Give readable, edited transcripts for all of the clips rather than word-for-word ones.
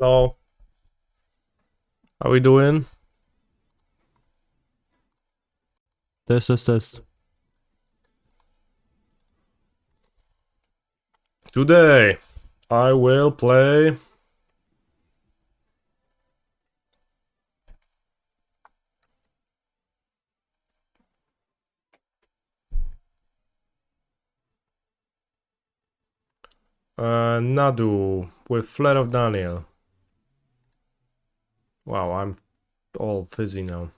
Hello, how we doing? Test. Today, I will play Nadu with Flare of Daniel. Wow, I'm all fizzy now.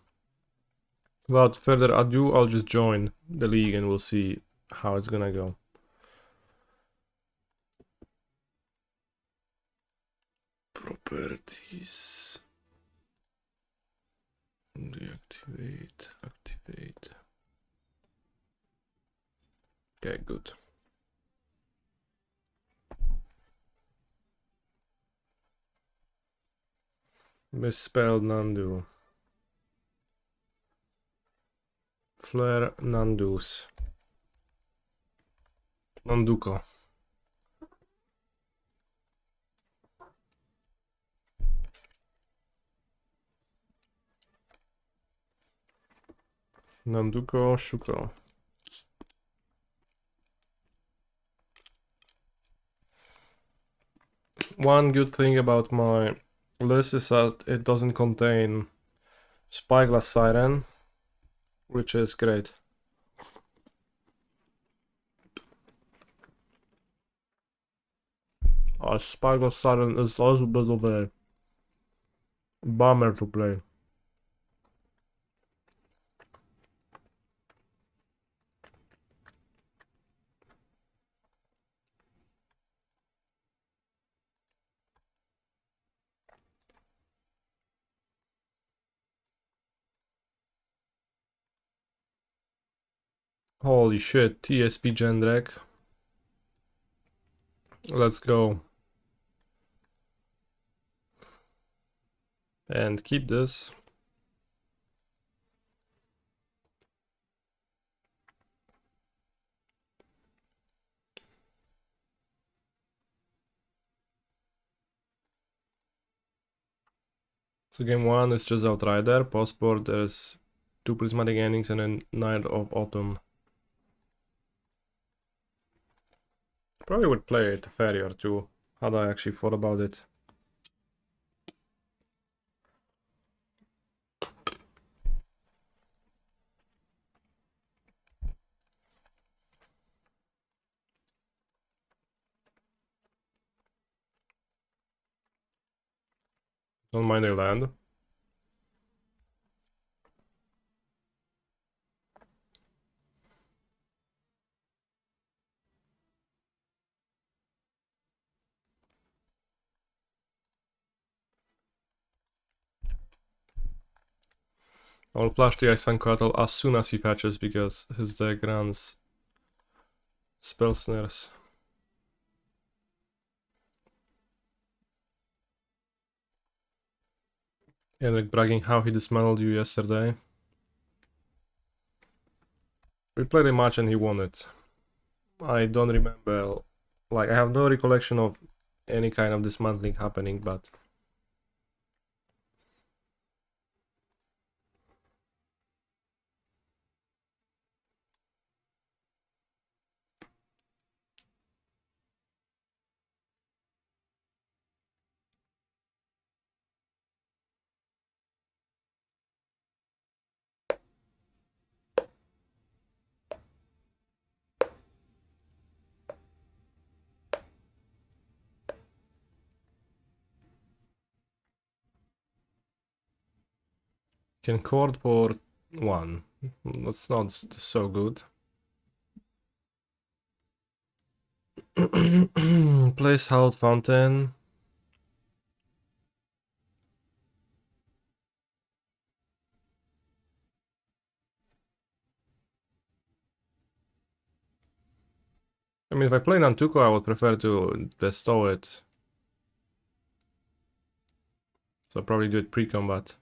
Without further ado, I'll just join the league and we'll see how it's gonna go. Properties. Deactivate, activate. Okay, good. Misspelled Nandu. Flare Nandus. Nanduko. Nanduko Shuko. One good thing about my list is that it doesn't contain Spyglass Siren, which is great. Spyglass Siren is a little bit of a bummer to play. Holy shit, TSP Jendrek. Let's go. And keep this. So game 1 is just Outrider. Postboard there's 2 Prismatic Endings and a Night of Autumn. Probably would play it Fairy or 2, had I actually thought about it. Don't mind a land. I'll flash the Ice Quattle as soon as he patches because his deck runs Spell Snares. And like bragging how he dismantled you yesterday. We played a match and he won it. I don't remember, like I have no recollection of any kind of dismantling happening, but can cord for 1. That's not so good. Place Howled Fountain. I mean, if I play Nantuko, I would prefer to bestow it. So I'll probably do it pre-combat.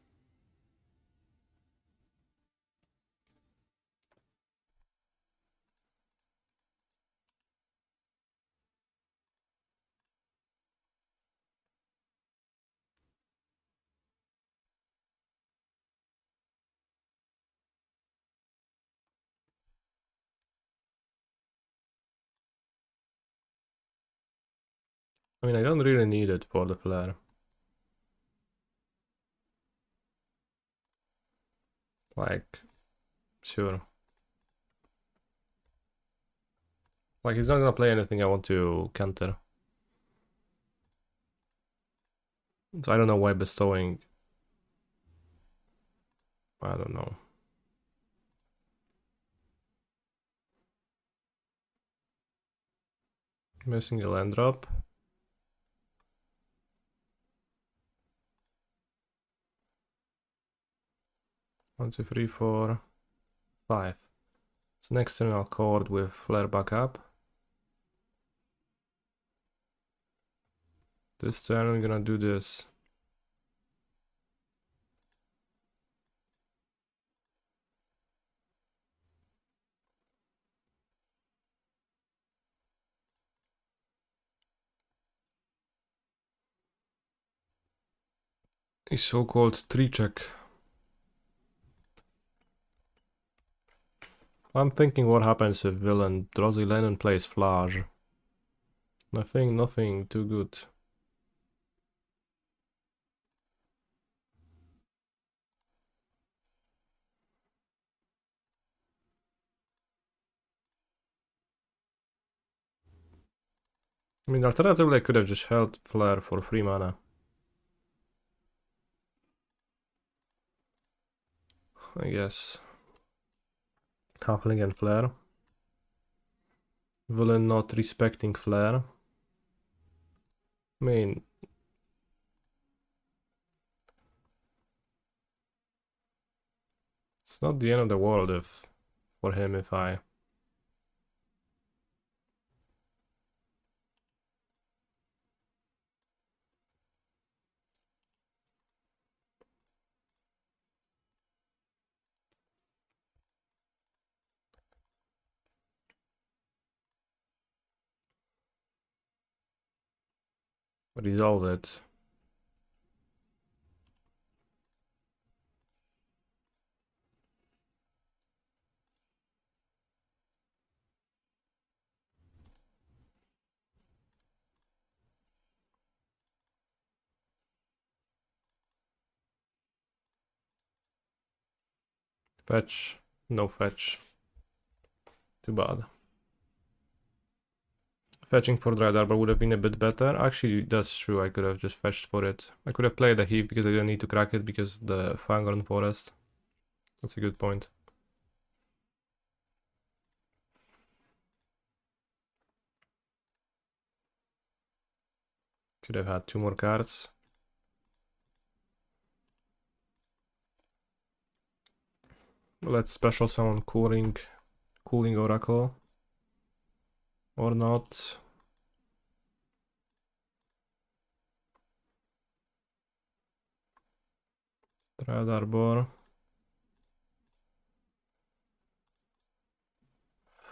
I mean, I don't really need it for the flare. Like, sure. Like, he's not gonna play anything I want to counter. So I don't know why bestowing... I don't know. Missing a land drop. 1, 2, 3, 4, 5. So next turn I'll chord with flare back up. This turn I'm gonna do this. A so-called 3-check. I'm thinking what happens if villain draws a land and plays flash. Nothing too good. I mean, alternatively I could have just held flare for 3 mana. I guess. Halfling and flare. Villain not respecting flare. I mean... It's not the end of the world if... for him if I... resolve it. Fetch. No fetch. Too bad. Fetching for Dread Arbor would have been a bit better. Actually, that's true, I could have just fetched for it. I could have played a heap because I didn't need to crack it because of the Fangorn Forest. That's a good point. Could have had 2 more cards. Let's special summon Cooling Oracle. Or not. Dread Arbor.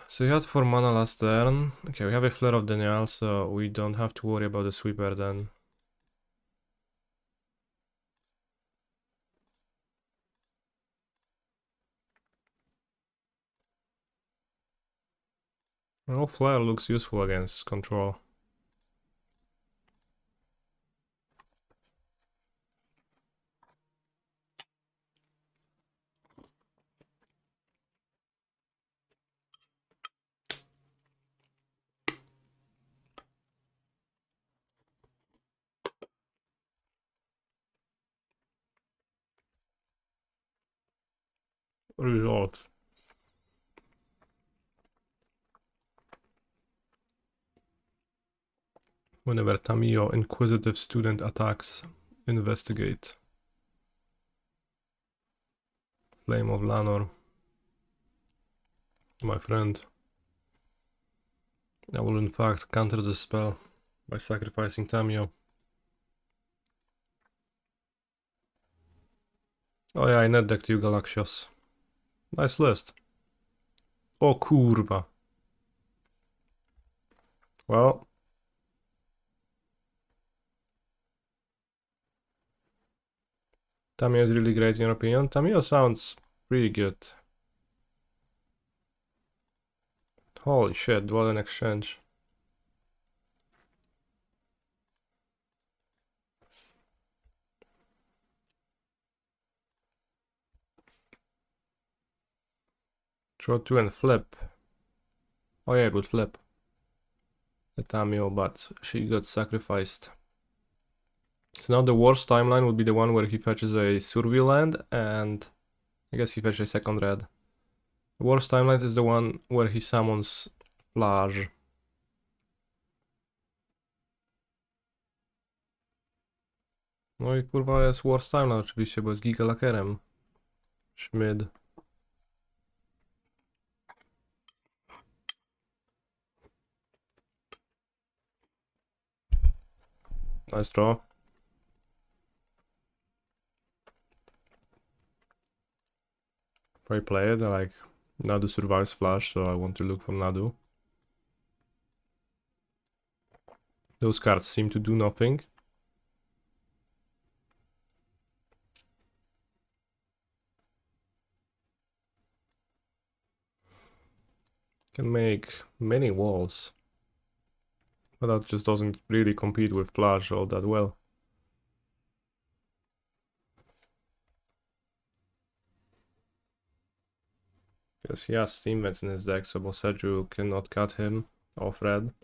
So you had 4 mana last turn. Okay, we have a Flare of Denial, so we don't have to worry about the sweeper then. Well, Flare looks useful against control. Resolve. Whenever Tamiyo Inquisitive Student attacks, investigate. Flame of Lanor. My friend. I will in fact counter the spell by sacrificing Tamiyo. Oh yeah, I net decked you Galaxios. Nice list. O kurwa. Well. Tamiyo is really great in your opinion. Tamiyo sounds pretty good. Holy shit, what an exchange. Draw 2 and flip. Oh yeah, good flip. The Tamio, but she got sacrificed. So now the worst timeline would be the one where he fetches a Survey land, and I guess he fetches a second red. The worst timeline is the one where he summons Flash. No i kurwa jest worst timeline oczywiście, bo jest gigalakerem. Schmid. Nice draw. If I play it, like Nadu survives Flash, so I want to look for Nadu. Those cards seem to do nothing. Can make many walls. But that just doesn't really compete with Flash all that well. Because he has Steam Vents in his deck, so Boseju cannot cut him off red.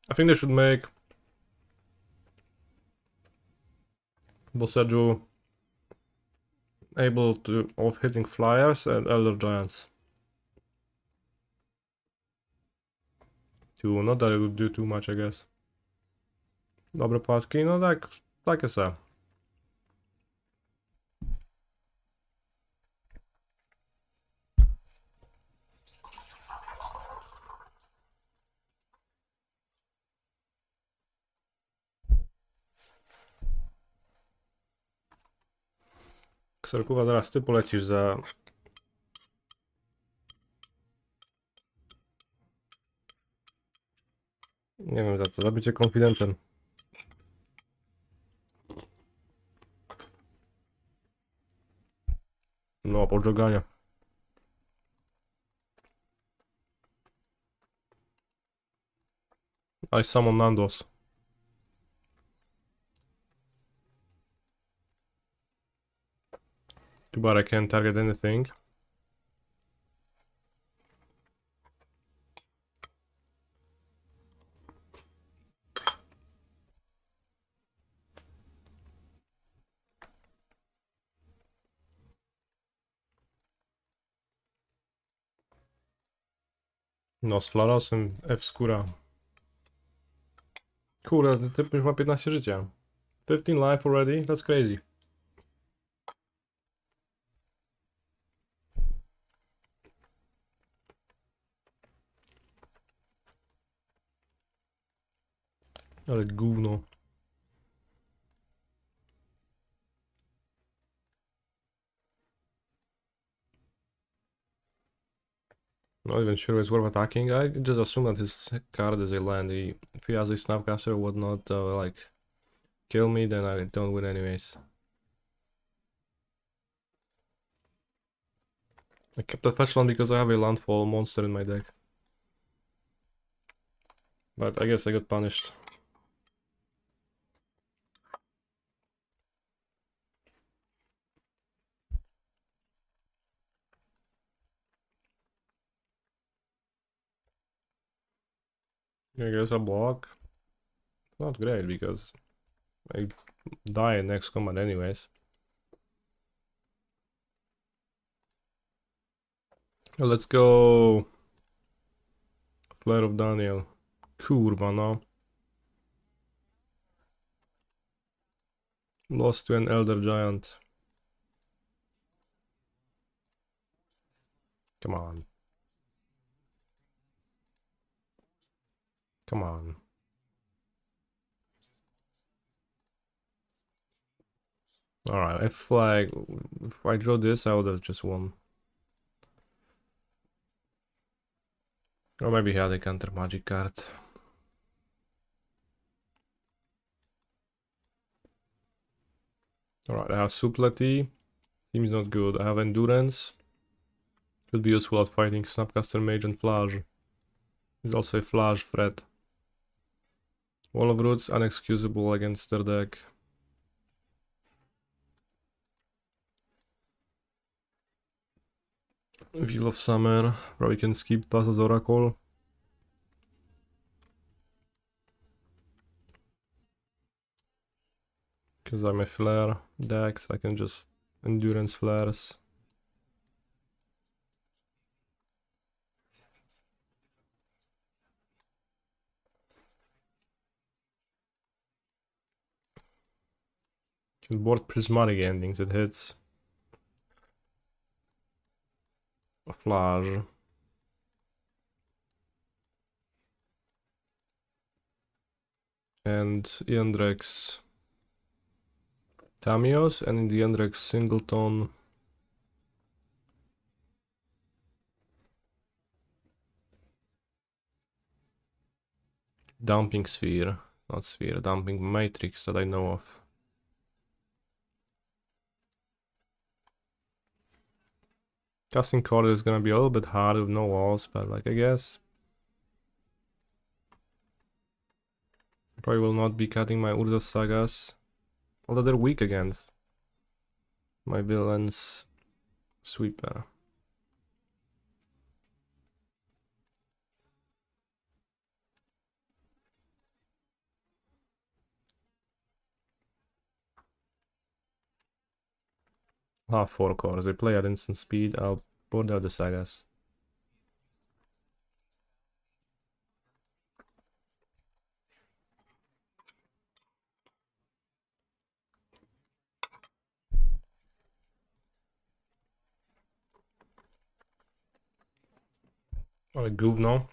I think they should make Boseju able to of hitting flyers and Elder Giants. Too, not that it would do too much, I guess. Dobre płatki, no tak, takie se. Kserkuwa, zaraz ty polecisz za... Nie wiem za co, za bycie konfidentem. No, podżeganie. I summon Nandos. Too bad I can't target anything. No, z Flarosem F skóra. Kurde, ten typ już ma 15 życia. 15 life already? That's crazy. Ale gówno. Not even sure it's worth attacking. I just assume that his card is a land. If he has a Snapcaster or whatnot, like, kill me, then I don't win anyways. I kept the fetch land because I have a landfall monster in my deck. But I guess I got punished. I guess a block. Not great because I die in next combat anyways. Let's go. Flare of Daniel. Kurwa, no. Lost to an Elder Giant. Come on. Come on. Alright, if I draw this, I would have just won. Or maybe he had a counter magic card. Alright, I have Supplety. Seems not good. I have Endurance. Could be useful at fighting Snapcaster Mage and Flash. He's also a Flash threat. Wall of Roots, unexcusable against their deck. Wheel of Summer, probably can skip Thassa's Oracle. Because I'm a flare deck, so I can just endurance flares. Can board prismatic endings, it hits. A flash. And Yendrex Tamios, and in the Yendrex Singleton. Dumping Sphere, not Sphere, Dumping Matrix that I know of. Casting card is gonna be a little bit hard with no walls, but like I guess. Probably will not be cutting my Urza Sagas. Although they're weak against my villain's sweeper. Ah, 4 cores. They play at instant speed. I'll board out the Sagas. Oh, a goof now.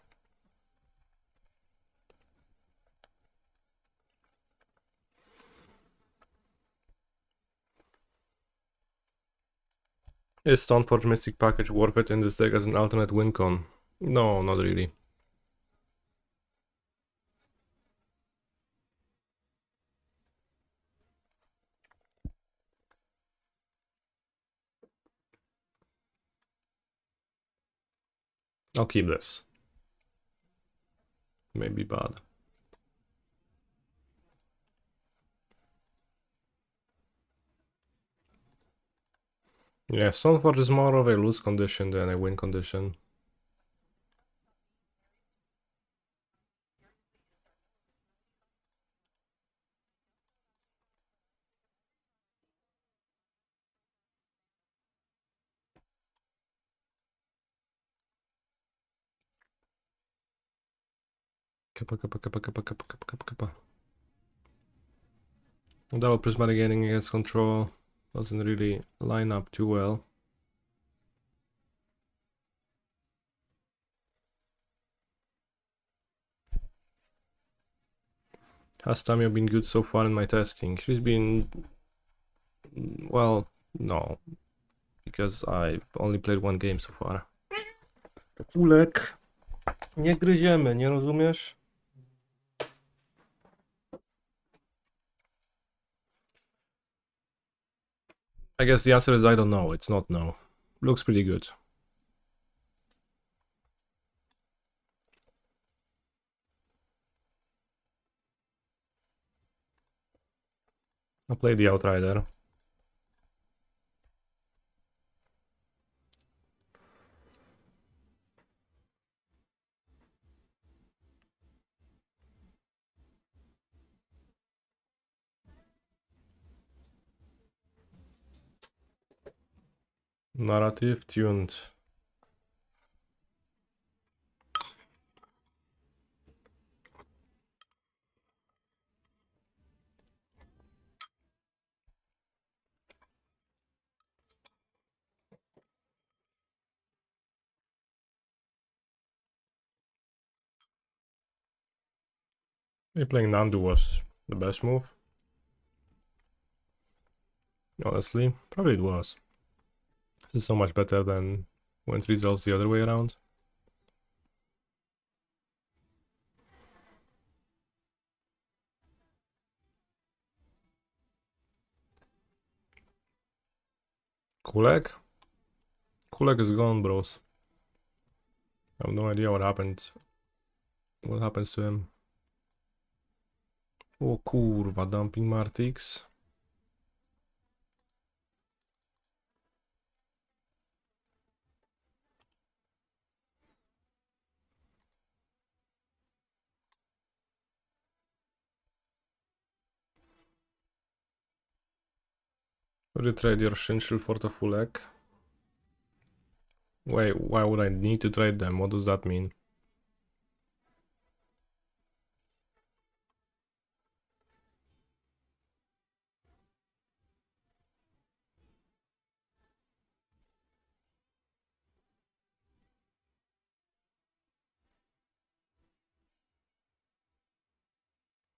Is Stoneforge Mystic package worth it in this deck as an alternate win con? No, not really. I'll keep this. Maybe bad. Yeah, Stoneforge is more of a lose condition than a win condition. Kappa, kappa, kappa, kappa, kappa, kappa, kappa, kappa. Double prismatic ending against control doesn't really line up too well. Has Tamio been good so far in my testing? She's been... well, no. Because I've only played one game so far. Kulek. Nie gryziemy, nie rozumiesz? I guess the answer is I don't know. It's not no. Looks pretty good. I'll play the Outrider. Narrative tuned. Maybe playing Nadu was the best move. Honestly, probably it was. This is so much better than when it resolves the other way around. Kulek? Kulek is gone, bros. I have no idea what happened. What happens to him? O kurwa, dumping Martix. Would you trade your Shinshil for the full egg? Wait, why would I need to trade them? What does that mean?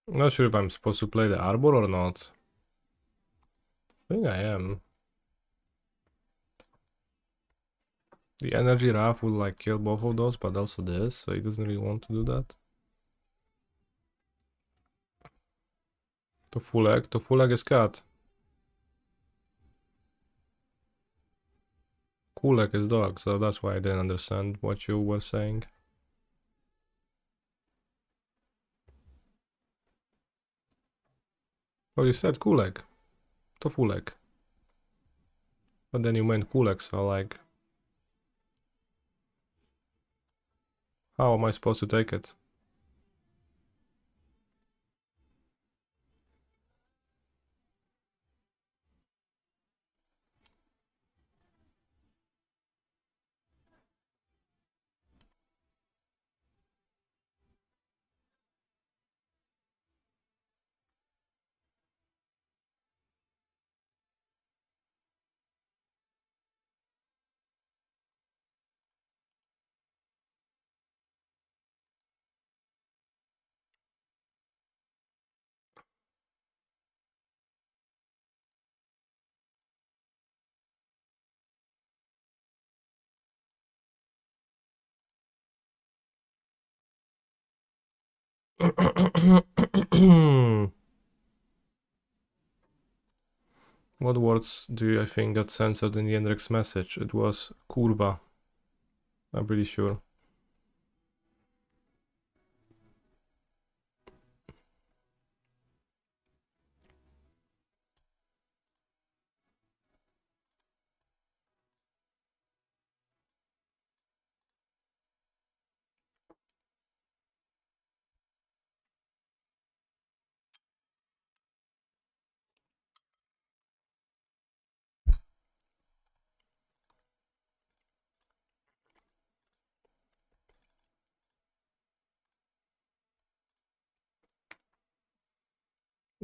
I'm not sure if I'm supposed to play the Arbor or not. I think I am. The Energy Raft will like kill both of those, but also this, so he doesn't really want to do that. To full egg is cut. Kulak is dog, so that's why I didn't understand what you were saying. Oh, you said Kulak. To Fulek. But then you meant Kulak, so like... How am I supposed to take it? What words do I think got censored in Jendrek's message? It was kurva. I'm pretty sure.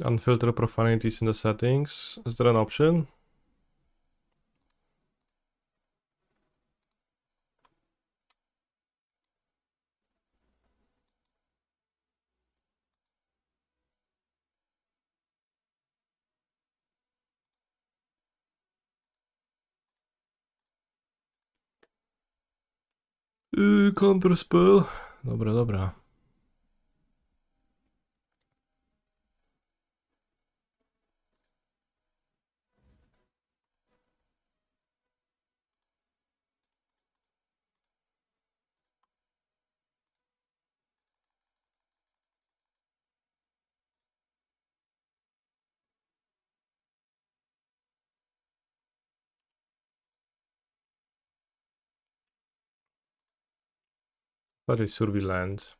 Unfilter profanities in the settings. Is there an option? Counterspell. Dobra, dobra. What is Surveillance?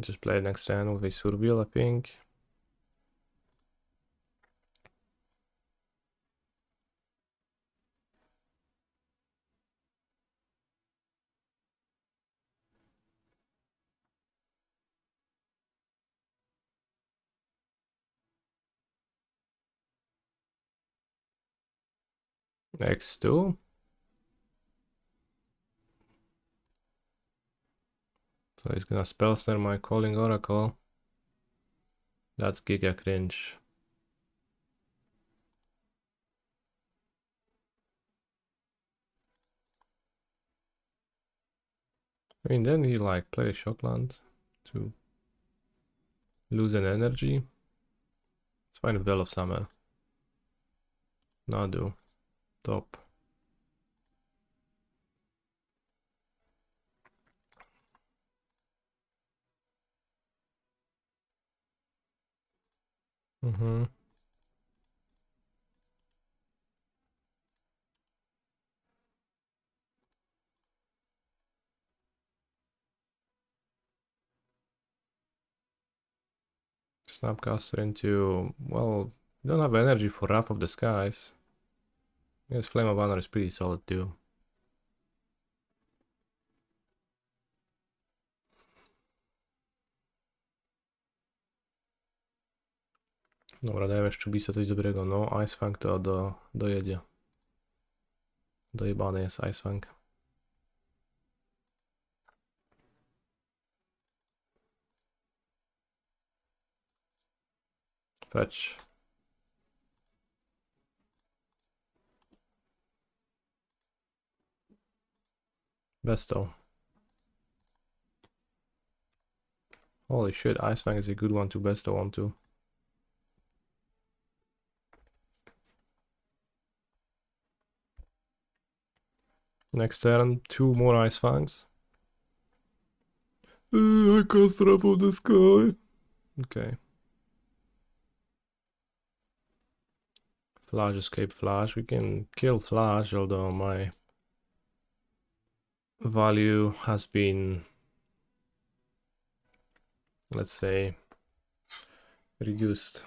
Just play next turn with a Surveil, I think. X2. So he's gonna spell snare my Calling Oracle. That's giga cringe. I mean, then he like play Shockland to Lose an energy. Let's find a Bell of Summer. Nadu. Top. Snapcaster into... Well, we don't have energy for Wrath of the Skies. Yes, Flame of Honor is pretty solid too. Dobra, dajemy Szczubisa coś dobrego. No, Ice Fang to dojedzie. Dojebany jest Ice Fang. Fetch. Besto. Holy shit, Ice Fang is a good one to besto onto. Next turn, 2 more Ice Fangs. I cast Wrath of the Sky. Okay. Flash, escape, Flash. We can kill Flash, although my value has been, let's say, reduced.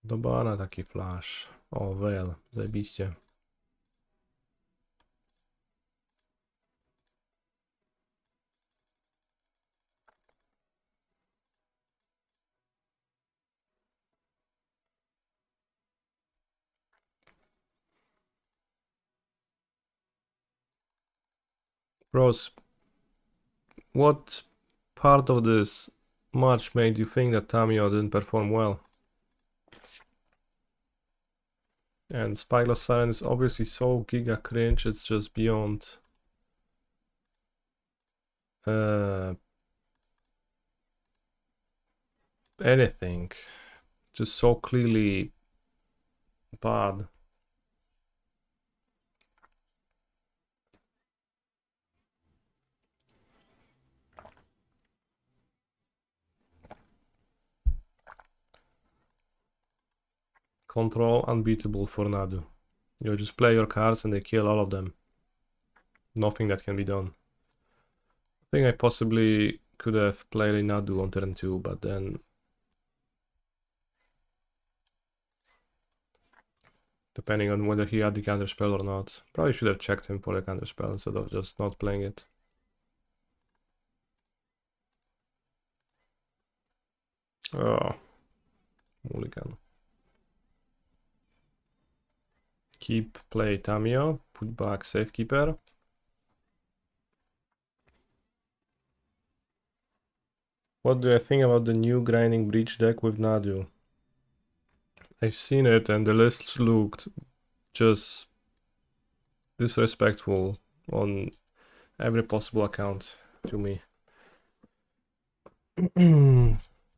Do bana taki Flash. O, Veil, zajebiście. Bros, what part of this match made you think that Tamio didn't perform well? And Spyglass Siren is obviously so giga cringe, it's just beyond anything. Just so clearly bad. Control unbeatable for Nadu. You just play your cards and they kill all of them. Nothing that can be done. I think I possibly could have played a Nadu on turn 2, but then... Depending on whether he had the counterspell or not. Probably should have checked him for the counterspell instead of just not playing it. Oh. Mulligan. Keep, play Tamio, put back Safekeeper. What do I think about the new Grinding Breach deck with Nadu? I've seen it and the list looked just disrespectful on every possible account to me.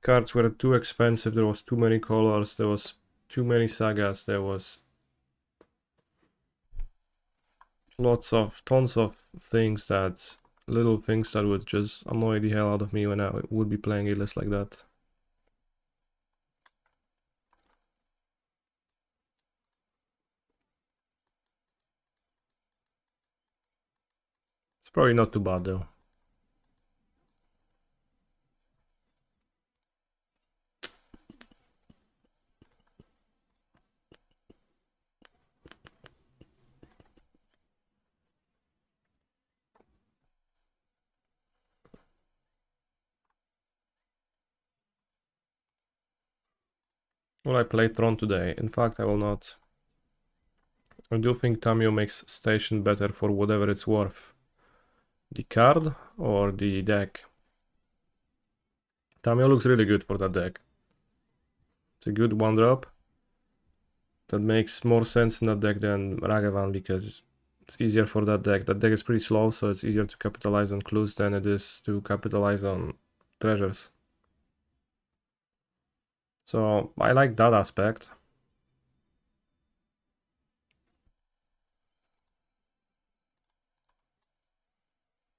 Cards were too expensive, there was too many colors, there was too many sagas, there was tons of things that, little things that would just annoy the hell out of me when I would be playing a list like that. It's probably not too bad though. Will I play Tron today? In fact, I will not. I do think Tamio makes Station better for whatever it's worth. The card or the deck? Tamio looks really good for that deck. It's a good one drop. That makes more sense in that deck than Ragavan because it's easier for that deck. That deck is pretty slow, so it's easier to capitalize on clues than it is to capitalize on treasures. So I like that aspect.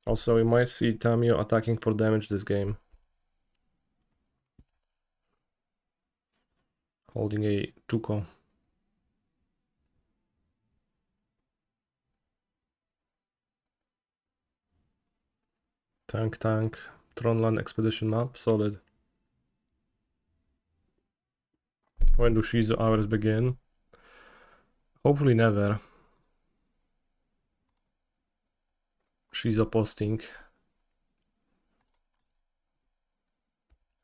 Also, we might see Tamio attacking for damage this game. Holding a Chuko. Tank, Tronland Expedition map, solid. When do Shizo hours begin? Hopefully never. Shizo posting.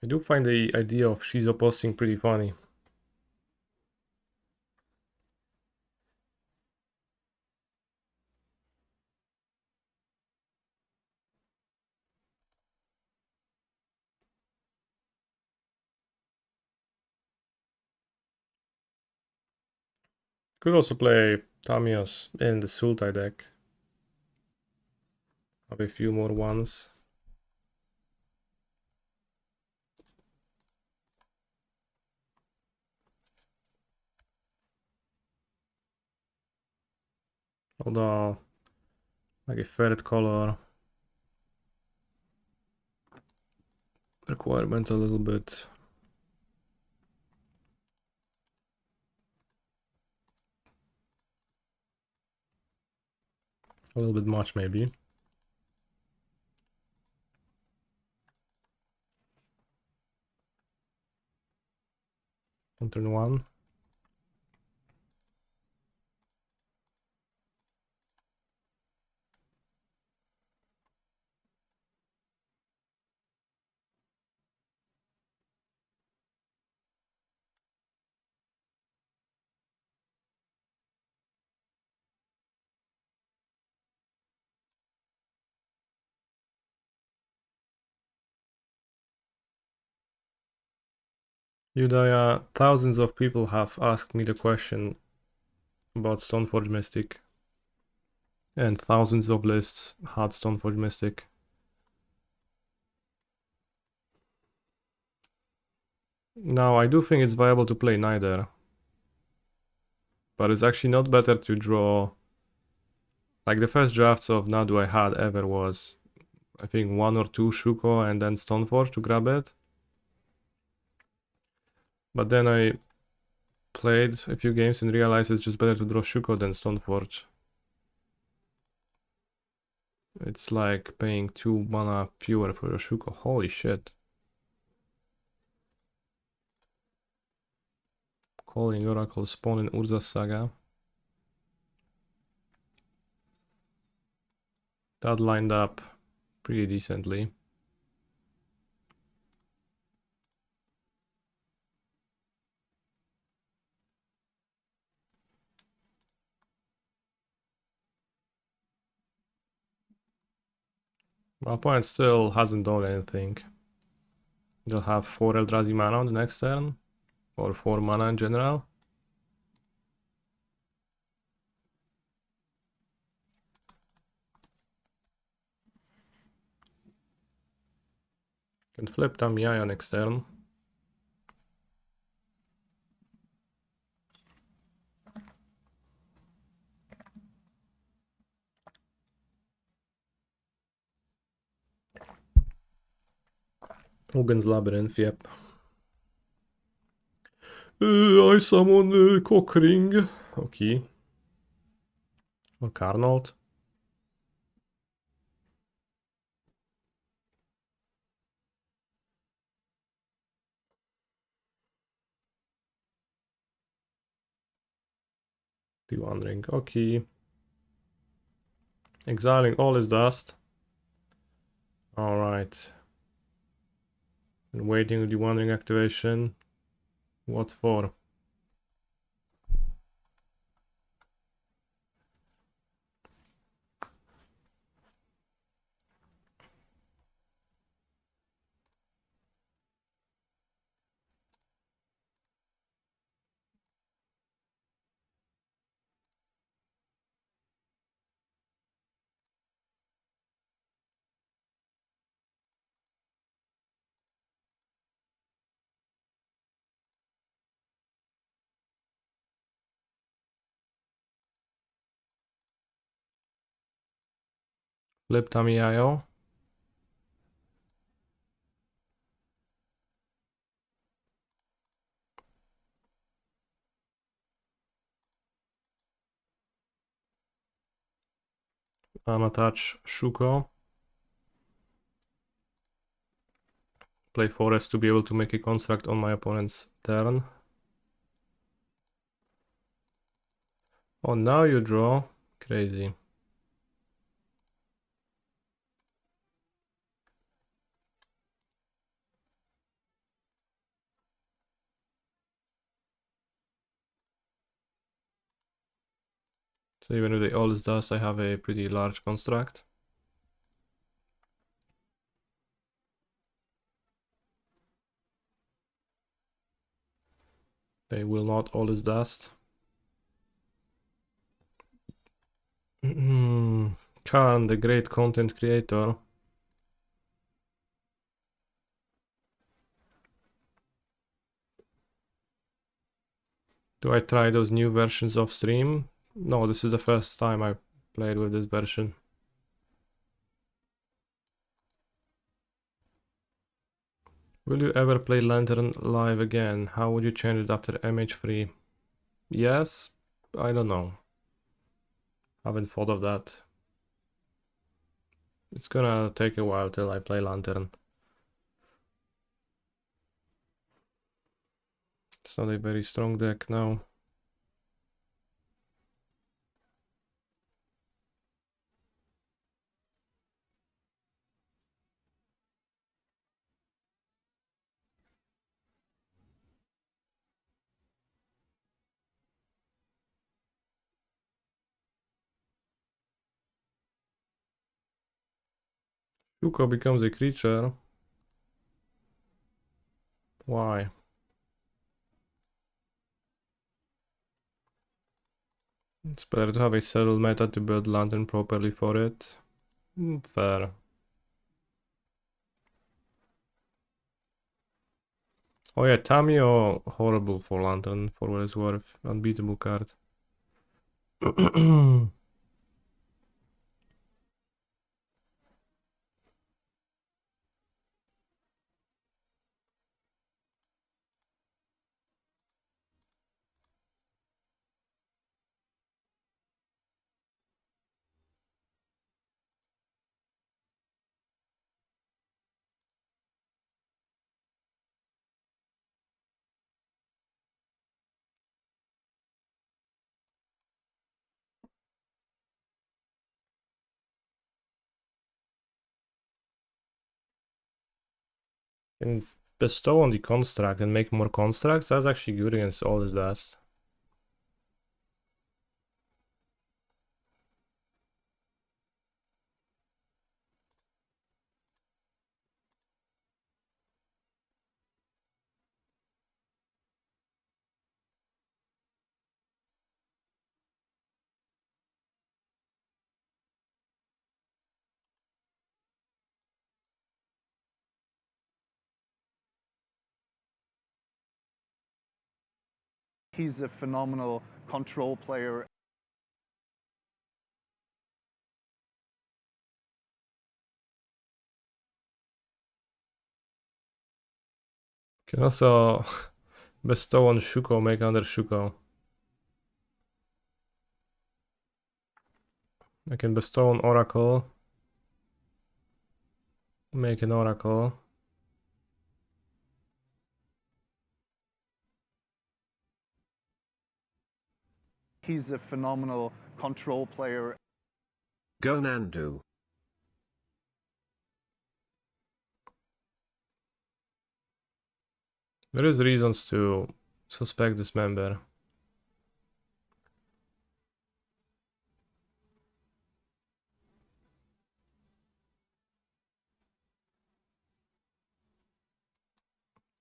I do find the idea of Shizo posting pretty funny. Could also play Tamiya's in the Sultai deck. Have a few more ones. Although, like a ferret color. Requirement a little bit. A little bit much maybe. On turn 1. Yudaya, thousands of people have asked me the question about Stoneforge Mystic. And thousands of lists had Stoneforge Mystic. Now, I do think it's viable to play neither. But it's actually not better to draw... Like the first drafts of Nadu I had ever was, I think, 1 or 2 Shuko and then Stoneforge to grab it. But then I played a few games and realized it's just better to draw Shuko than Stoneforge. It's like paying 2 mana fewer for a Shuko. Holy shit. Calling Oracle spawn in Urza's Saga. That lined up pretty decently. My opponent still hasn't done anything. They'll have 4 Eldrazi mana on the next turn. Or 4 mana in general. Can flip Tamiya next turn. Uggen's Labyrinth, yep. I summon Cockring. Okay. Or Carnold. The Wandering, okay. Exiling all his dust. Alright. And waiting with the Wandering activation. What for? Flip Tamiyayo. Unattach Shuko. Play Forest to be able to make a construct on my opponent's turn. Oh, now you draw. Crazy. So even with all this dust, I have a pretty large construct. They will not all this dust. Khan, the great content creator. Do I try those new versions off stream? No, this is the first time I played with this version. Will you ever play Lantern live again? How would you change it after MH3? Yes, I don't know. Haven't thought of that. It's gonna take a while till I play Lantern. It's not a very strong deck now. Shuko becomes a creature. Why? It's better to have a settled meta to build Lantern properly for it. Fair. Oh yeah, Tamio, horrible for Lantern, for what it's worth. Unbeatable card. Can bestow on the construct and make more constructs. That's actually good against all this dust. He's a phenomenal control player. Can also bestow on Shuko, make under Shuko. I can bestow on Oracle. Make an Oracle. He's a phenomenal control player. Go Nadu. There is reasons to suspect this member.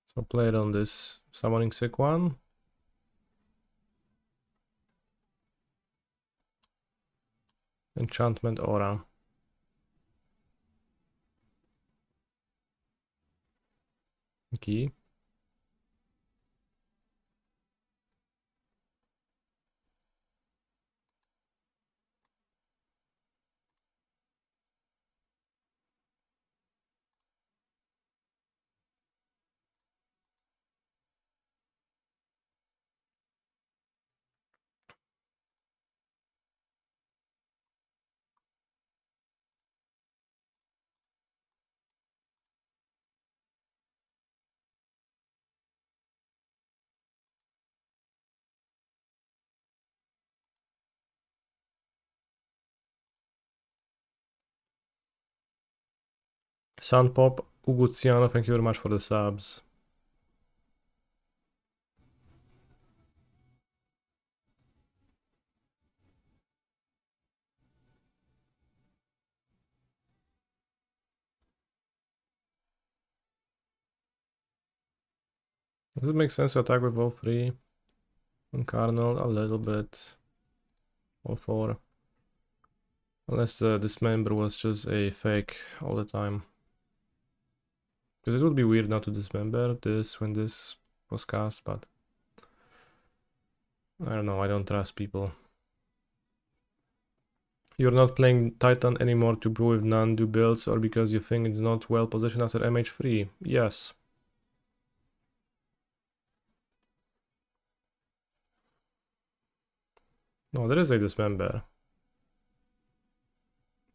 So play it on this summoning sick one. Enchantment Aura. Key. Sunpop, Uguziano, thank you very much for the subs. Does it make sense to attack with all three? On Cardinal, a little bit. All four. Unless the dismember was just a fake all the time. Because it would be weird not to dismember this when this was cast, but I don't know, I don't trust people. You're not playing Titan anymore to brew with Nadu builds or because you think it's not well positioned after MH3? Yes. No, there is a dismember.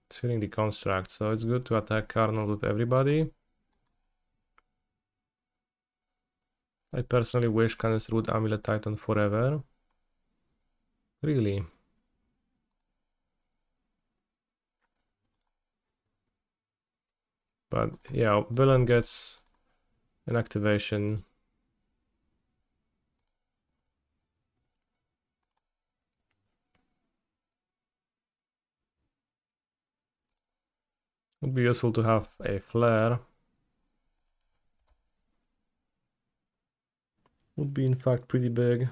It's hitting the construct, so it's good to attack Cardinal with everybody. I personally wish Canister would Amulet Titan forever. Really. But yeah, villain gets an activation. Would be useful to have a flare. Would be in fact pretty big.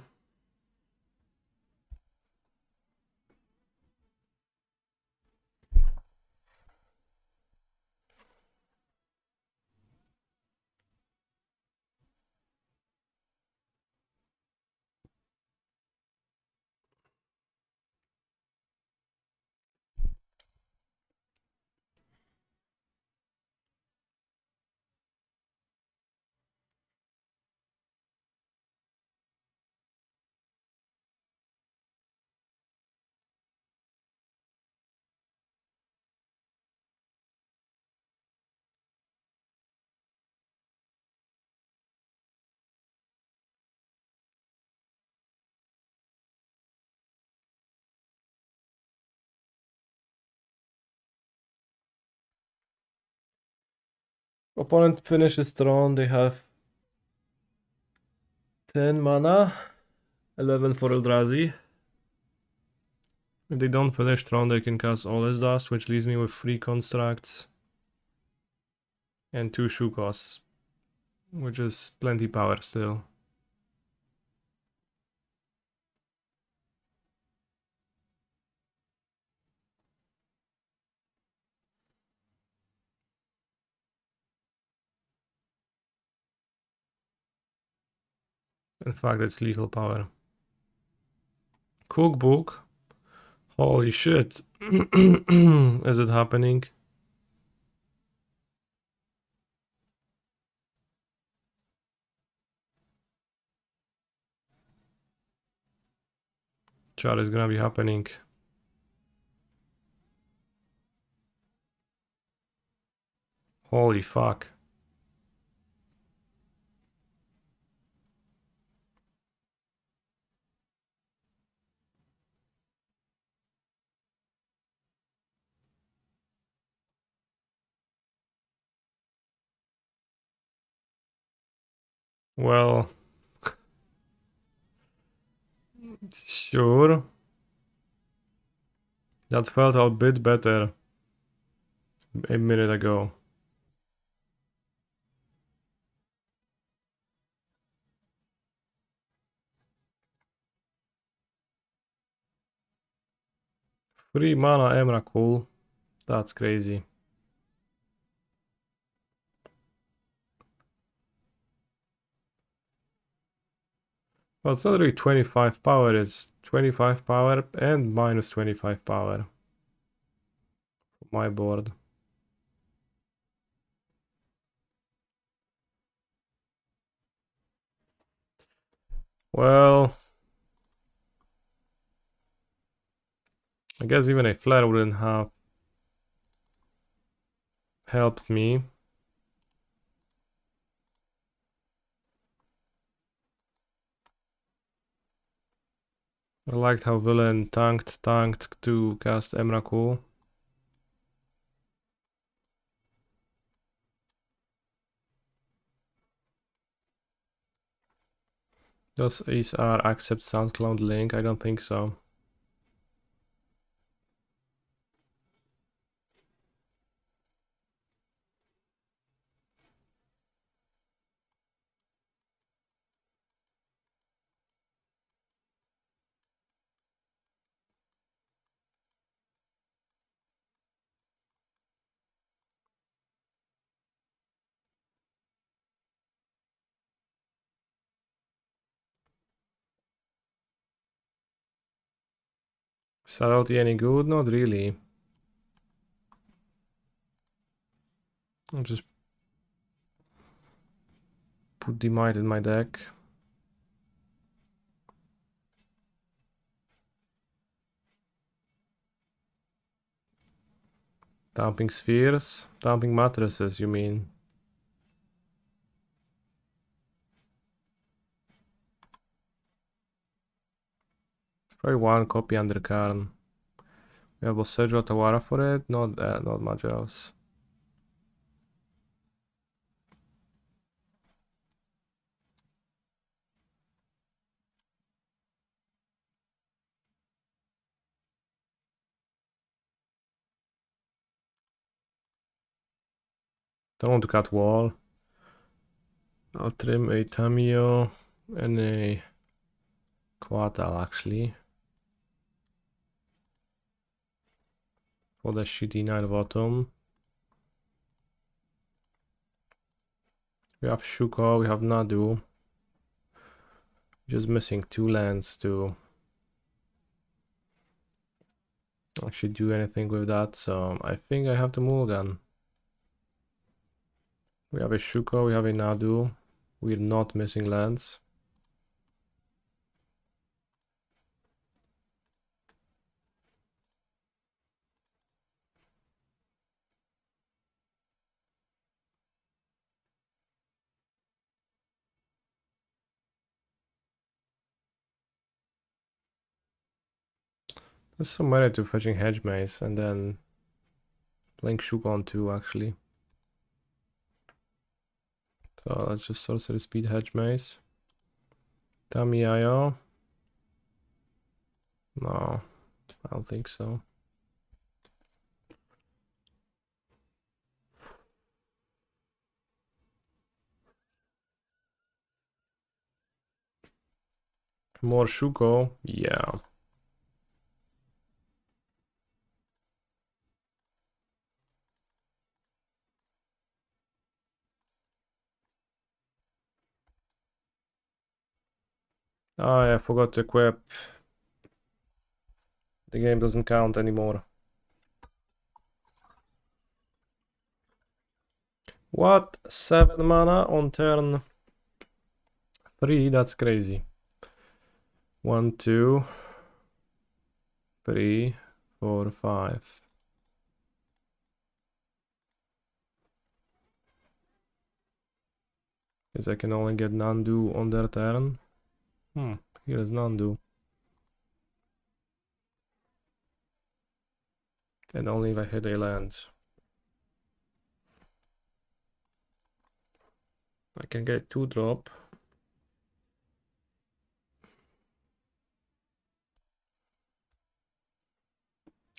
Opponent finishes turn, they have 10 mana, 11 for Eldrazi. If they don't finish turn, they can cast All's Dust, which leaves me with 3 constructs and 2 Shukos, which is plenty power still. In fact, it's lethal power. Cookbook. Holy shit. Is it happening? Char is gonna be happening. Holy fuck. Well, sure. That felt a bit better a minute ago. Free mana Emrakul. That's crazy. Well, it's not really 25 power, it's 25 power and minus 25 power. My board. Well, I guess even a flare wouldn't have helped me. I liked how villain tanked to cast Emrakul. Does AceR accept SoundCloud link? I don't think so. Subtlety any good? Not really. I'll just put Demite in my deck. Dumping spheres? Dumping mattresses, you mean? It's probably one copy under Karn. We have Bosejo Tawara for it, not much else. Don't want to cut wall. I'll trim a Tamio and a Quatal actually. For the shitty 9 bottom. We have Shuko, we have Nadu. Just missing 2 lands to actually do anything with that, so I think I have to mulligan. We have a Shuko, we have a Nadu. We're not missing lands. There's some merit to fetching Hedge Maze and then playing Shuko on 2 actually. So let's just sorcery speed Hedge Maze. Tamiyo. No, I don't think so. More Shuko, yeah. Oh yeah, I forgot to equip. The game doesn't count anymore. What? 7 mana on turn 3? That's crazy. 1, 2, 3, 4, 5. Because I can only get Nadu on their turn. Here is Nadu. And only if I hit a land. I can get 2-drop.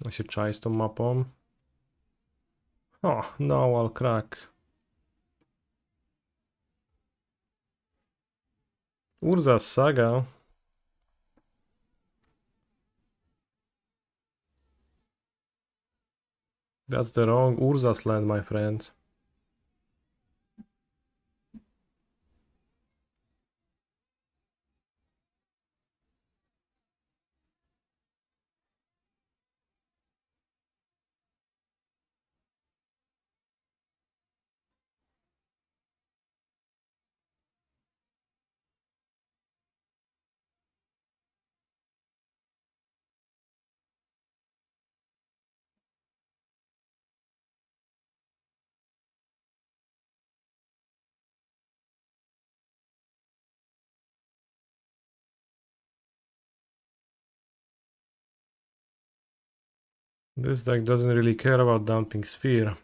I should try to map on. Oh, now I'll crack. Urza's Saga. That's the wrong Urza's land, my friend. This deck doesn't really care about dumping Sphere.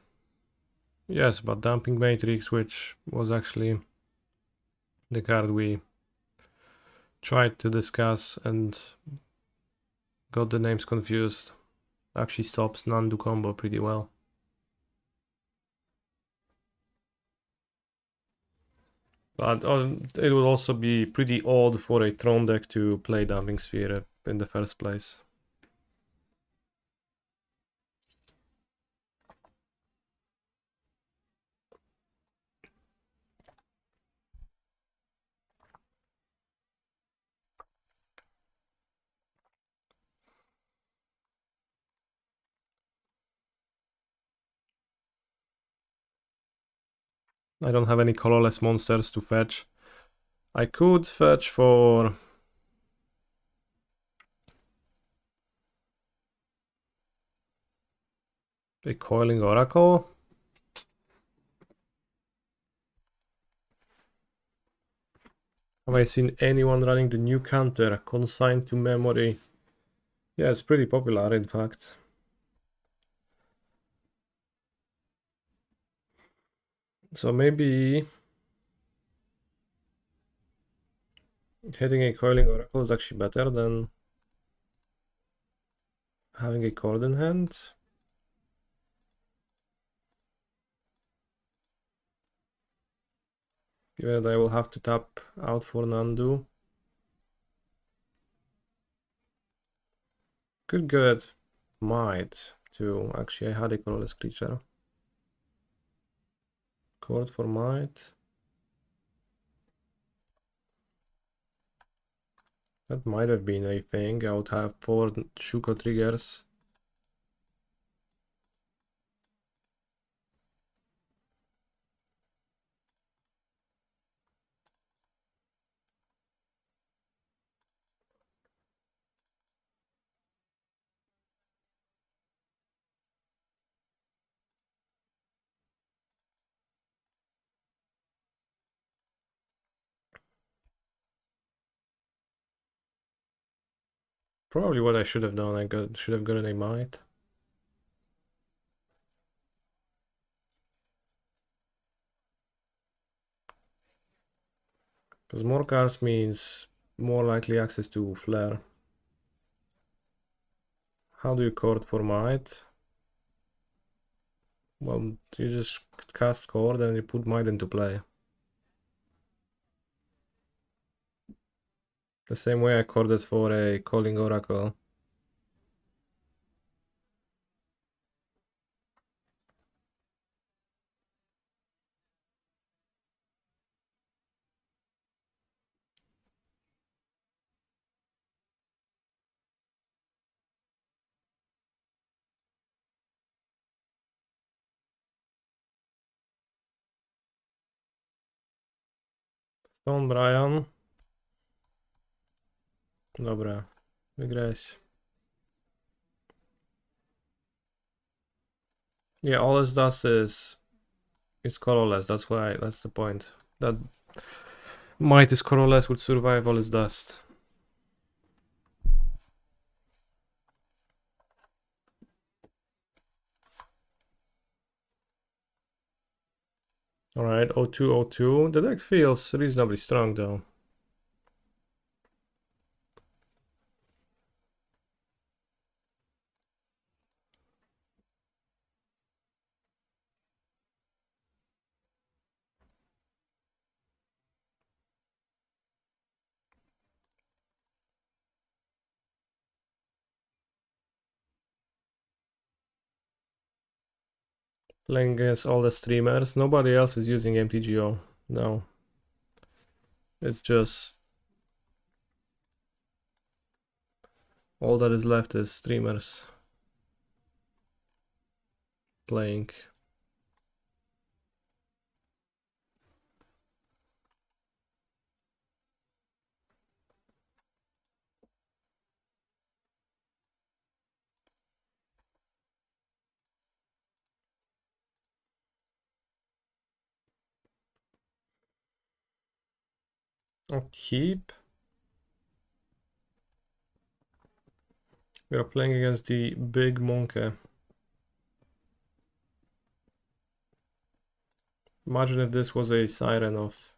Yes, but dumping Matrix, which was actually the card we tried to discuss and got the names confused. Actually stops Nadu combo pretty well. But it would also be pretty odd for a Throne deck to play Damping Sphere in the first place. I don't have any colorless monsters to fetch. I could fetch for a Coiling Oracle. Have I seen anyone running the new counter, Consigned to Memory? Yeah, it's pretty popular in fact. So maybe hitting a Coiling Oracle is actually better than having a card in hand. Given that I will have to tap out for Nadu. Could get Might too. Actually, I had a colorless creature. Chord for Might. That might have been a thing. I would have 4 Shuko triggers. Probably what I should have done. Should have gotten a Might. Because more cards means more likely access to Flare. How do you chord for Might? Well, you just cast chord and you put Might into play. The same way I chorded for a Calling Oracle. Stone Brian. Dobra, wygrałeś. Yeah, all this does is colorless. That's the point. That Might is colorless would survive all its dust. Alright, 0202. The deck feels reasonably strong though. Playing against all the streamers. Nobody else is using MTGO. No. It's just all that is left is streamers playing. I'll keep. We are playing against the big monkey. Imagine if this was a siren of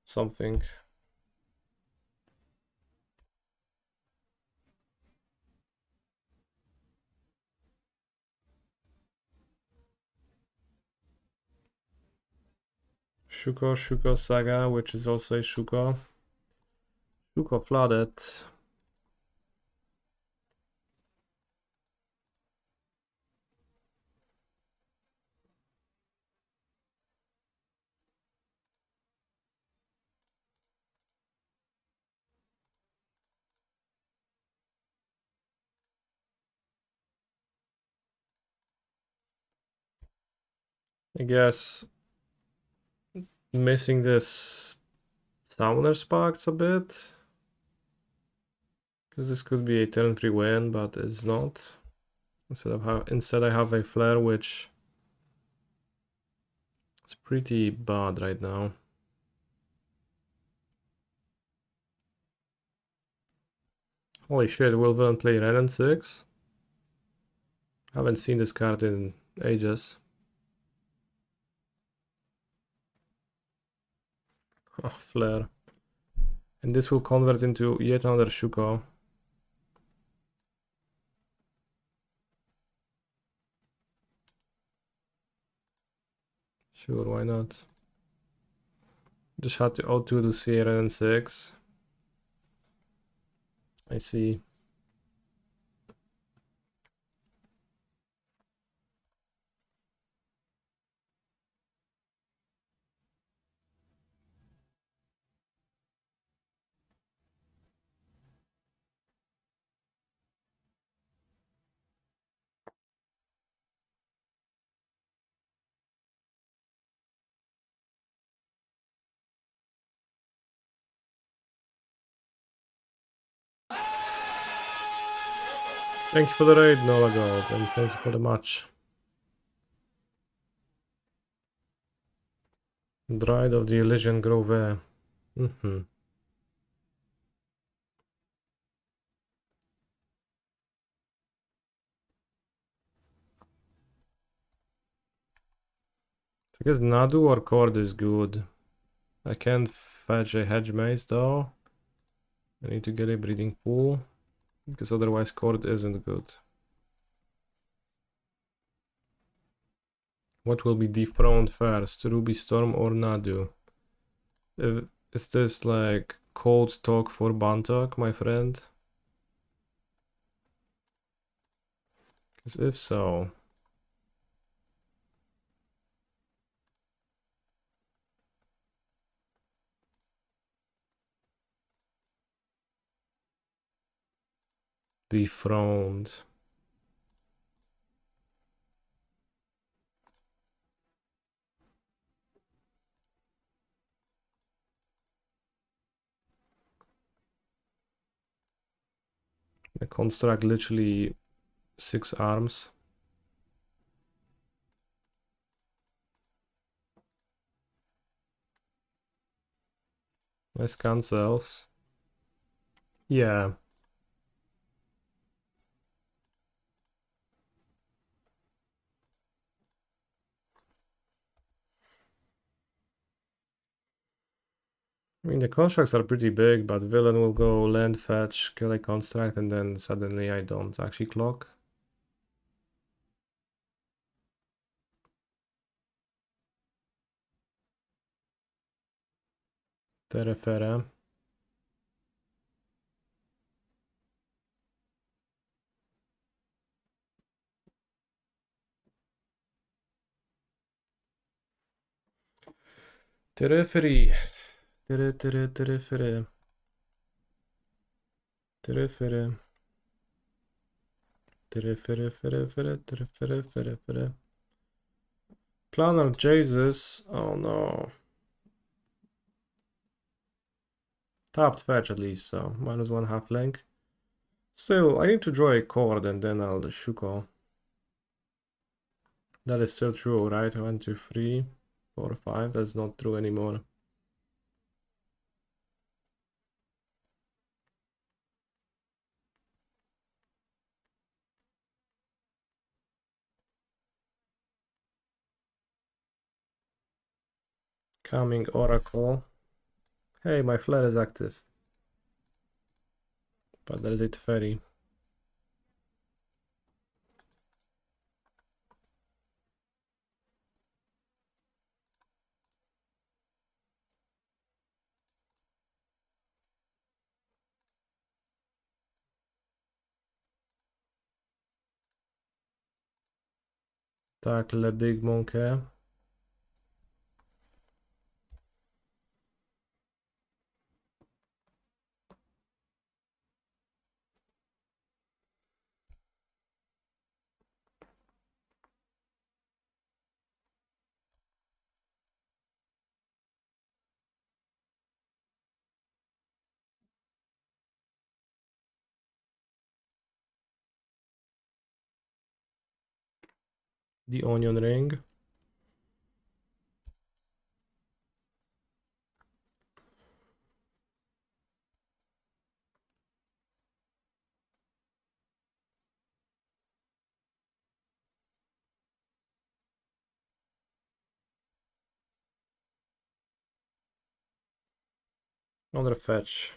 something. Shuko Saga, which is also a Shuko. Shuko flooded. I guess missing this Summoner Sparks a bit. Because this could be a turn 3 win, but it's not. Instead I have a flare, which is pretty bad right now. Holy shit, will Villain play Ren and 6? Haven't seen this card in ages. Oh, flare. And this will convert into yet another Shuko. Sure, why not? Just had to O2 to see Ren and 6. I see. Thank you for the raid, Nola Gold, and thank you for the match. Dried of the Elysian Grove. I guess Nadu or Cord is good. I can't fetch a Hedge Maze though. I need to get a Breeding Pool, because otherwise Cord isn't good. What will be dethroned first, Ruby Storm or Nadu? Is this like cold talk for Bantok, my friend? Because if so... Dethroned. The construct literally 6 arms. Nice cancels. Yeah. I mean, the constructs are pretty big, but villain will go land fetch, kill a construct, and then suddenly I don't actually clock. Terefere. Tereferi. Terefere. Terefere. Terefere. Planar Jesus. Oh no. Tapped fetch at least, so -1 half link. Still, I need to draw a chord and then I'll Shuko. That is still true, right? 1, 2, 3, 4, 5. That's not true anymore. Coming Oracle. Hey, my flare is active. But there is a Teferi. tackle a big monkey. The onion ring. Another fetch.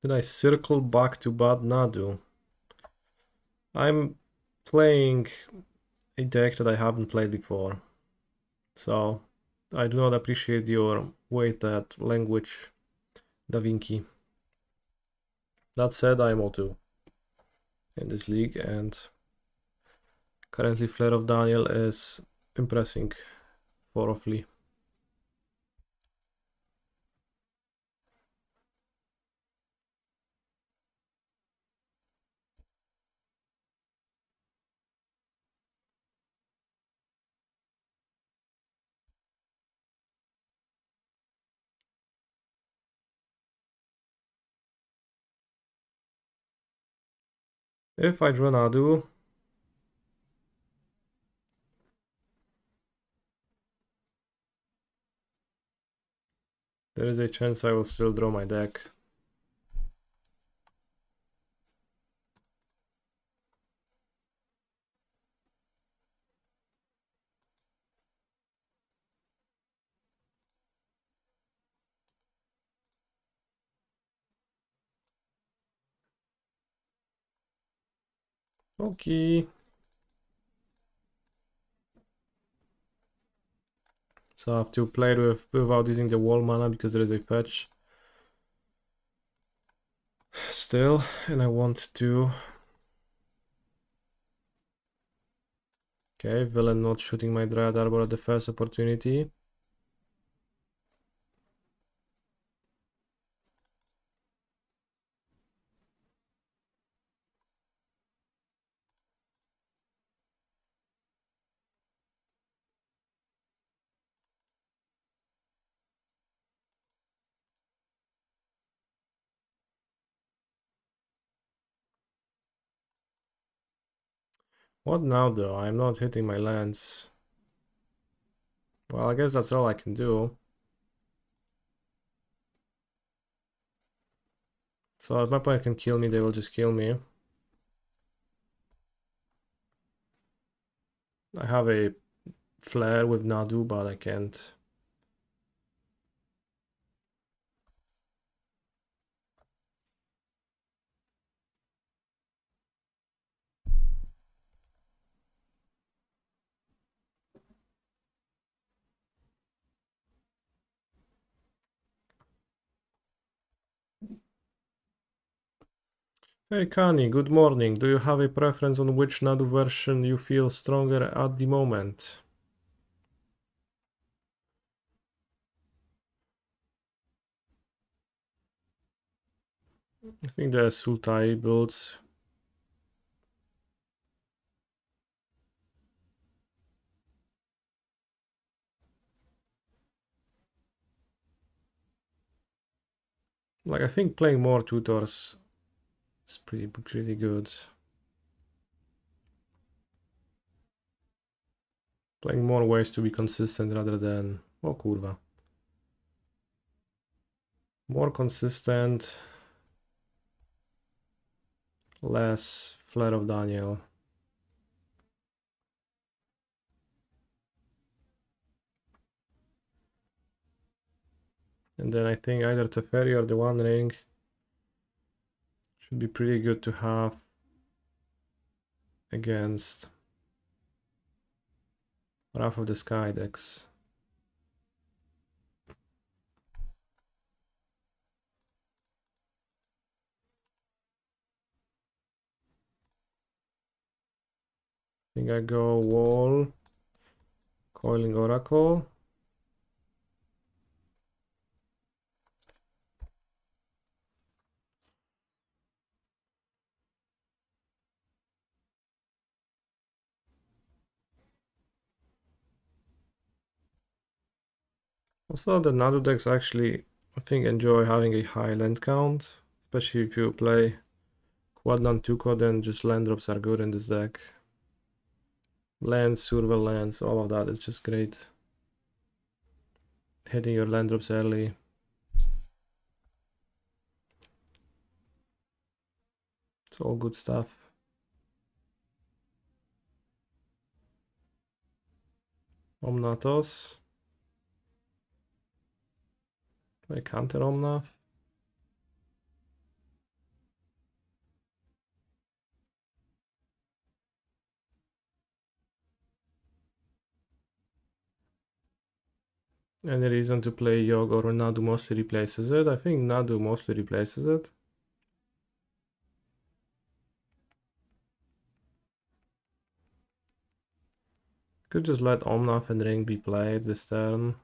Did I circle back to Bad Nadu? I'm playing a deck that I haven't played before, so I do not appreciate your weight at language, Da Vinci. That said, I'm O2 in this league, and currently Flare of Daniel is impressing powerfully. If I draw Nadu, there is a chance I will still draw my deck. Okay. So I have to play without using the wall mana because there is a fetch still, and I want to. Okay, villain not shooting my Dryad Arbor at the first opportunity. What now though? I'm not hitting my lands. Well, I guess that's all I can do. So if my opponent can kill me, they will just kill me. I have a flare with Nadu, but I can't. Hey Kani, good morning. Do you have a preference on which Nadu version you feel stronger at the moment? I think the Sultai builds. Like, I think playing more tutors is pretty good. Playing more ways to be consistent rather than... Oh kurwa. More consistent, less Flare of Daniel. And then I think either Teferi or the One Ring should be pretty good to have against Wrath of the Sky decks. think I go wall, coiling oracle. Also, the Nadu decks actually, I think, enjoy having a high land count, especially if you play quad non 2-co, then just land drops are good in this deck. Lands, survival lands, all of that is just great. Hitting your land drops early. It's all good stuff. Omnatos. I counter Omnath. Any reason to play Yog or Nadu mostly replaces it? I think Nadu mostly replaces it. Could just let Omnath and Ring be played this turn.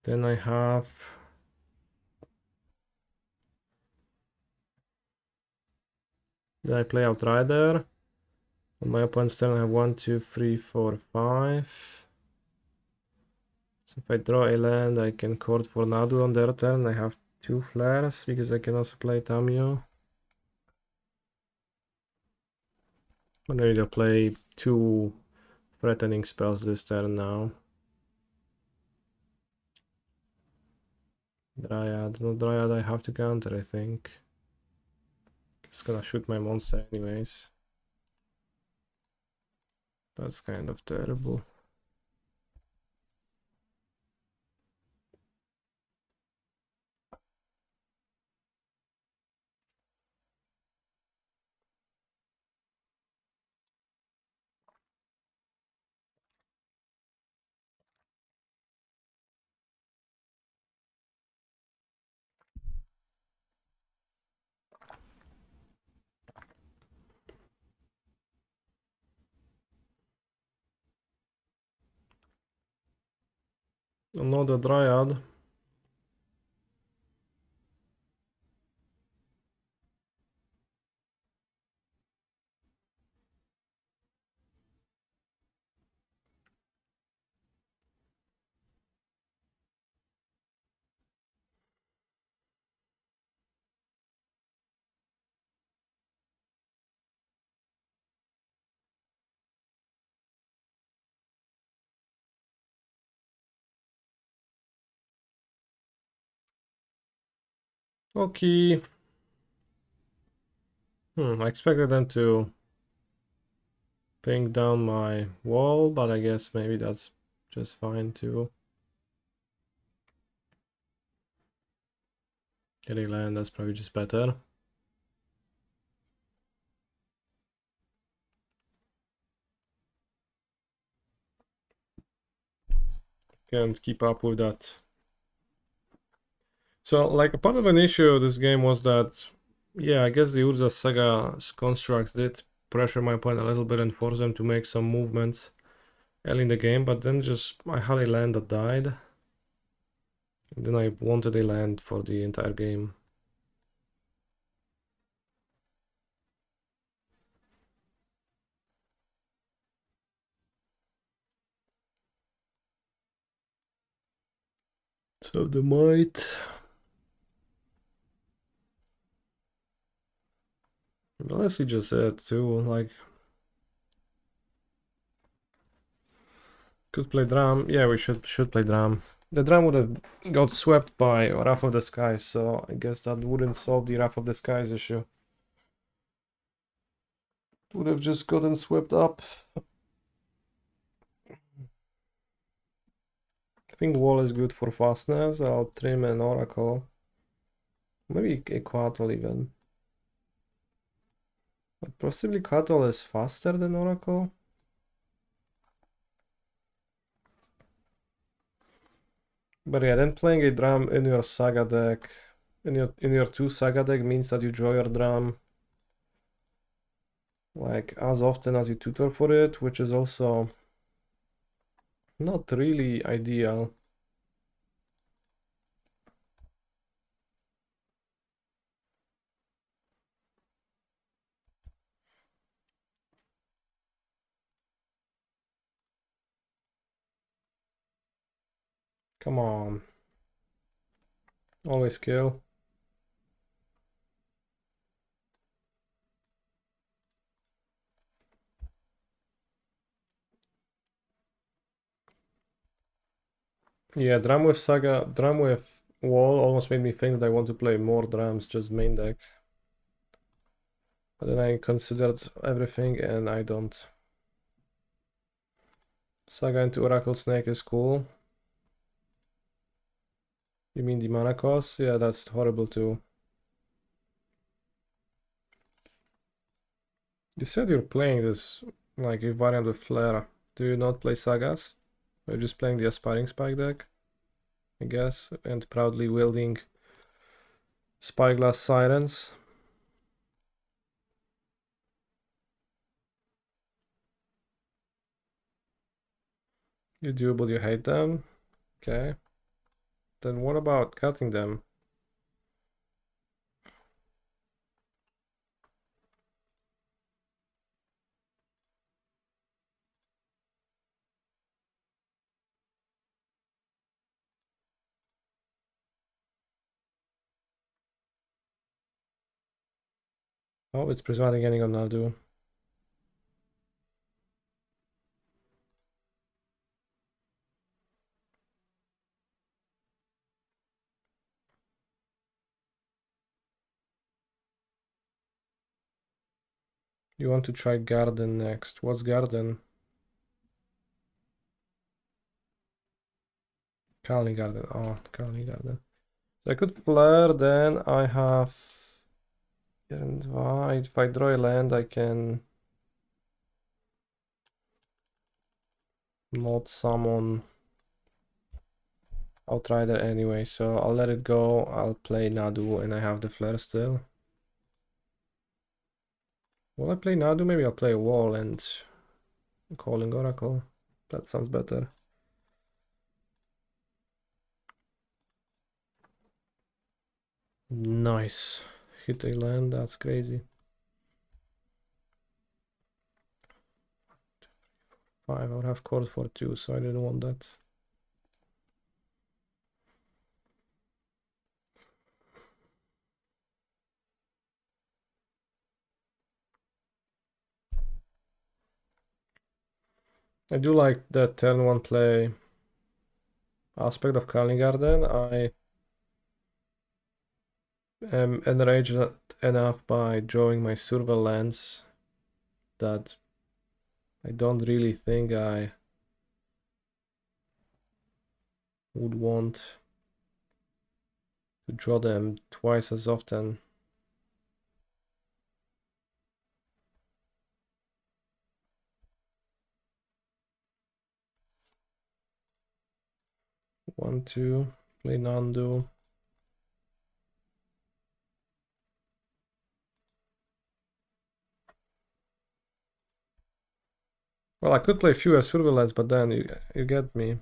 Then I have... Then I play Outrider. On my opponent's turn I have 1, 2, 3, 4, 5. So if I draw a land, I can court for Nadu on their turn. I have 2 flares because I can also play Tamio. I'm ready to play 2 threatening spells this turn now. Dryad. No Dryad I have to counter, I think. It's gonna shoot my monster anyways. That's kind of terrible. Another Dryad. Okay. I expected them to ping down my wall, but I guess maybe that's just fine too. Getting land, that's probably just better. Can't keep up with that. So, like, a part of an issue of this game was that, yeah, I guess the Urza Saga's constructs did pressure my opponent a little bit and force them to make some movements early in the game, but then just I had a land that died. And then I wanted a land for the entire game. So the might. Honestly, just said too, like, could play drum. Yeah, we should play drum. The drum would have got swept by Wrath of the Skies, so I guess that wouldn't solve the Wrath of the Skies issue. It would have just gotten swept up. I think wall is good for fastness. I'll trim an oracle. Maybe a Quattle even. But possibly Quattle is faster than oracle. But yeah, then playing a drum in your saga deck, in your 2 saga deck means that you draw your drum. like as often as you tutor for it, which is also not really ideal. Come on. Always kill. Yeah, drum with Saga, drum with wall almost made me think that I want to play more drums, just main deck. But then I considered everything and I don't. Saga into Oracle Snake is cool. You mean the mana cost? Yeah, that's horrible too. You said you're playing this like a variant with Flare. Do you not play Sagas? You're just playing the Aspiring Spike deck, I guess, and proudly wielding Spyglass Sirens. You do, but you hate them? Okay. Then what about cutting them? Oh, it's prismatic ending on Nadu. You want to try Garden next. What's Garden? Calling Garden. Oh, Calling Garden. So I could flare, then I have... And if I draw a land, I can not summon Outrider anyway, so I'll let it go. I'll play Nadu and I have the flare still. Will I play Nadu? Maybe I'll play a wall and Calling Oracle. That sounds better. Nice. Hit a land, that's crazy. 5, I would have called for 2, so I didn't want that. I do like the turn 1 play aspect of Calling Garden. I am enraged enough by drawing my Survel lands that I don't really think I would want to draw them twice as often. One, two, play Nando. Well, I could play fewer Surveillance, but then you get me.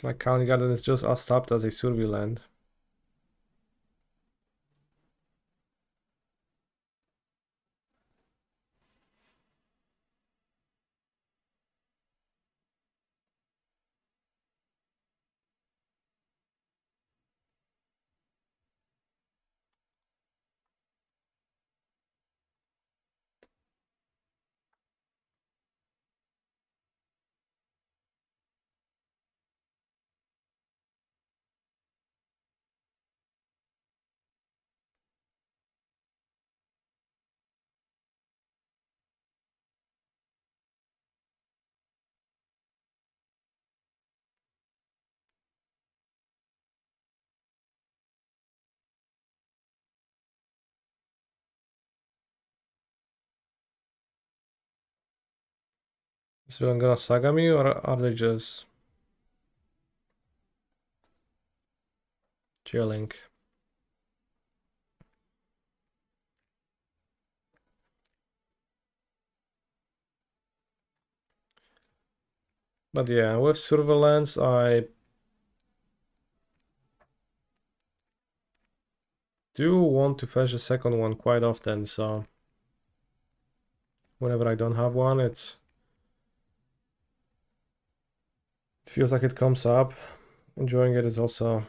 Like Calling Garden is just as tapped as a Survey land. Is Villain gonna Saga me or are they just... Chilling. But yeah, with surveillance, I do want to fetch a second one quite often, so whenever I don't have one, it feels like it comes up. Enjoying it is also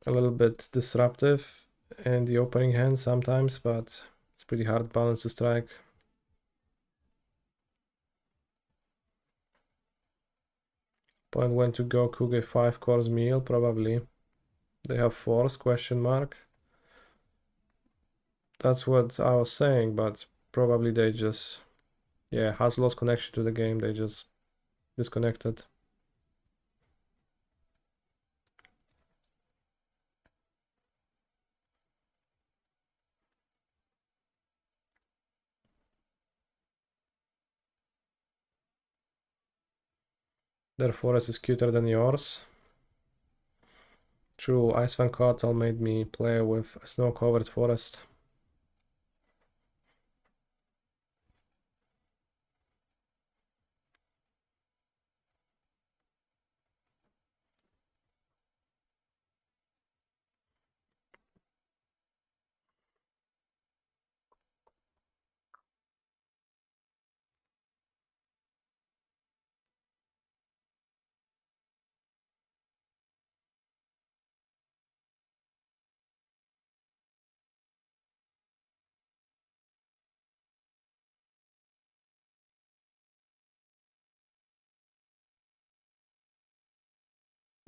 a little bit disruptive in the opening hand sometimes, but it's pretty hard balance to strike. Point when to go cook a 5-course meal, probably. They have force, question mark. That's what I was saying, but probably they just, yeah, has lost connection to the game. They just disconnected. Their forest is cuter than yours. True, Iceland Cartel made me play with a snow-covered forest.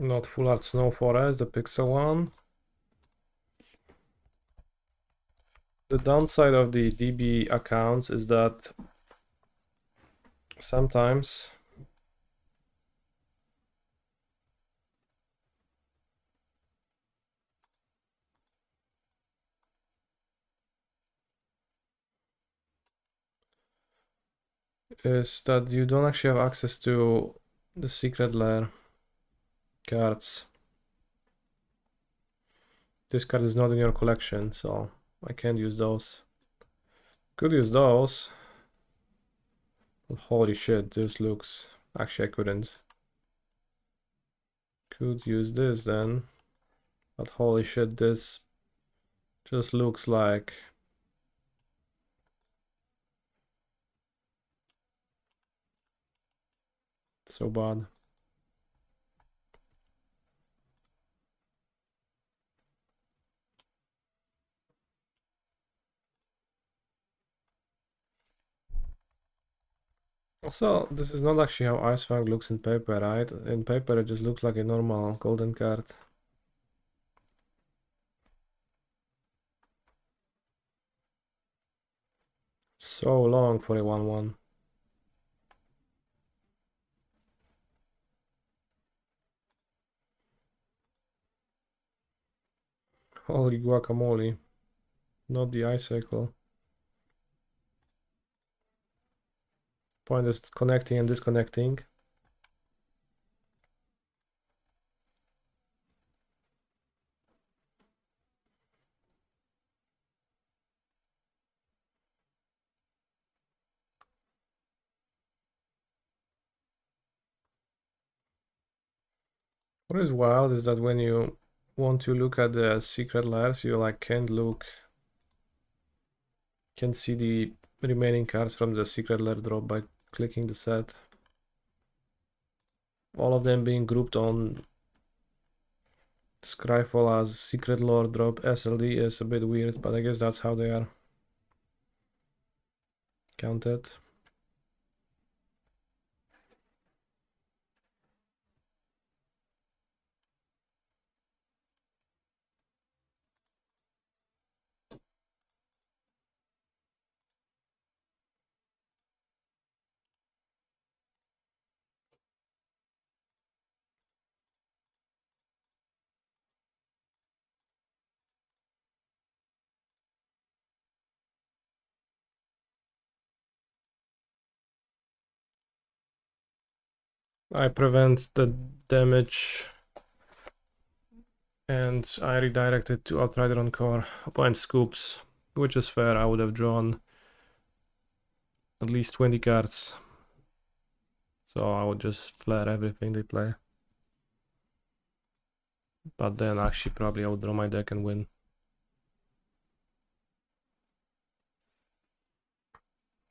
Not full art snow forest, the pixel one. The downside of the DB accounts is that sometimes is that you don't actually have access to the secret lair cards. This card is not in your collection, so I can't use those. Could use those. But holy shit, this looks... Actually, I couldn't. Could use this then. But holy shit, this just looks like... so bad. Also, this is not actually how Icefang looks in paper, right? In paper it just looks like a normal golden card. So long for a 1-1. Holy guacamole. Not the ice cycle. Point is connecting and disconnecting. What is wild is that when you want to look at the secret lairs, you like can't see the remaining cards from the secret lair drop by clicking the set. All of them being grouped on Scryfall as secret lore drop SLD is a bit weird, but I guess that's how they are counted. I prevent the damage And I redirected to Outrider on core. Opponent scoops, which is fair. I would have drawn at least 20 cards. So I would just flare everything they play. But then actually probably I would draw my deck and win.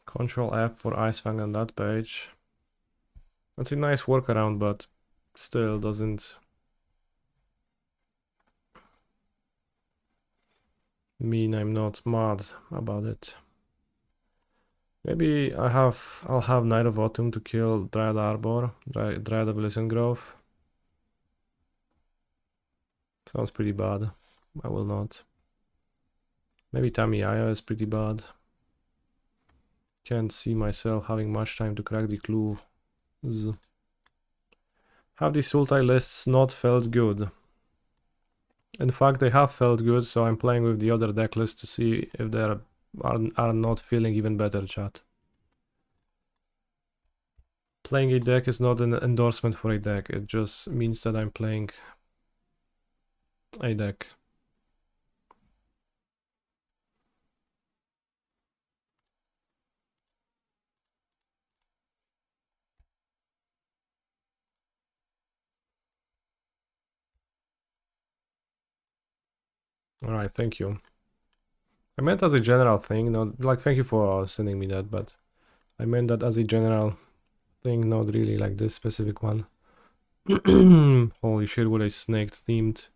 Control F for Ice Fang on that page. That's a nice workaround, but still doesn't mean I'm not mad about it. Maybe I'll have Knight of Autumn to kill Dryad Arbor, Dryad of Lyssengrove. Sounds pretty bad. I will not. Maybe Tamiya is pretty bad. Can't see myself having much time to crack the clues. Have the Sultai lists not felt good? In fact, they have felt good, so I'm playing with the other deck list to see if they are not feeling even better, chat. Playing a deck is not an endorsement for a deck, it just means that I'm playing a deck. Alright, thank you. I meant as a general thing, not like thank you for sending me that, but I meant that as a general thing, not really like this specific one. Holy shit, what a snake themed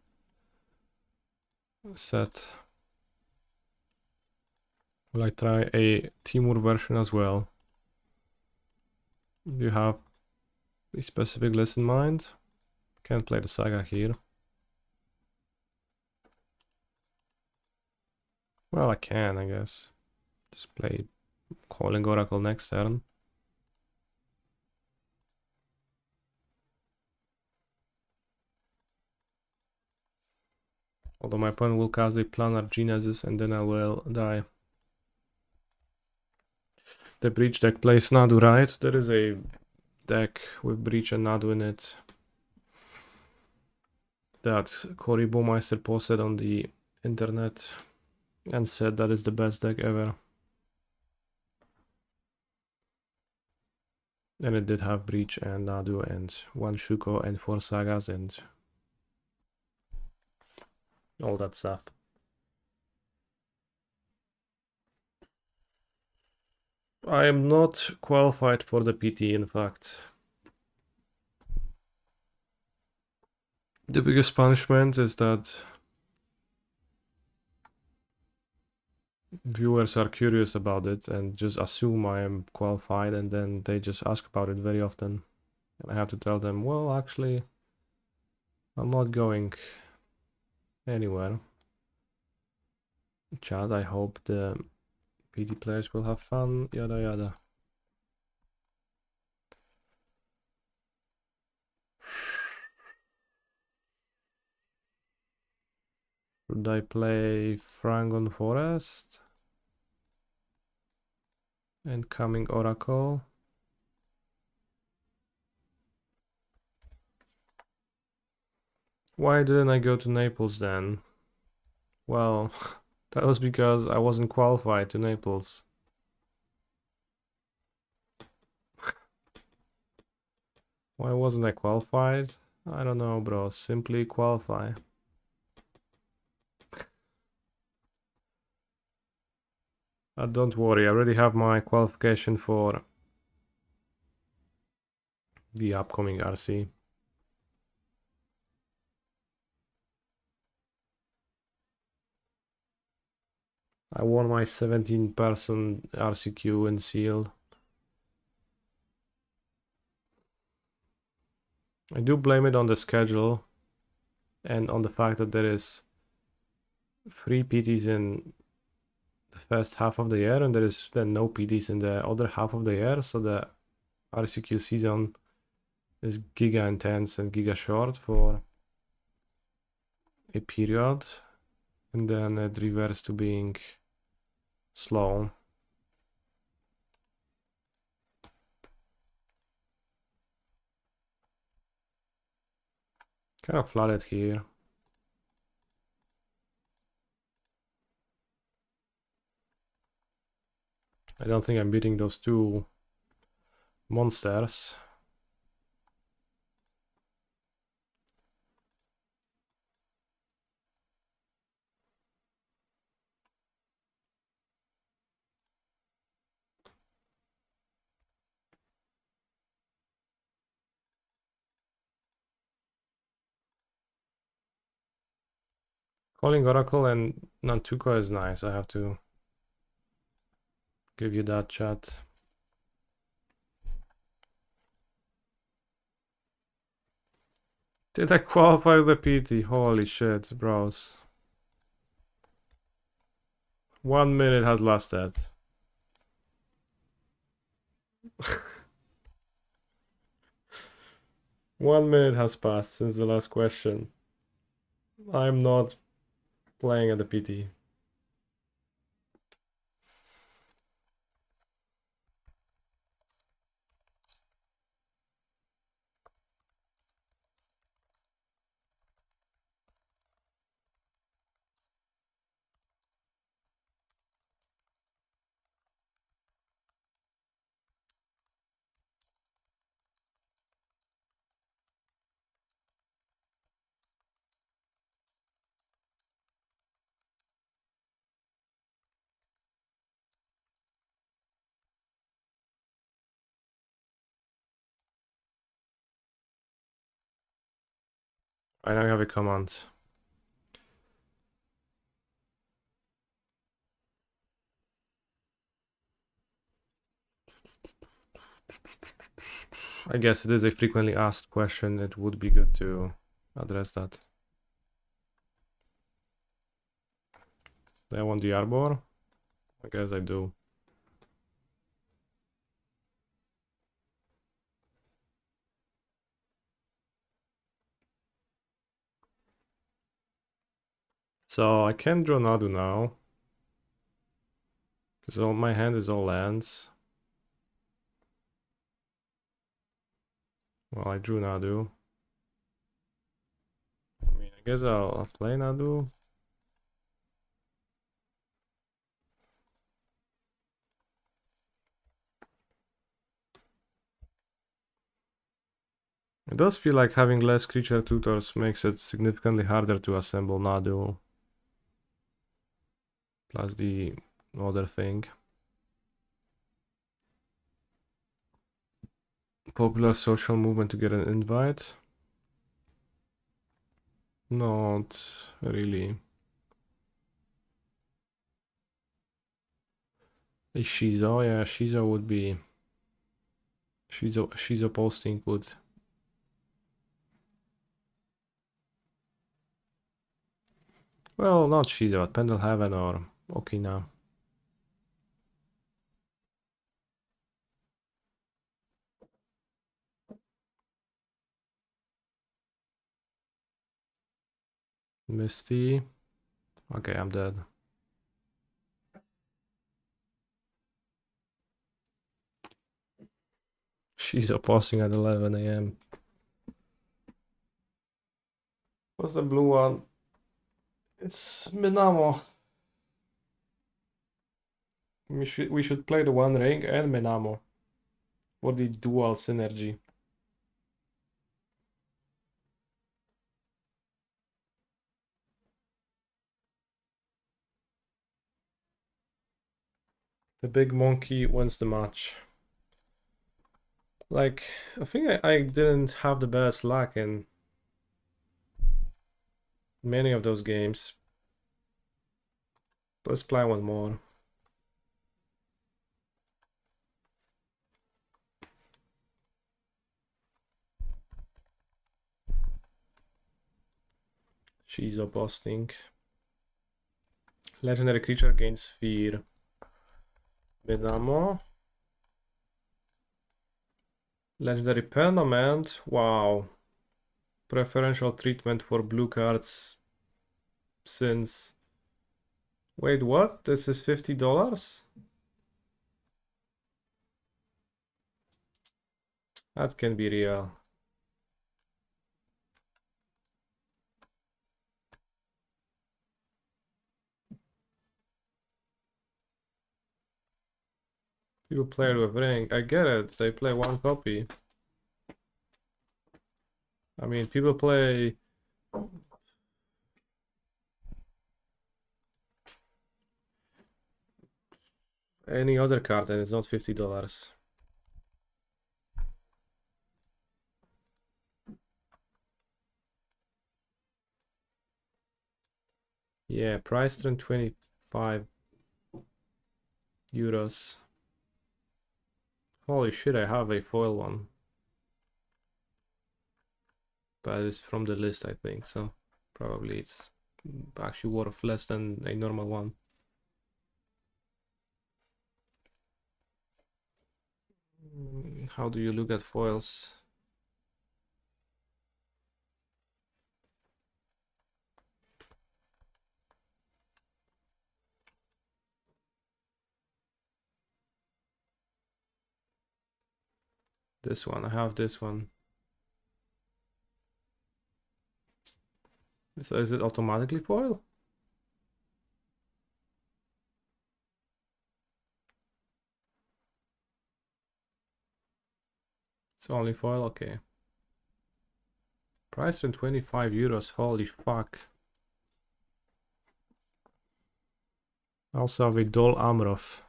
set. Will I try a Timur version as well? Do you have a specific list in mind? Can't play the saga here. Well, I can, I guess. Just play Calling Oracle next turn. Although my opponent will cast a Planar Genesis and then I will die. The Breach deck plays Nadu, right? There is a deck with Breach and Nadu in it that Cory Baumeister posted on the internet and said that is the best deck ever. And it did have Breach and Nadu and 1 Shuko and 4 Sagas and all that stuff. I am not qualified for the PT, in fact. The biggest punishment is that viewers are curious about it and just assume I am qualified, and then they just ask about it very often. And I have to tell them, well, actually, I'm not going anywhere. Chat, I hope the PT players will have fun, yada yada. Should I play Frangon Forest? And Coming Oracle? Why didn't I go to Naples then? Well, that was because I wasn't qualified to Naples. Why wasn't I qualified? I don't know, bro. Simply qualify. Don't worry, I already have my qualification for the upcoming RC. I won my 17-person RCQ in Sealed. I do blame it on the schedule and on the fact that there is 3 PTs in the first half of the year and there is then no PTs in the other half of the year, so the RCQ season is giga intense and giga short for a period, and then it reverts to being slow. Kind of flooded here. I don't think I'm beating those two monsters. Calling Oracle and Nantuko is nice. I have to give you that, chat. Did I qualify the PT? Holy shit, bros. 1 minute has lasted. One minute has passed since the last question. I'm not playing at the PT. I now have a command. I guess it is a frequently asked question. It would be good to address that. Do I want the Arbor? I guess I do. So I can draw Nadu now. Because my hand is all lands. Well, I drew Nadu. I mean, I guess I'll play Nadu. It does feel like having less creature tutors makes it significantly harder to assemble Nadu. Plus the other thing. Popular social movement to get an invite? Not really. A Shizo, yeah, Shizo would be... Shizo posting would... Well, not Shizo, but Pendelhaven or Okina. Misty. Okay, I'm dead. Shizo posting at 11 a.m. What's the blue one? It's Minamo. We should play the One Ring and Minamo for the dual synergy. The big monkey wins the match. Like, I think I didn't have the best luck in many of those games. Let's play one more. Shizo posting. Legendary creature gains fear. Minamo. Legendary permanent. Wow. Preferential treatment for blue cards since... Wait, what? This is $50? That can be real. People play with ring. I get it. They play one copy. I mean, people play any other card and it's not $50. Yeah, price turned 25 euros. Holy shit, I have a foil one. But it's from the list, I think, so probably it's actually worth less than a normal one. How do you look at foils? This one, I have this one. So is it automatically foil? It's only foil, okay. Price in 25 euros, holy fuck. Also have a Dol Amrov.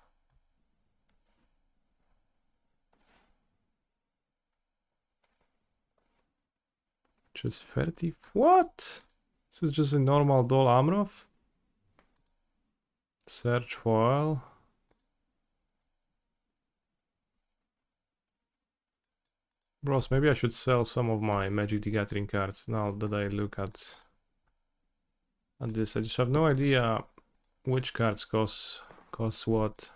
Just 30, what? This is just a normal Dol Amrov? Search foil. Bros, maybe I should sell some of my Magic the Gathering cards now that I look at this. I just have no idea which cards cost what.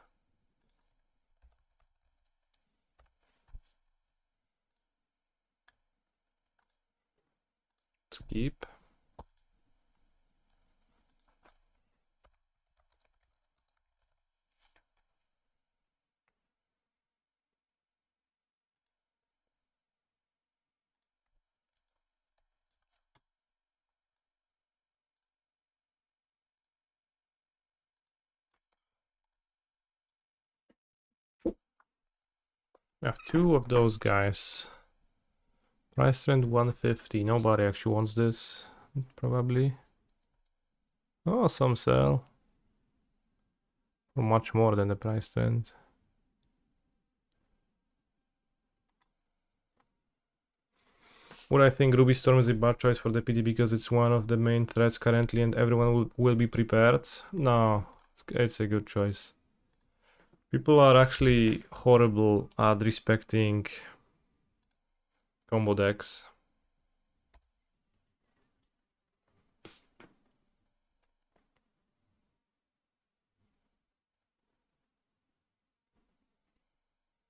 Skip. I have two of those guys. Price trend 150. Nobody actually wants this, probably. Oh, some sell. For much more than the price trend. Would I think Ruby Storm is a bad choice for deputy because it's one of the main threats currently and everyone will be prepared? No, it's a good choice. People are actually horrible at respecting combo decks.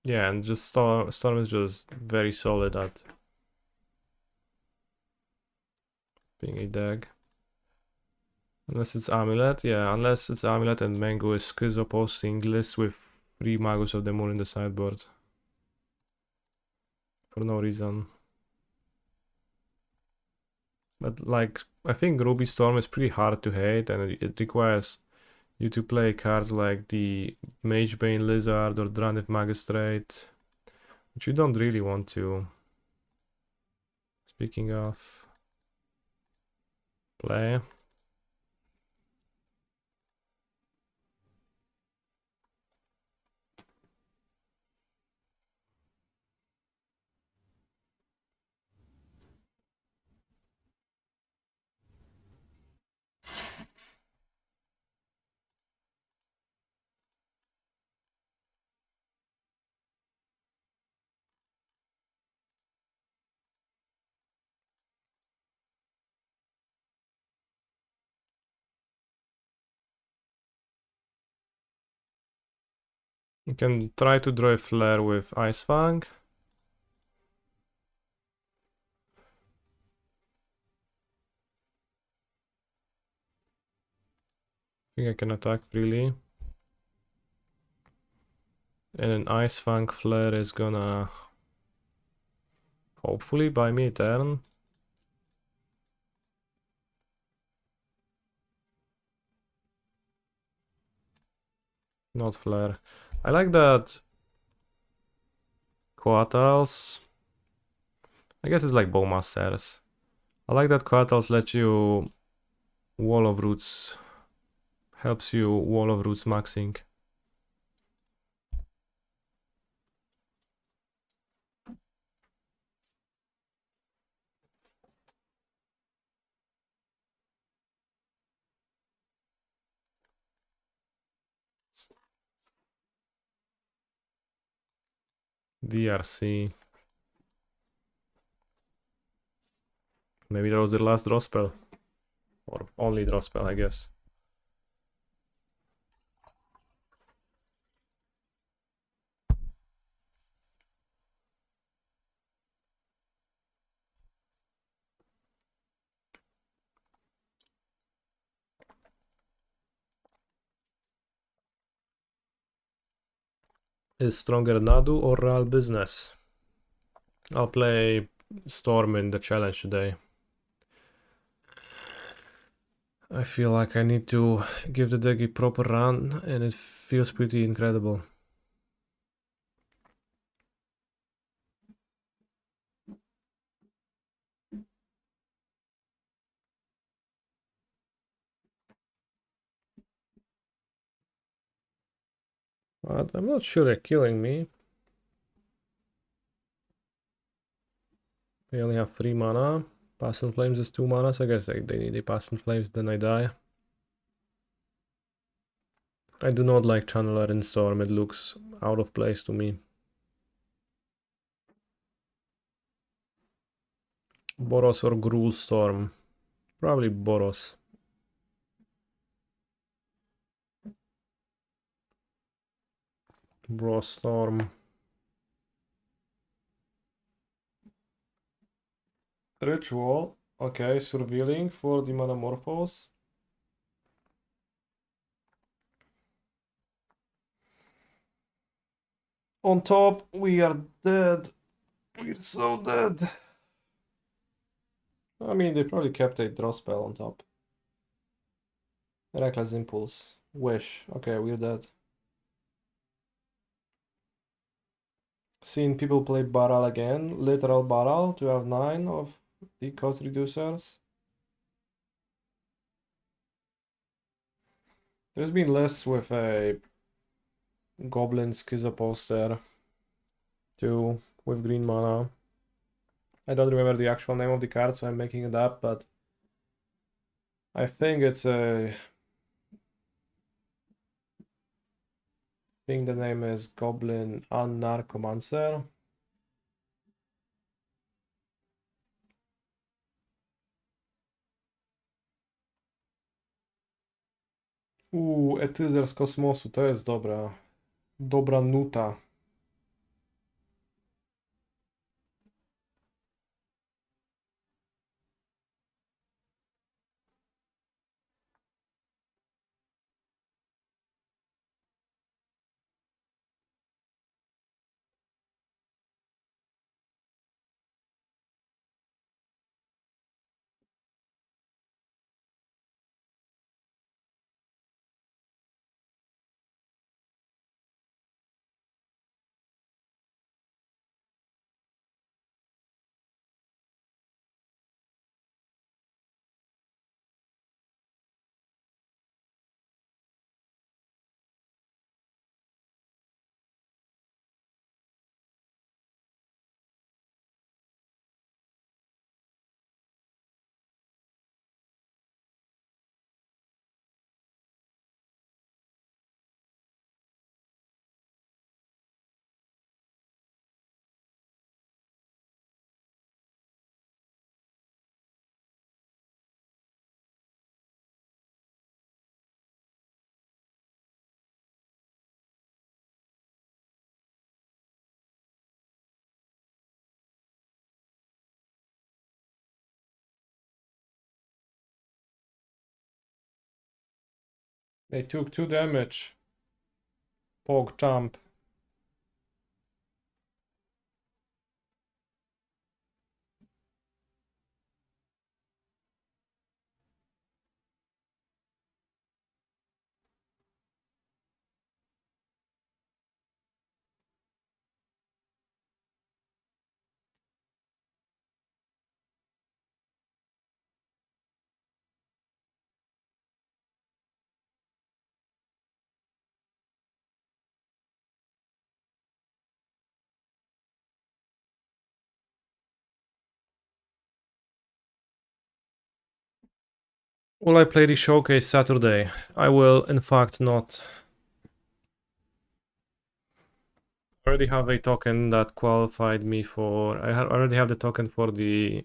Yeah, and just Storm is just very solid at being a deck. Unless it's Amulet, yeah, unless it's Amulet and Mango is Schizo posting lists with 3 Magus of the Moon in the sideboard. For no reason. But like, I think Ruby Storm is pretty hard to hate and it requires you to play cards like the Magebane Lizard or Drannith Magistrate, which you don't really want to. Speaking of play. You can try to draw a flare with Ice Fang. I think I can attack freely. And an Ice Fang flare is gonna hopefully buy me a turn. Not flare. I like that Coatals. I guess it's like Bowmasters. I like that Coatals let you Wall of Roots. Helps you Wall of Roots maxing. DRC. Maybe that was the last draw spell. Or only draw spell, I guess. Is stronger Nadu or Real Business? I'll play Storm in the challenge today. I feel like I need to give the deck a proper run and it feels pretty incredible. But I'm not sure they're killing me. They only have 3 mana. Past in Flames is 2 mana, so I guess they need a Past in Flames, then I die. I do not like Channeler in Storm, it looks out of place to me. Boros or Gruul Storm? Probably Boros. Boros Storm. Ritual. Okay, Surveilling for the Metamorphose. On top, we are dead. We're so dead. I mean, they probably kept a draw spell on top. Reckless Impulse. Wish. Okay, we're dead. Seen people play Baral again. Literal Baral to have 9 of the cost reducers. There's been lists with a Goblin Schizoposter too, with green mana. I don't remember the actual name of the card, so I'm making it up, but I think it's a... I think the name is Goblin Unnarcomancer. Etyzer z kosmosu, to jest dobra. Dobra nuta. They took 2 damage. Pog jump. Will I play the showcase Saturday? I will, in fact, not. I already have a token that qualified me for... I already have the token for the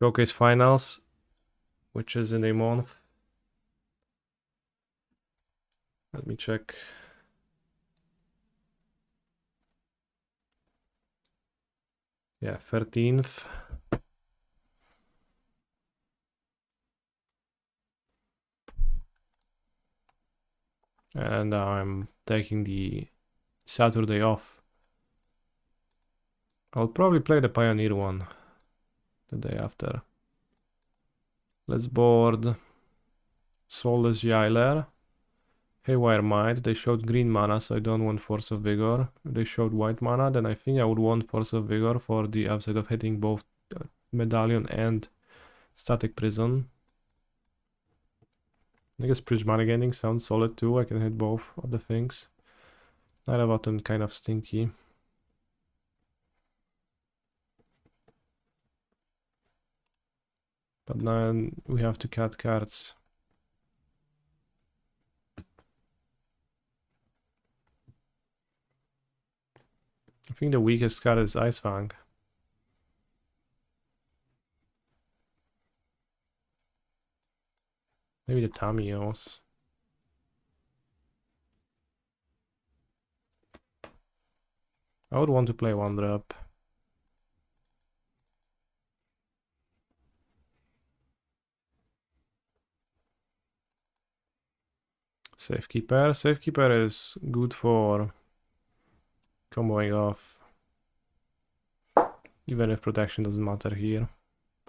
showcase finals, which is in a month. Let me check. Yeah, 13th. And I'm taking the Saturday off. I'll probably play the Pioneer one the day after. Let's board Soulless Jailer. Haywire Might. They showed green mana, so I don't want Force of Vigor. If they showed white mana, then I think I would want Force of Vigor for the upside of hitting both Medallion and Static Prison. I guess Prismatic Ending sounds solid too. I can hit both of the things. Night of Autumn kind of stinky. But then we have to cut cards. I think the weakest card is Ice Fang. Maybe the Tamios. I would want to play one drop. Safekeeper. Safekeeper is good for comboing off. Even if protection doesn't matter here.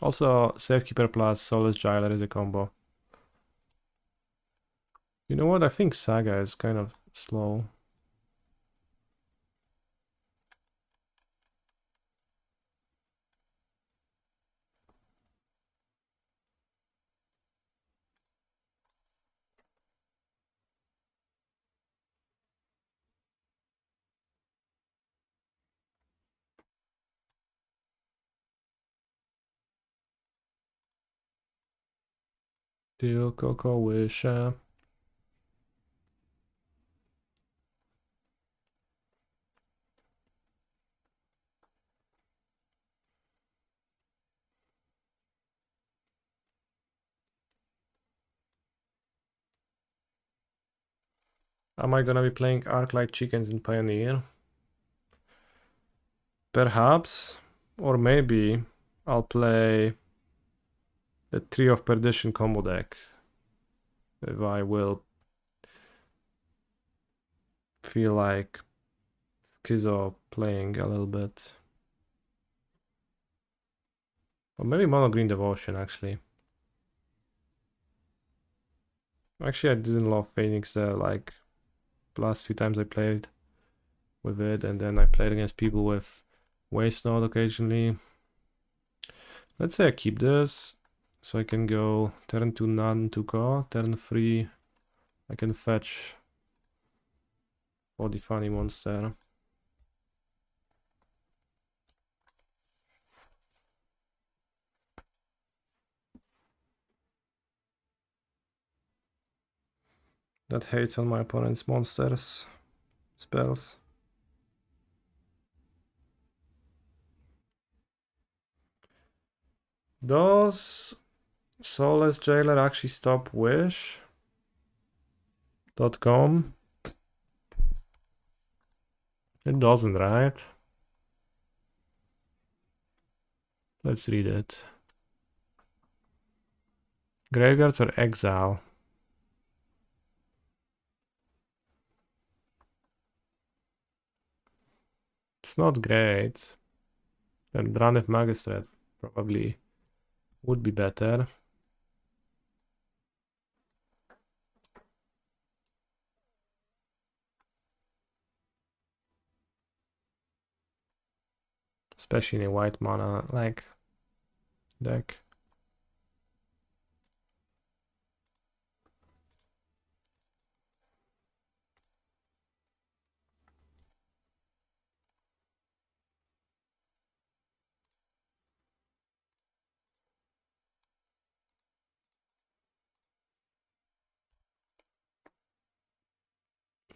Also, Safekeeper plus Soulless Jailer is a combo. You know what? I think Saga is kind of slow. Deal Coco Wish. Am I gonna be playing Arclight Chickens in Pioneer? Perhaps. Or maybe I'll play the Tree of Perdition combo deck. If I will feel like Schizo playing a little bit. Or maybe Mono Green Devotion, actually. Actually, I didn't love Phoenix like last few times I played with it, and then I played against people with Waste Node occasionally. Let's say I keep this, so I can go turn 2 none to go, turn 3 I can fetch for the funny monster. That hates on my opponent's monsters spells. Does Soulless Jailer actually stop Wish.com? It doesn't, right? Let's read it. Graveyards or exile? It's not great. Then Dranith Magistrate probably would be better. Especially in a white mana like deck.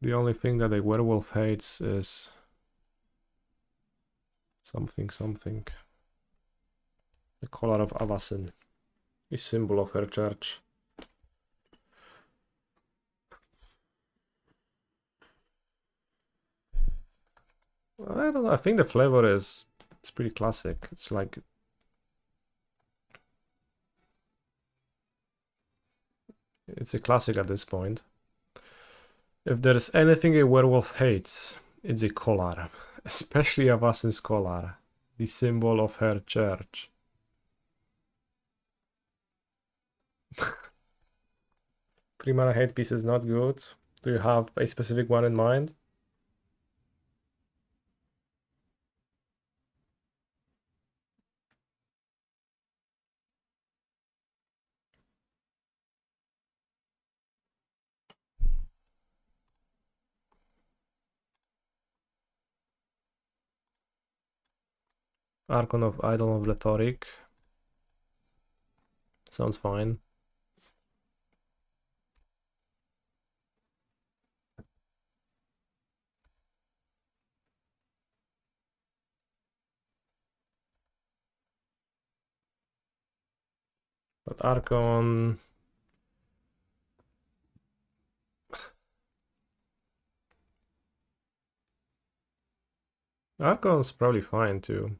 The only thing that a werewolf hates is something. The color of Avacyn, a symbol of her church. I don't know, I think the flavor it's pretty classic. It's like it's a classic at this point. If there's anything a werewolf hates, it's a collar, especially Avacyn's collar, the symbol of her church. 3-mana hate piece is not good. Do you have a specific one in mind? Archon of Idol of Rhetoric. Sounds fine. But Archon... Archon's probably fine too.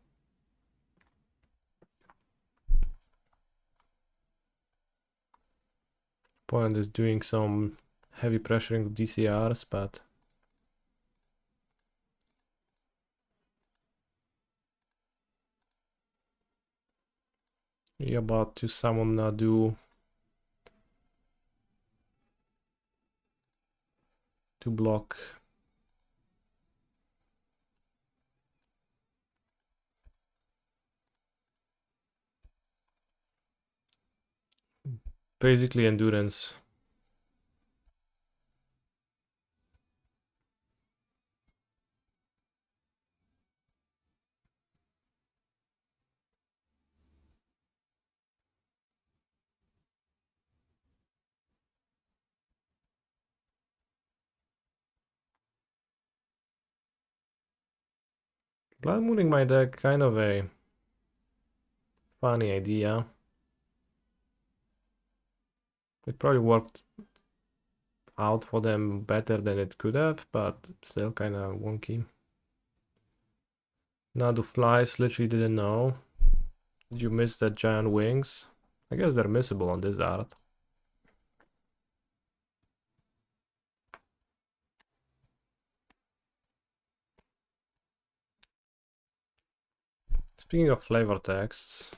Opponent is doing some heavy pressuring of DCRs, but you're about to summon Nadu to block. Basically endurance. Blood mooning my deck, kind of a funny idea. It probably worked out for them better than it could have, but still kind of wonky. Nadu flies, literally didn't know. Did you miss that giant wings? I guess they're missable on this art. Speaking of flavor texts,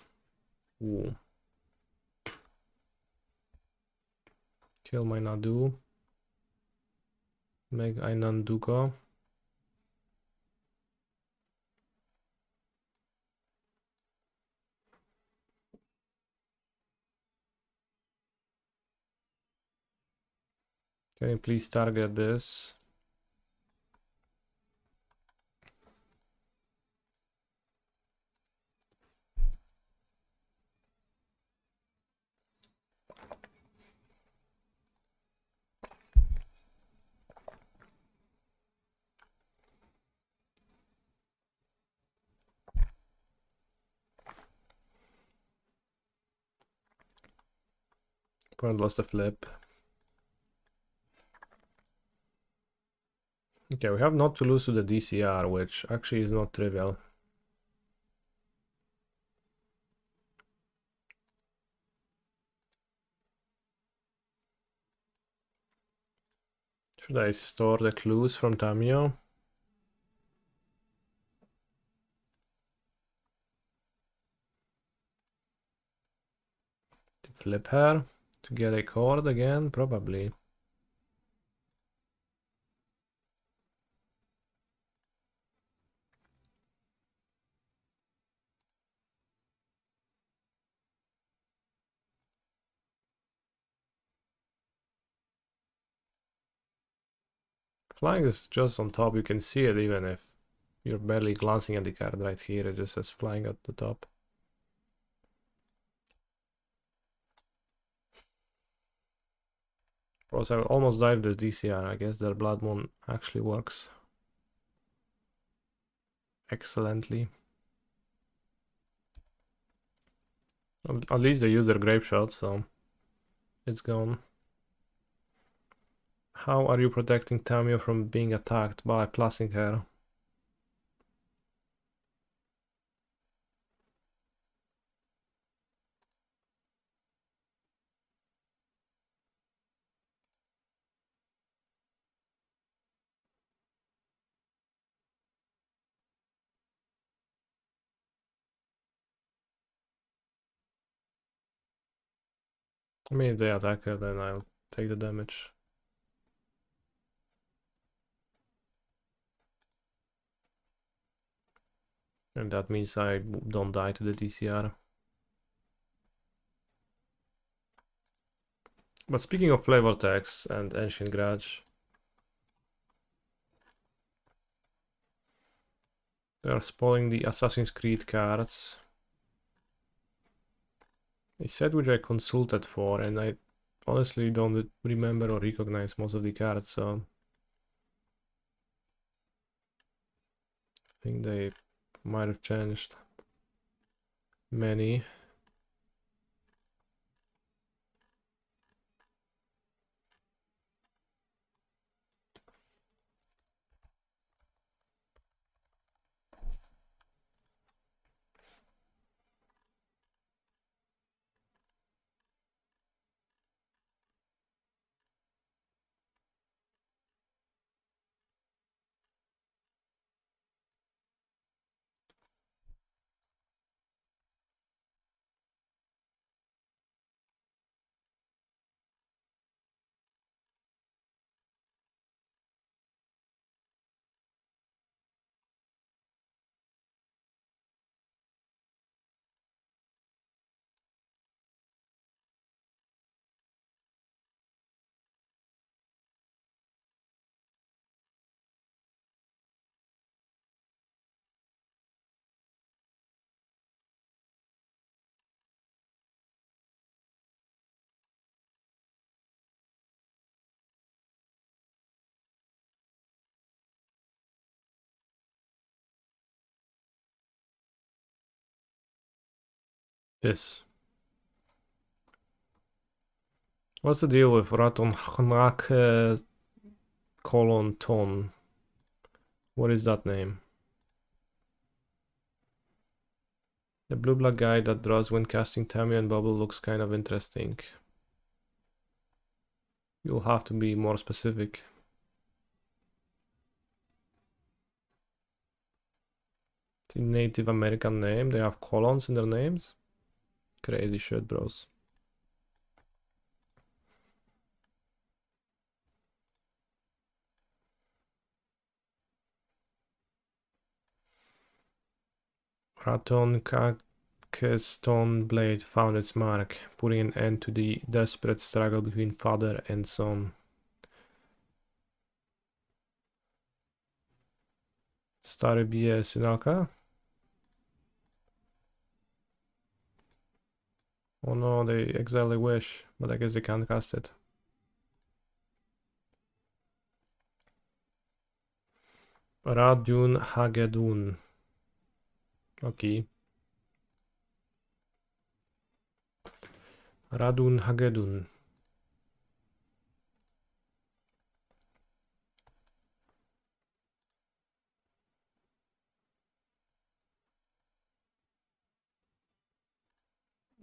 ooh. Kill my Nadu. Make a Nanduko. Can you please target this? Opponent lost a flip. Okay, we have not to lose to the DCR, which actually is not trivial. Should I store the clues from Tamio? To flip her? To get a chord again? Probably. Flying is just on top, you can see it even if you're barely glancing at the card right here, it just says flying at the top. course, I almost died with DCR. I guess their Blood Moon actually works excellently. At least they use their Grape Shot, so it's gone. How are you protecting Tamio from being attacked? By plussing her. I mean, if they attack her, then I'll take the damage. And that means I don't die to the DCR. But speaking of flavor text and Ancient Grudge, they are spoiling the Assassin's Creed cards. A set which I consulted for, and I honestly don't remember or recognize most of the cards, so I think they might have changed many. This. What's the deal with Raton Hnak colon ton? What is that name? The blue-black guy that draws when casting Tamio and Bubble looks kind of interesting. You'll have to be more specific. It's a Native American name. They have colons in their names. Crazy shit, bros. Raton Stone Blade found its mark, putting an end to the desperate struggle between father and son. Stary bije synalka? Oh no, they exile a wish, but I guess they can't cast it. Radun Hagedun. Okay. Radun Hagedun.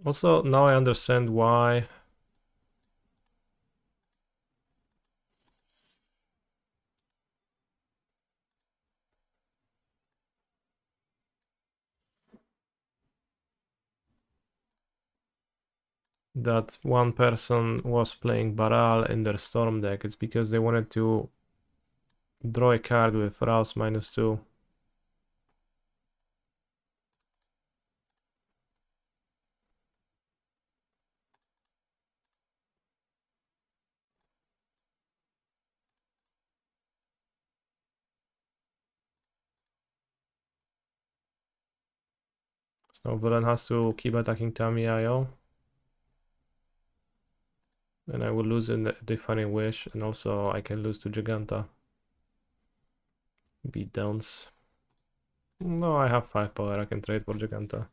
Also, now I understand why that one person was playing Baral in their Storm deck. It's because they wanted to draw a card with Rouse -2. So Villain has to keep attacking Tami IO. And I will lose in the Defining Wish, and also I can lose to Giganta. Beatdowns. No, I have 5 power, I can trade for Giganta.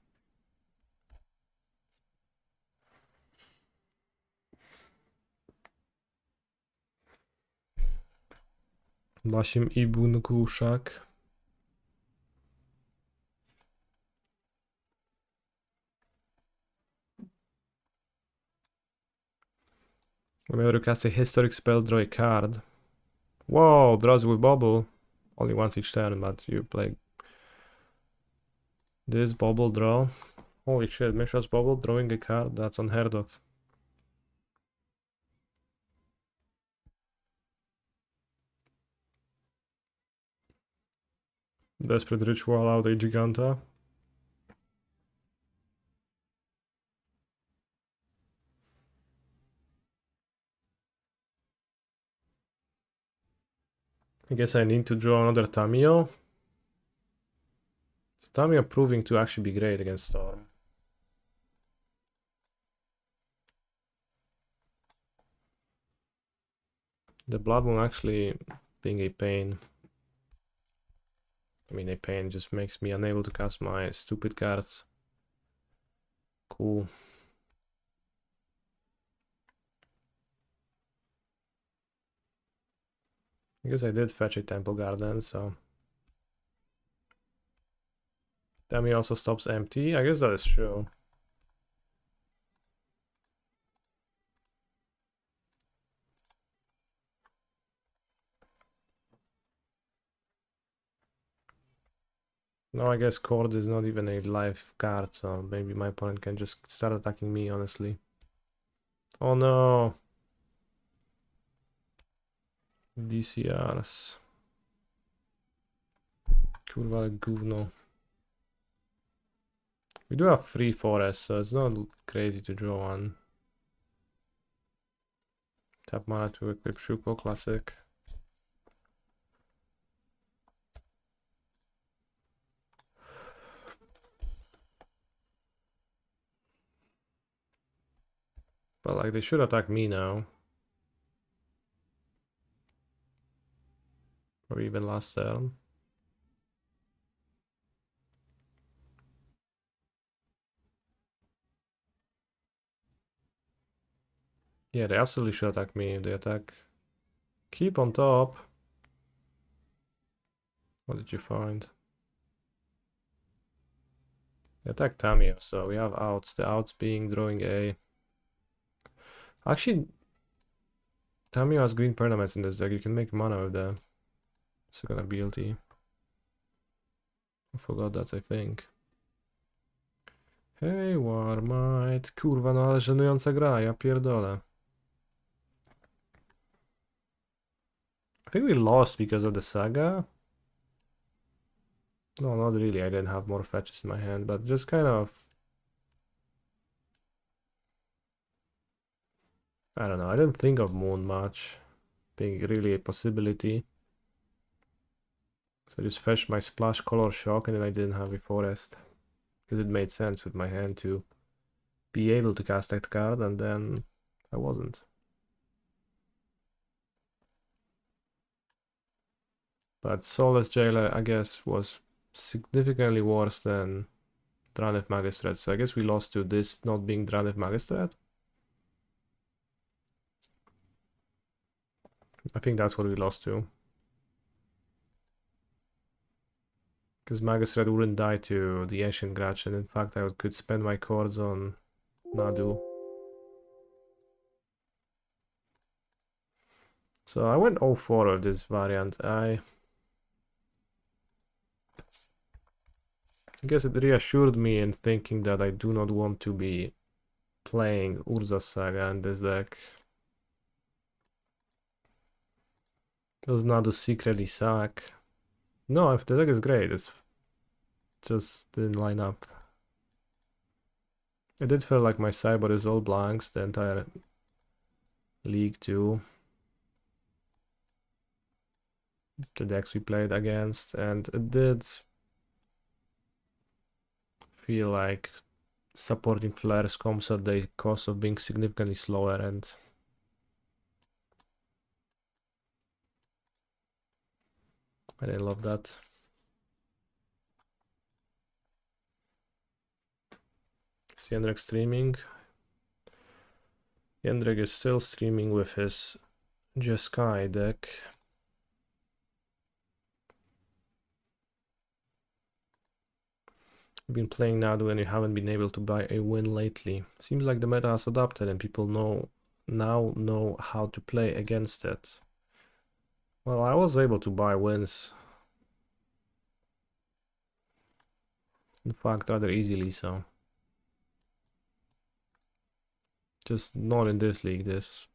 Bashim Ibn Kushak. Whenever you cast a historic spell, draw a card. Whoa, draws with bubble. Only once each turn, but you play this bubble draw. Holy shit, Mishra's bubble drawing a card, that's unheard of. Desperate Ritual out a Giganta. I guess I need to draw another Tamio. So Tamio proving to actually be great against Storm. The Blood Moon actually being a pain. I mean, a pain just makes me unable to cast my stupid cards. Cool. I guess I did fetch a Temple Garden, so... Tamio also stops empty. I guess that is true. No, I guess Cord is not even a live card, so maybe my opponent can just start attacking me, honestly. Oh no! DCRs. Kurwa gówno. We do have 3 forests, so it's not crazy to draw one. Tap mana to equip Shuko, classic. But like, they should attack me now. Or even last turn. Yeah, they absolutely should attack me. They attack... Keep on top. What did you find? They attack Tamio, so we have outs. The outs being drawing a... Actually, Tamio has green permanents in this deck. You can make mana with the second ability. I forgot that, I think. Hej, Warmight. Kurwa, no ale żenująca gra, ja pierdolę. I think we lost because of the saga. No, not really. I didn't have more fetches in my hand, but just kind of... I don't know. I didn't think of Moon much being really a possibility. So I just fetched my Splash Color Shock and then I didn't have a Forest. Because it made sense with my hand to be able to cast that card, and then I wasn't. But Soulless Jailer, I guess, was significantly worse than Dranev Magistrate. So I guess we lost to this not being Dranev Magistrate. I think that's what we lost to. Because Magistrate wouldn't die to the Ancient Grudge, and in fact I could spend my chords on Nadu. So I went 0-4 of this variant. I guess it reassured me in thinking that I do not want to be playing Urza's Saga in this deck. Does Nadu secretly suck? No, if the deck is great, it's just didn't line up. It did feel like my sideboard is all blanks the entire league too. The decks we played against, and it did feel like supporting flares comes at the cost of being significantly slower, and I didn't love that. Is Jendrik streaming? Jendrik is still streaming with his Jeskai deck. Been playing Nadu and you haven't been able to buy a win lately. Seems like the meta has adapted and people now know how to play against it. Well, I was able to buy wins. In fact, rather easily so. Just not in this league. This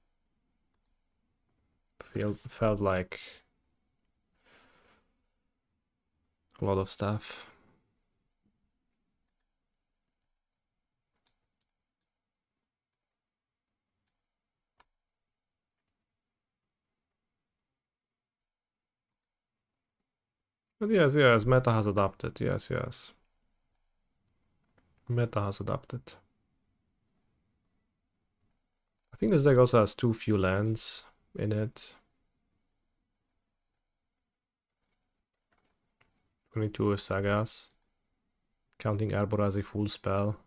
felt like a lot of stuff. But yes, meta has adapted. Yes. Meta has adapted. I think this deck also has too few lands in it. 22 sagas. Counting Arbor as a full spell.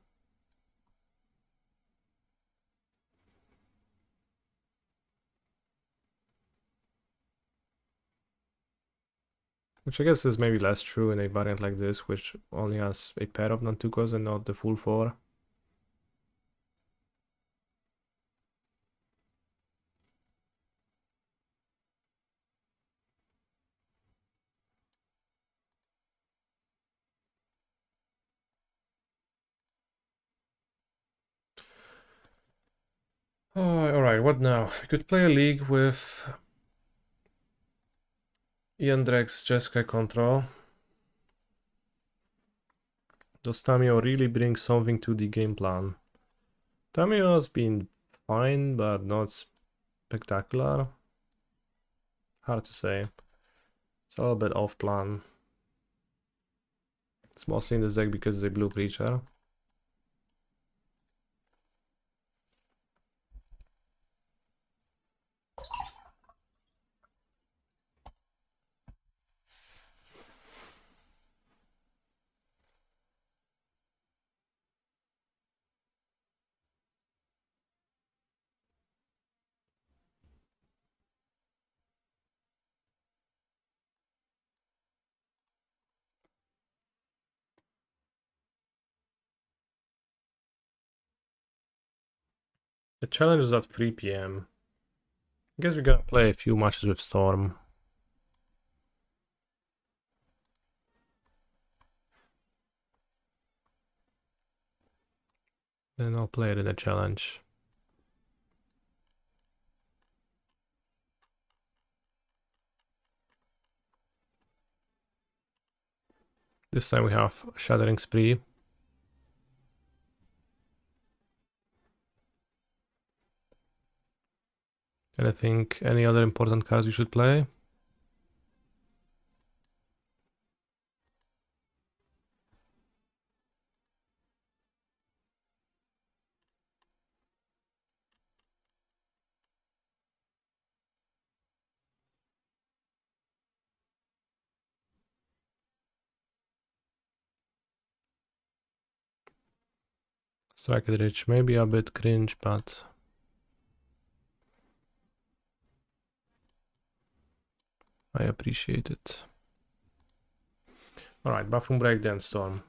Which I guess is maybe less true in a variant like this, which only has a pair of Nantukos and not the full 4. Alright, what now? I could play a league with Jendrek's Jeskai control. Does Tamio really bring something to the game plan? Tamio has been fine, but not spectacular. Hard to say. It's a little bit off plan. It's mostly in this deck because it's a blue creature. The challenge is at 3 PM. I guess we're gonna play a few matches with Storm. Then I'll play it in a challenge. This time we have Shattering Spree. And I think any other important cards you should play? Strike it rich, maybe a bit cringe, but I appreciate it. Alright, Bathroom Break, then Storm.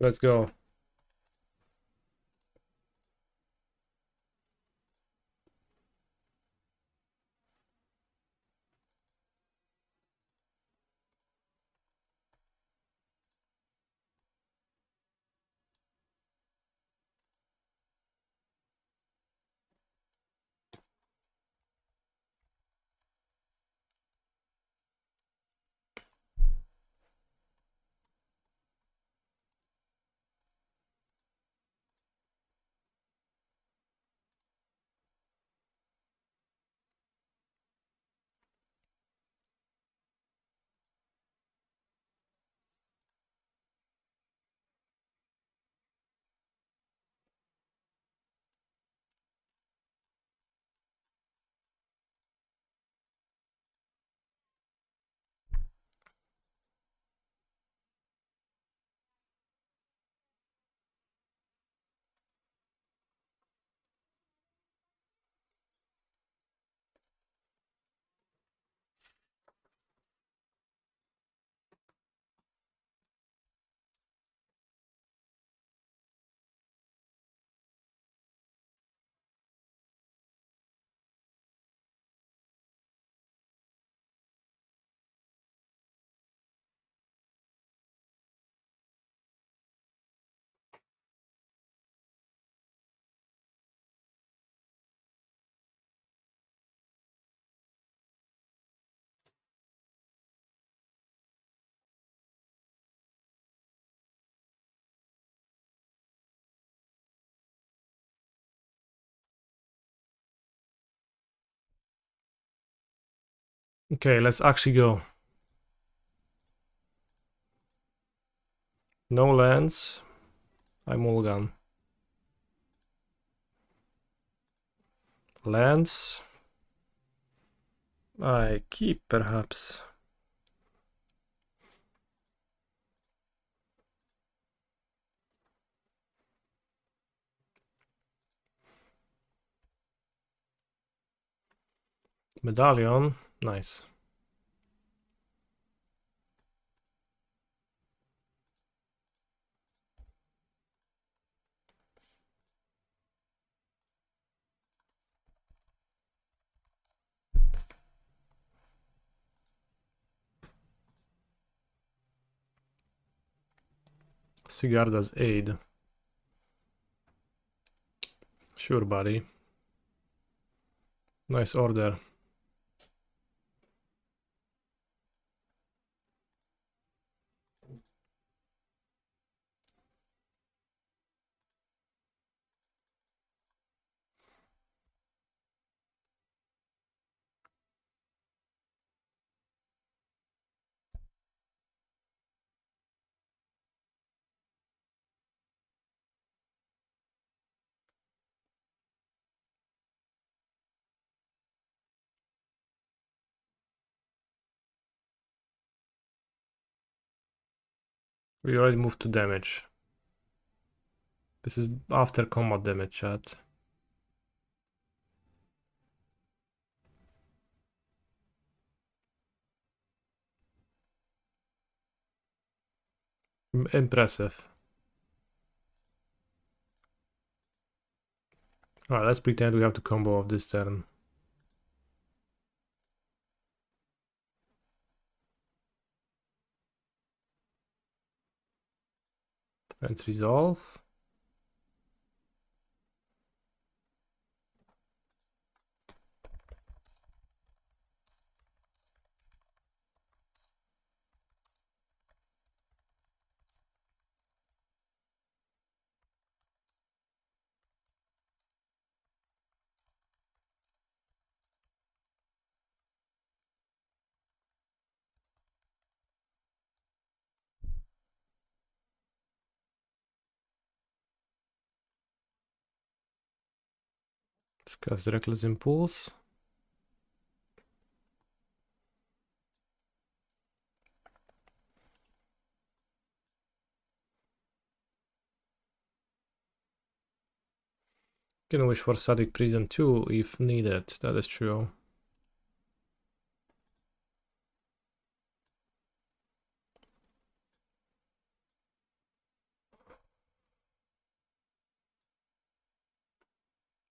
Let's go. Okay, let's actually go. No lands. I mulligan. Lands. I keep, perhaps. Medallion. Nice. Sigarda's aid. Sure, buddy. Nice order. We already moved to damage. This is after combat damage, chat. Impressive. Alright, let's pretend we have the combo of this turn. And resolve. Cast Reckless Impulse. Can wish for Static Prison too if needed, that is true.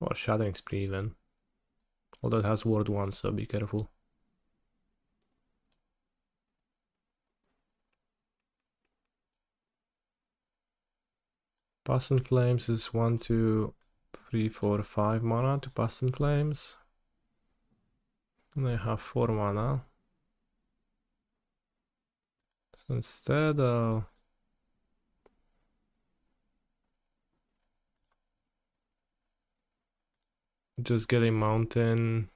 Or Shattering Spree even. Although it has ward 1, so be careful. Past in Flames is 1, 2, 3, 4, 5 mana to Past in Flames. And I have 4 mana. So instead, just get a Mountain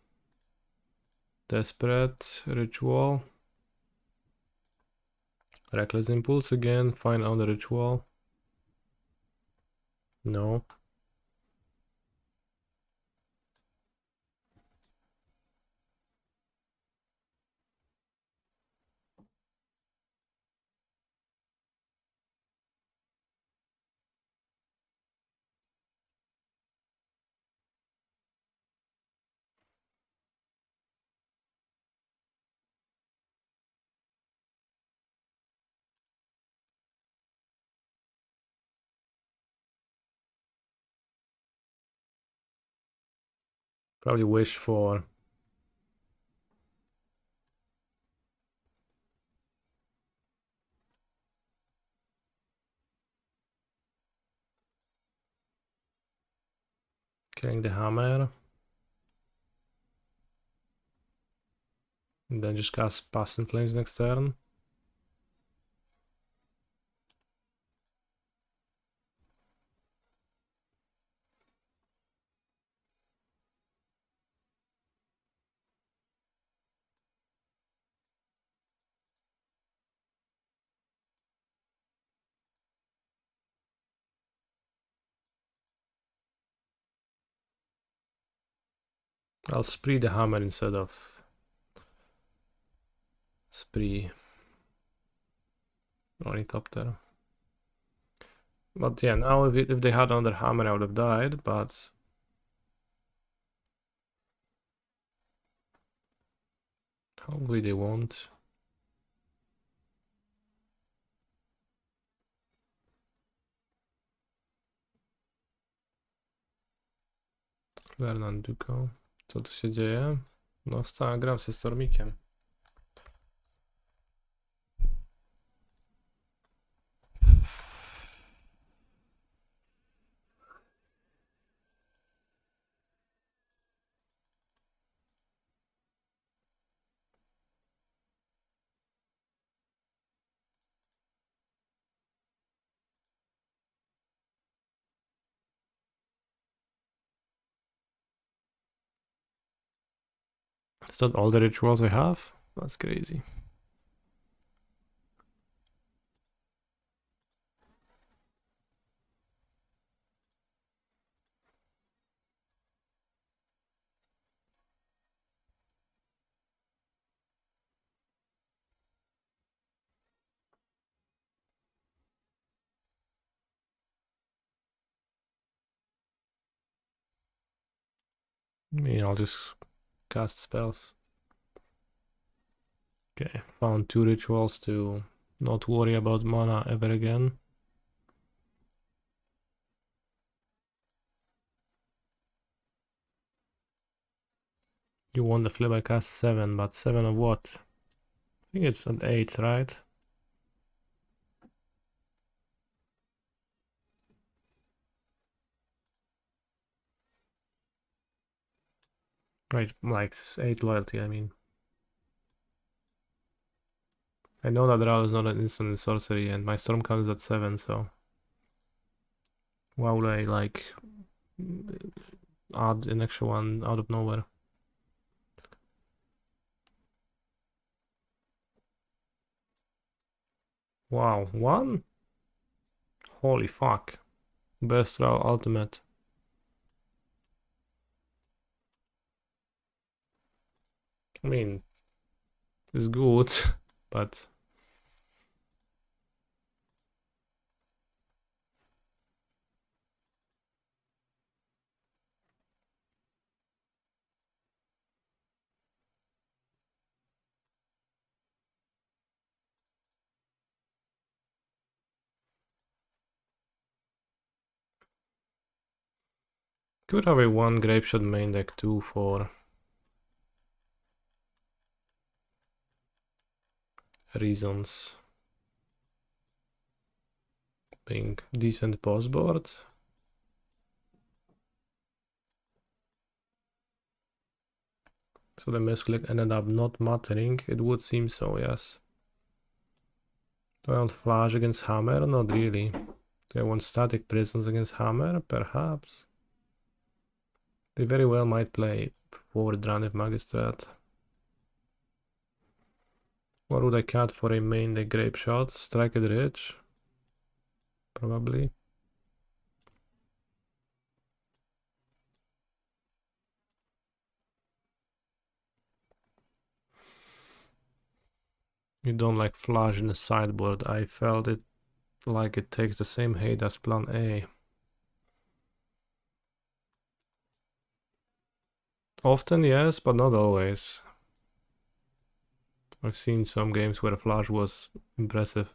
Desperate Ritual. Reckless Impulse again, find out the ritual. No. Probably wish for killing the hammer. And then just cast Past in Flames next turn. I'll spree the hammer instead of spree Ornithopter. But yeah, now if they had another hammer I would have died, but hopefully they won't. Fernanduko. Co tu się dzieje? No gram ze Stormikiem. Is that all the rituals I have? That's crazy. I mean, I'll just cast spells. Okay, found 2 rituals to not worry about mana ever again. You won the flip, I cast 7, but 7 of what? I think it's an 8, right? Right, like 8 loyalty, I mean. I know that Ra is not an instant sorcery, and my storm count is at 7, so why would I like add an extra one out of nowhere? Wow, 1? Holy fuck. Best Ra ultimate. I mean, it's good, but Could have a 1 grape shot main deck too for reasons. Being decent post board. So the misclick ended up not mattering. It would seem so, yes. Do I want flash against hammer? Not really. Do I want static prisons against hammer? Perhaps. They very well might play forward run if Magistrate. What would I cut for a main deck grape shot? Strike it rich? Probably. You don't like flash in the sideboard. I felt it like it takes the same hate as plan A. Often, yes, but not always. I've seen some games where flash was impressive.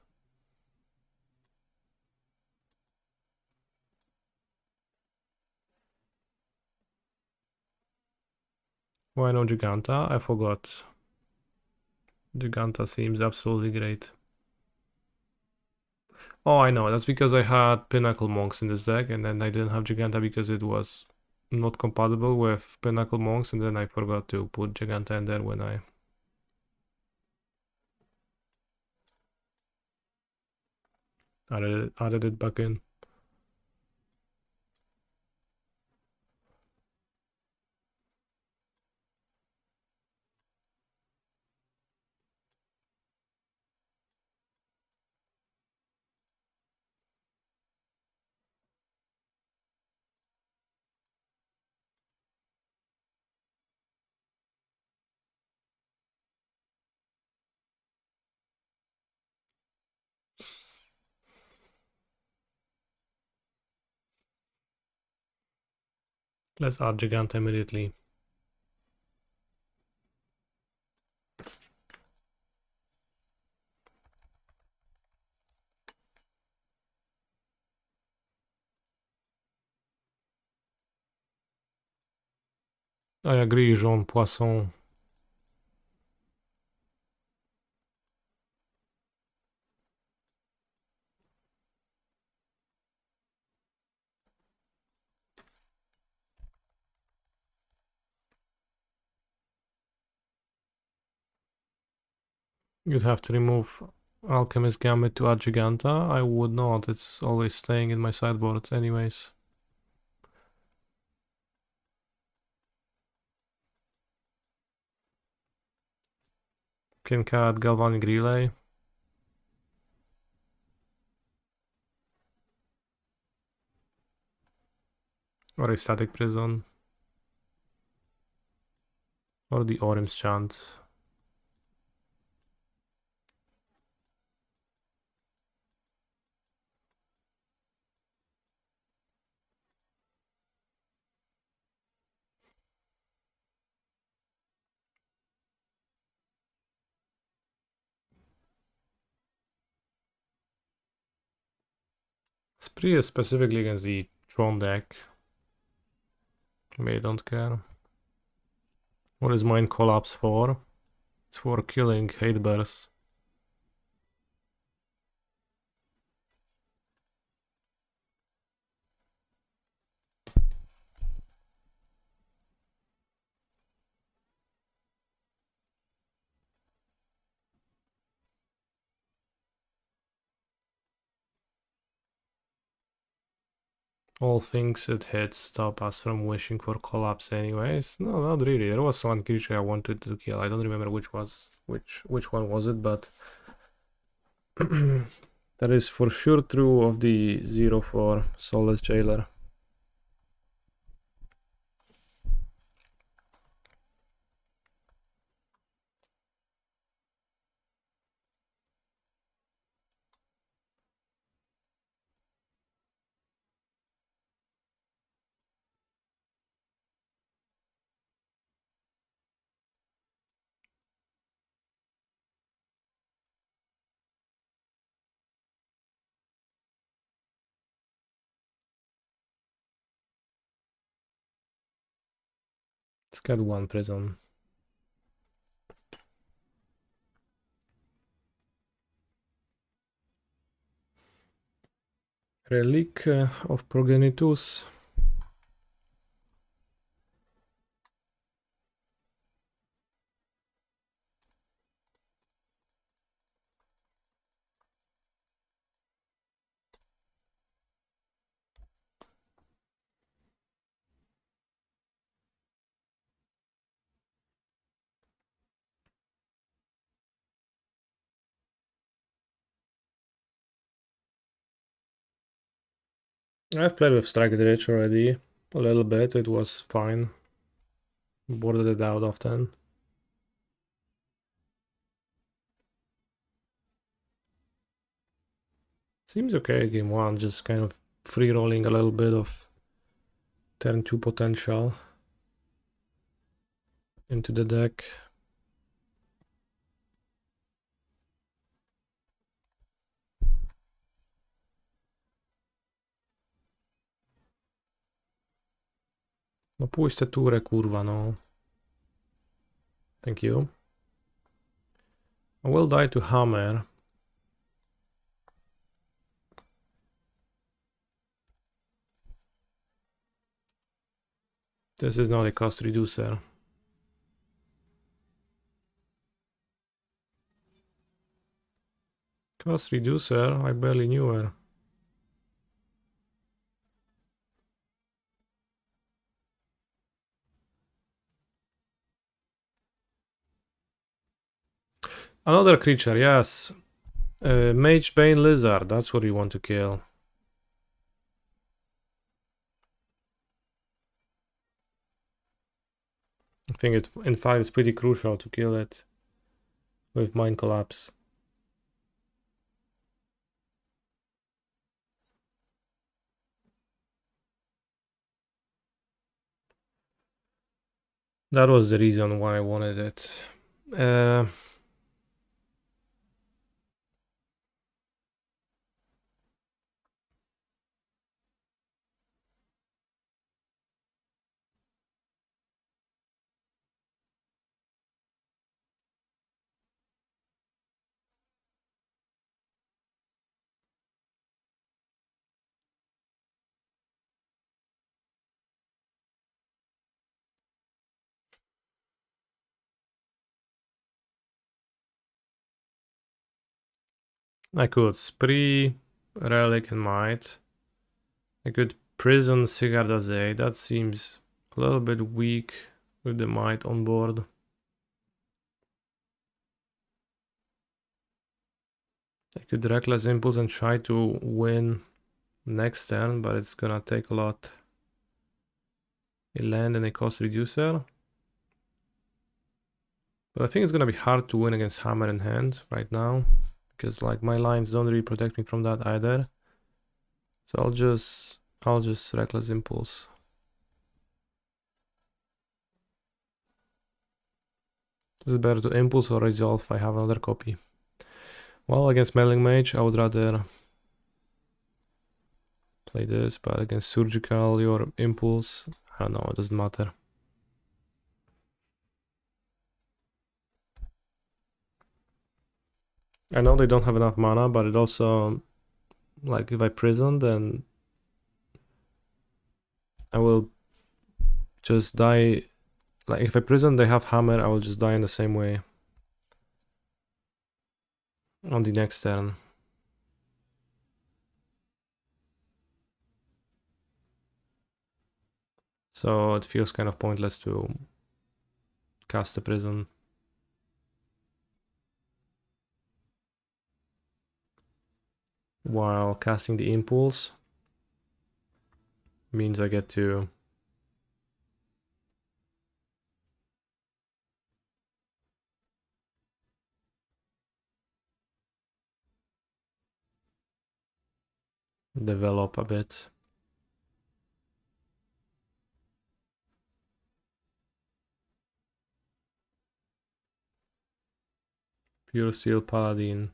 Why no Giganta? I forgot. Giganta seems absolutely great. Oh, I know. That's because I had Pinnacle Monks in this deck, and then I didn't have Giganta because it was not compatible with Pinnacle Monks, and then I forgot to put Giganta in there when I added it back in. Let's add Giganta immediately. I agree, Jean Poisson. You'd have to remove Alchemist Gambit to add Giganta. I would not. It's always staying in my sideboard anyways. Can cut Galvanic Relay. Or a Static Prison. Or the Orim's Chant. Spree is specifically against the Tron deck. Maybe I don't care. What is Mind Collapse for? It's for killing hate bears. All things it hits stop us from wishing for collapse anyways. No, not really. There was one creature I wanted to kill. I don't remember which one was it, but that is for sure true of the 0-4 Soulless Jailer. Let's get one prison. Relic of Progenitus. I've played with Strike the Rich already a little bit, it was fine. Boarded it out often. Seems okay game 1, just kind of free rolling a little bit of turn 2 potential into the deck. No pójdź te turę, kurwa, no. Thank you. I will die to hammer. This is not a cost reducer. Cost reducer? I barely knew her. Another creature, yes. Mage Bane Lizard, that's what you want to kill. I think it in 5 it's pretty crucial to kill it with Mind Collapse. That was the reason why I wanted it. I could Spree, Relic and Might. I could Prison Sigardaze. That seems a little bit weak with the Might on board. I could Reckless Impulse and try to win next turn, but it's gonna take a lot. A land and a cost reducer. But I think it's gonna be hard to win against Hammer in hand right now, because like my lines don't really protect me from that either. So I'll just Reckless Impulse. Is it better to Impulse or Resolve? I have another copy. Well, against Meddling Mage, I would rather play this, but against Surgical, your Impulse, I don't know, it doesn't matter. I know they don't have enough mana, but it also, like, if I prison, then I will just die. Like, if I prison, they have hammer, I will just die in the same way on the next turn. So it feels kind of pointless to cast the prison. While casting the impulse means I get to develop a bit. Pure Steel Paladin.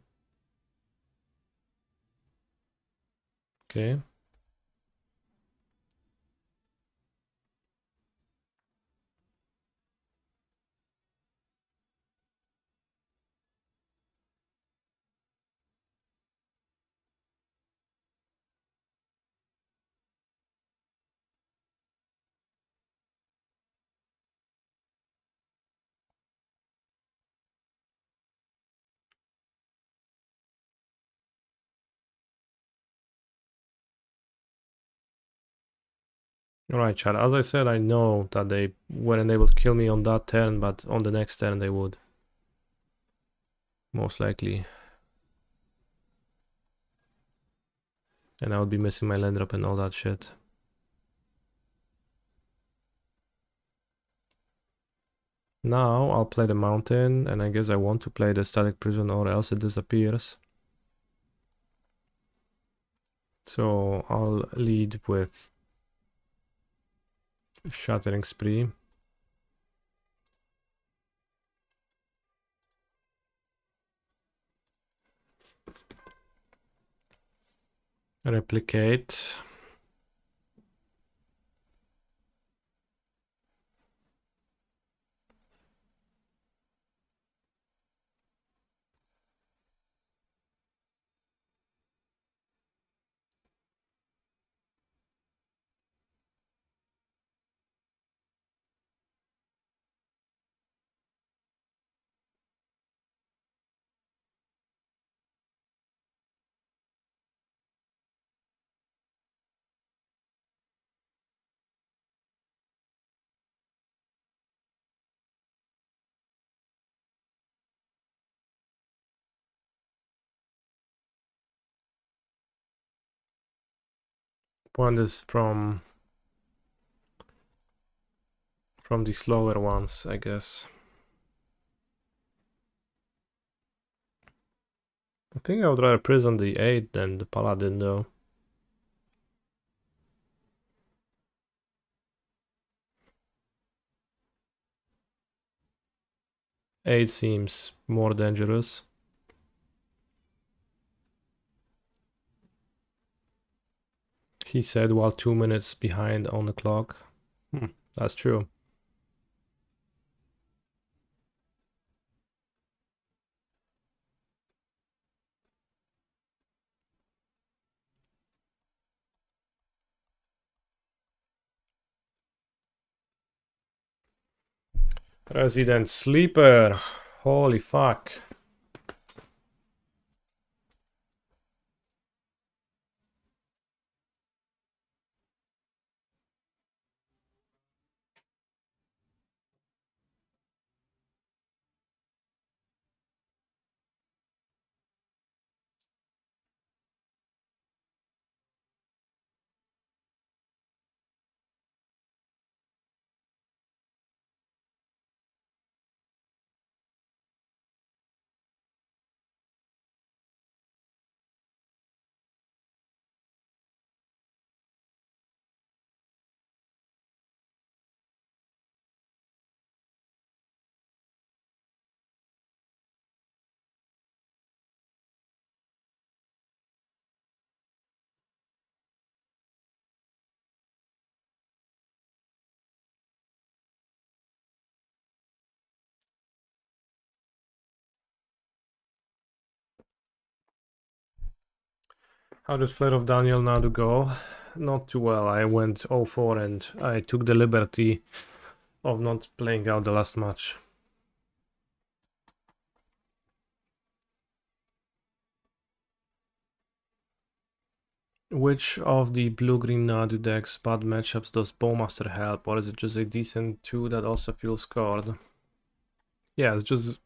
Okay. Alright, chat. As I said, I know that they weren't able to kill me on that turn, but on the next turn they would. Most likely. And I would be missing my land drop and all that shit. Now I'll play the mountain, and I guess I want to play the static prison or else it disappears. So I'll lead with Shattering Spree. Replicate. Point is from the slower ones, I guess. I think I would rather prison the 8 than the paladin though. 8 seems more dangerous. He said while 2 minutes behind on the clock. That's true. Resident Sleeper. Holy fuck. How did Flare of Daniel Nadu go? Not too well. I went 0-4 and I took the liberty of not playing out the last match. Which of the blue-green Nadu decks bad matchups does Bowmaster help, or is it just a decent 2 that also feels scored? Yeah, it's just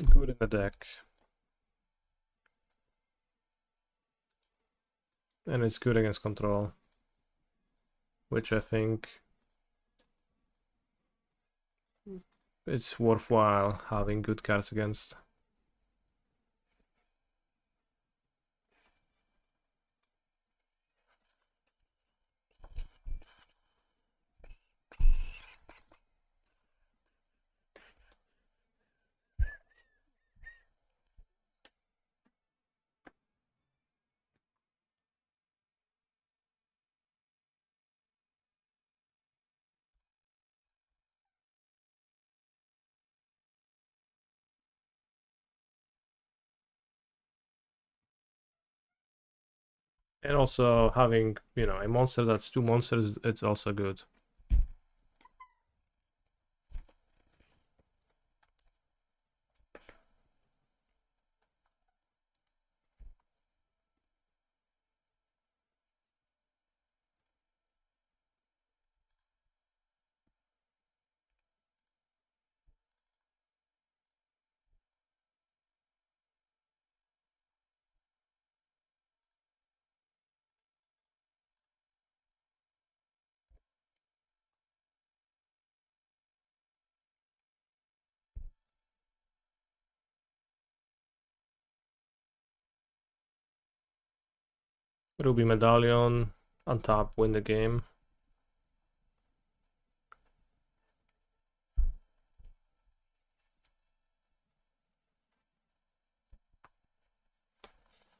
good in the deck. And it's good against control. Which I think it's worthwhile having good cards against. And also having, you know, a monster that's 2 monsters, it's also good. Ruby Medallion, untap, win the game.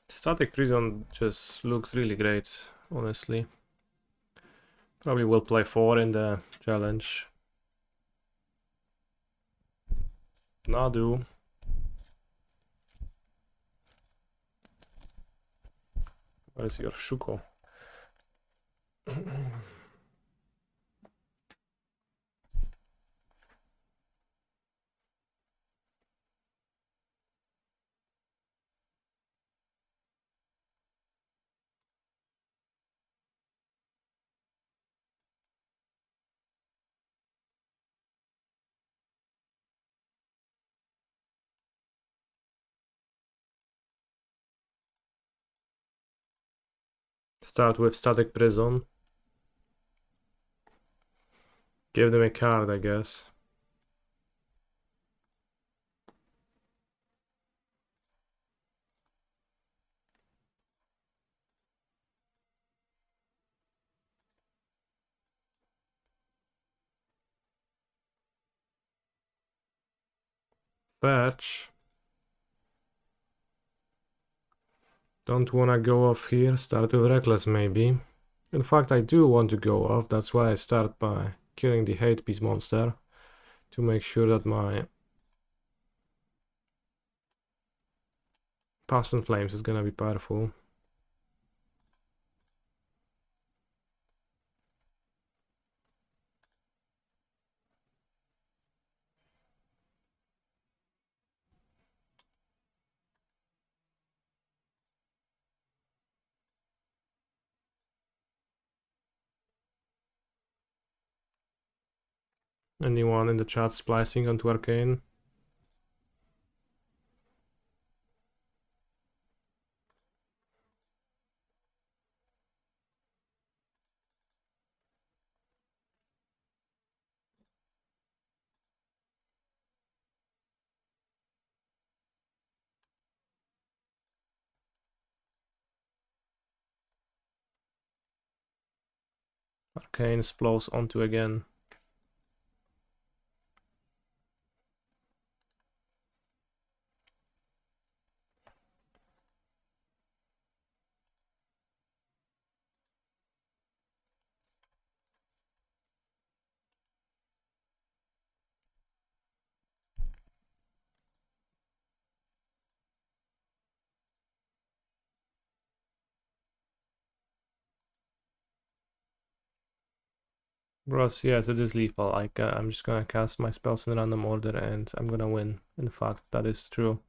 Static Prison just looks really great, honestly. Probably will play 4 in the challenge. Nadu. Where is your Shuko? Start with Static Prison. Give them a card, I guess. Fetch. Don't wanna go off here, start with Reckless maybe. In fact, I do want to go off, that's why I start by killing the Hate Beast monster. To make sure that my Past and Flames is gonna be powerful. Anyone in the chat splicing onto Arcane? Arcane explodes onto again. Bros, yes, it is lethal. I'm just gonna cast my spells in random order and I'm gonna win. In fact, that is true.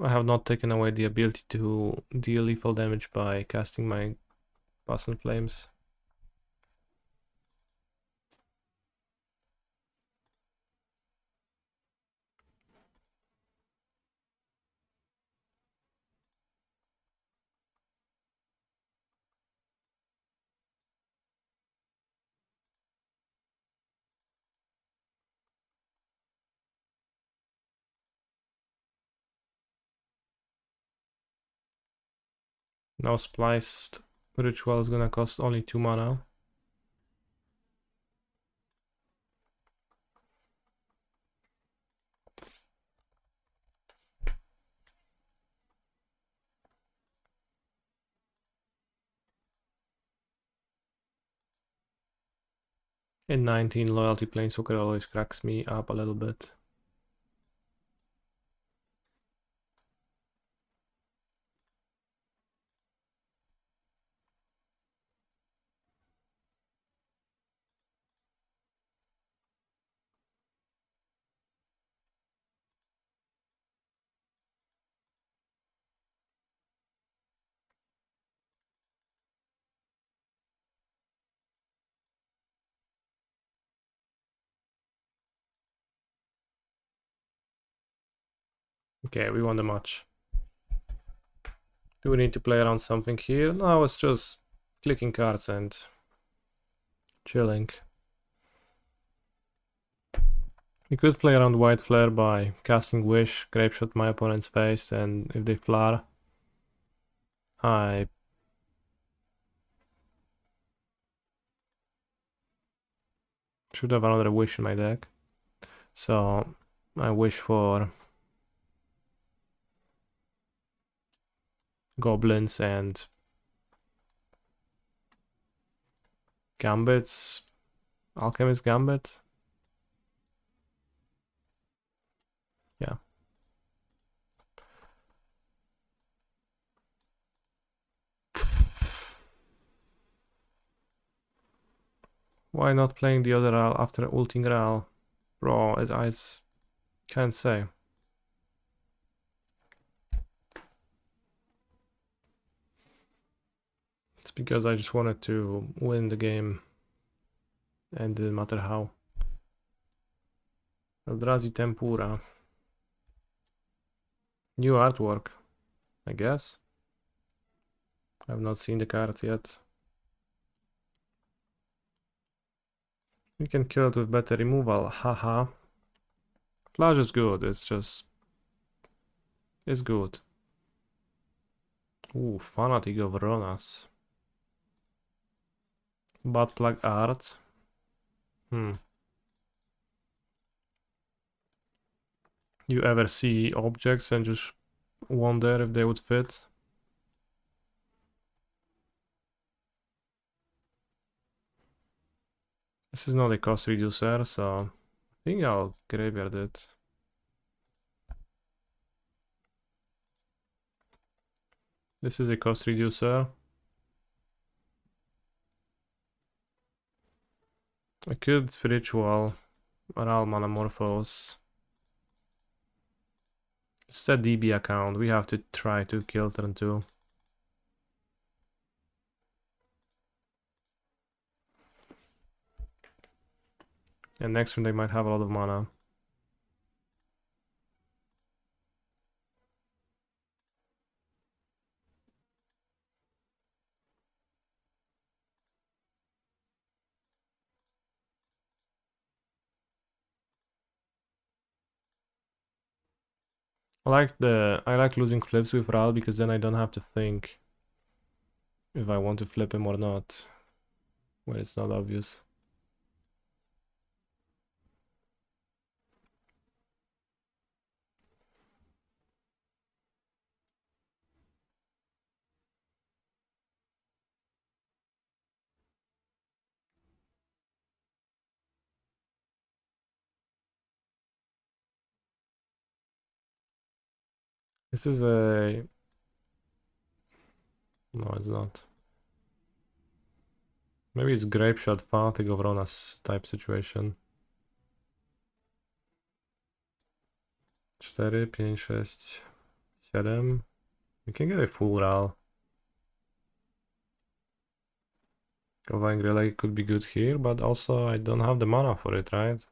I have not taken away the ability to deal lethal damage by casting my Past and Flames. Now Spliced Ritual is gonna cost only 2 mana. In 19, Loyalty Planeswalker always cracks me up a little bit. Okay, we won the match. Do we need to play around something here? No, it's just clicking cards and chilling. You could play around White Flare by casting Wish, Grape Shot my opponent's face, and if they flare, I should have another Wish in my deck. So I wish for Goblins and Gambits. Alchemist Gambit. Yeah. Why not playing the other Ral after ulting Ral? Bro, I can't say. It's because I just wanted to win the game. And it didn't matter how. Eldrazi Tempura. New artwork, I guess. I've not seen the card yet. You can kill it with better removal, haha. Flash is good, it's just... It's good. Ooh, Fanatic of Ronas. Butt plug art. You ever see objects and just wonder if they would fit? This is not a cost reducer, so I think I'll graveyard it. This is a cost reducer. I could Spiritual Ral Manamorphose. It's a DB account, we have to try to kill turn 2. And next turn they might have a lot of mana. I like losing flips with Ral because then I don't have to think if I want to flip him or not when it's not obvious. This is a... No, it's not. Maybe it's Grape Shot, Fanatic of Ronas type situation. 4, 5, 6, 7. You can get a full Ral. Galvanic Relay could be good here, but also I don't have the mana for it, right?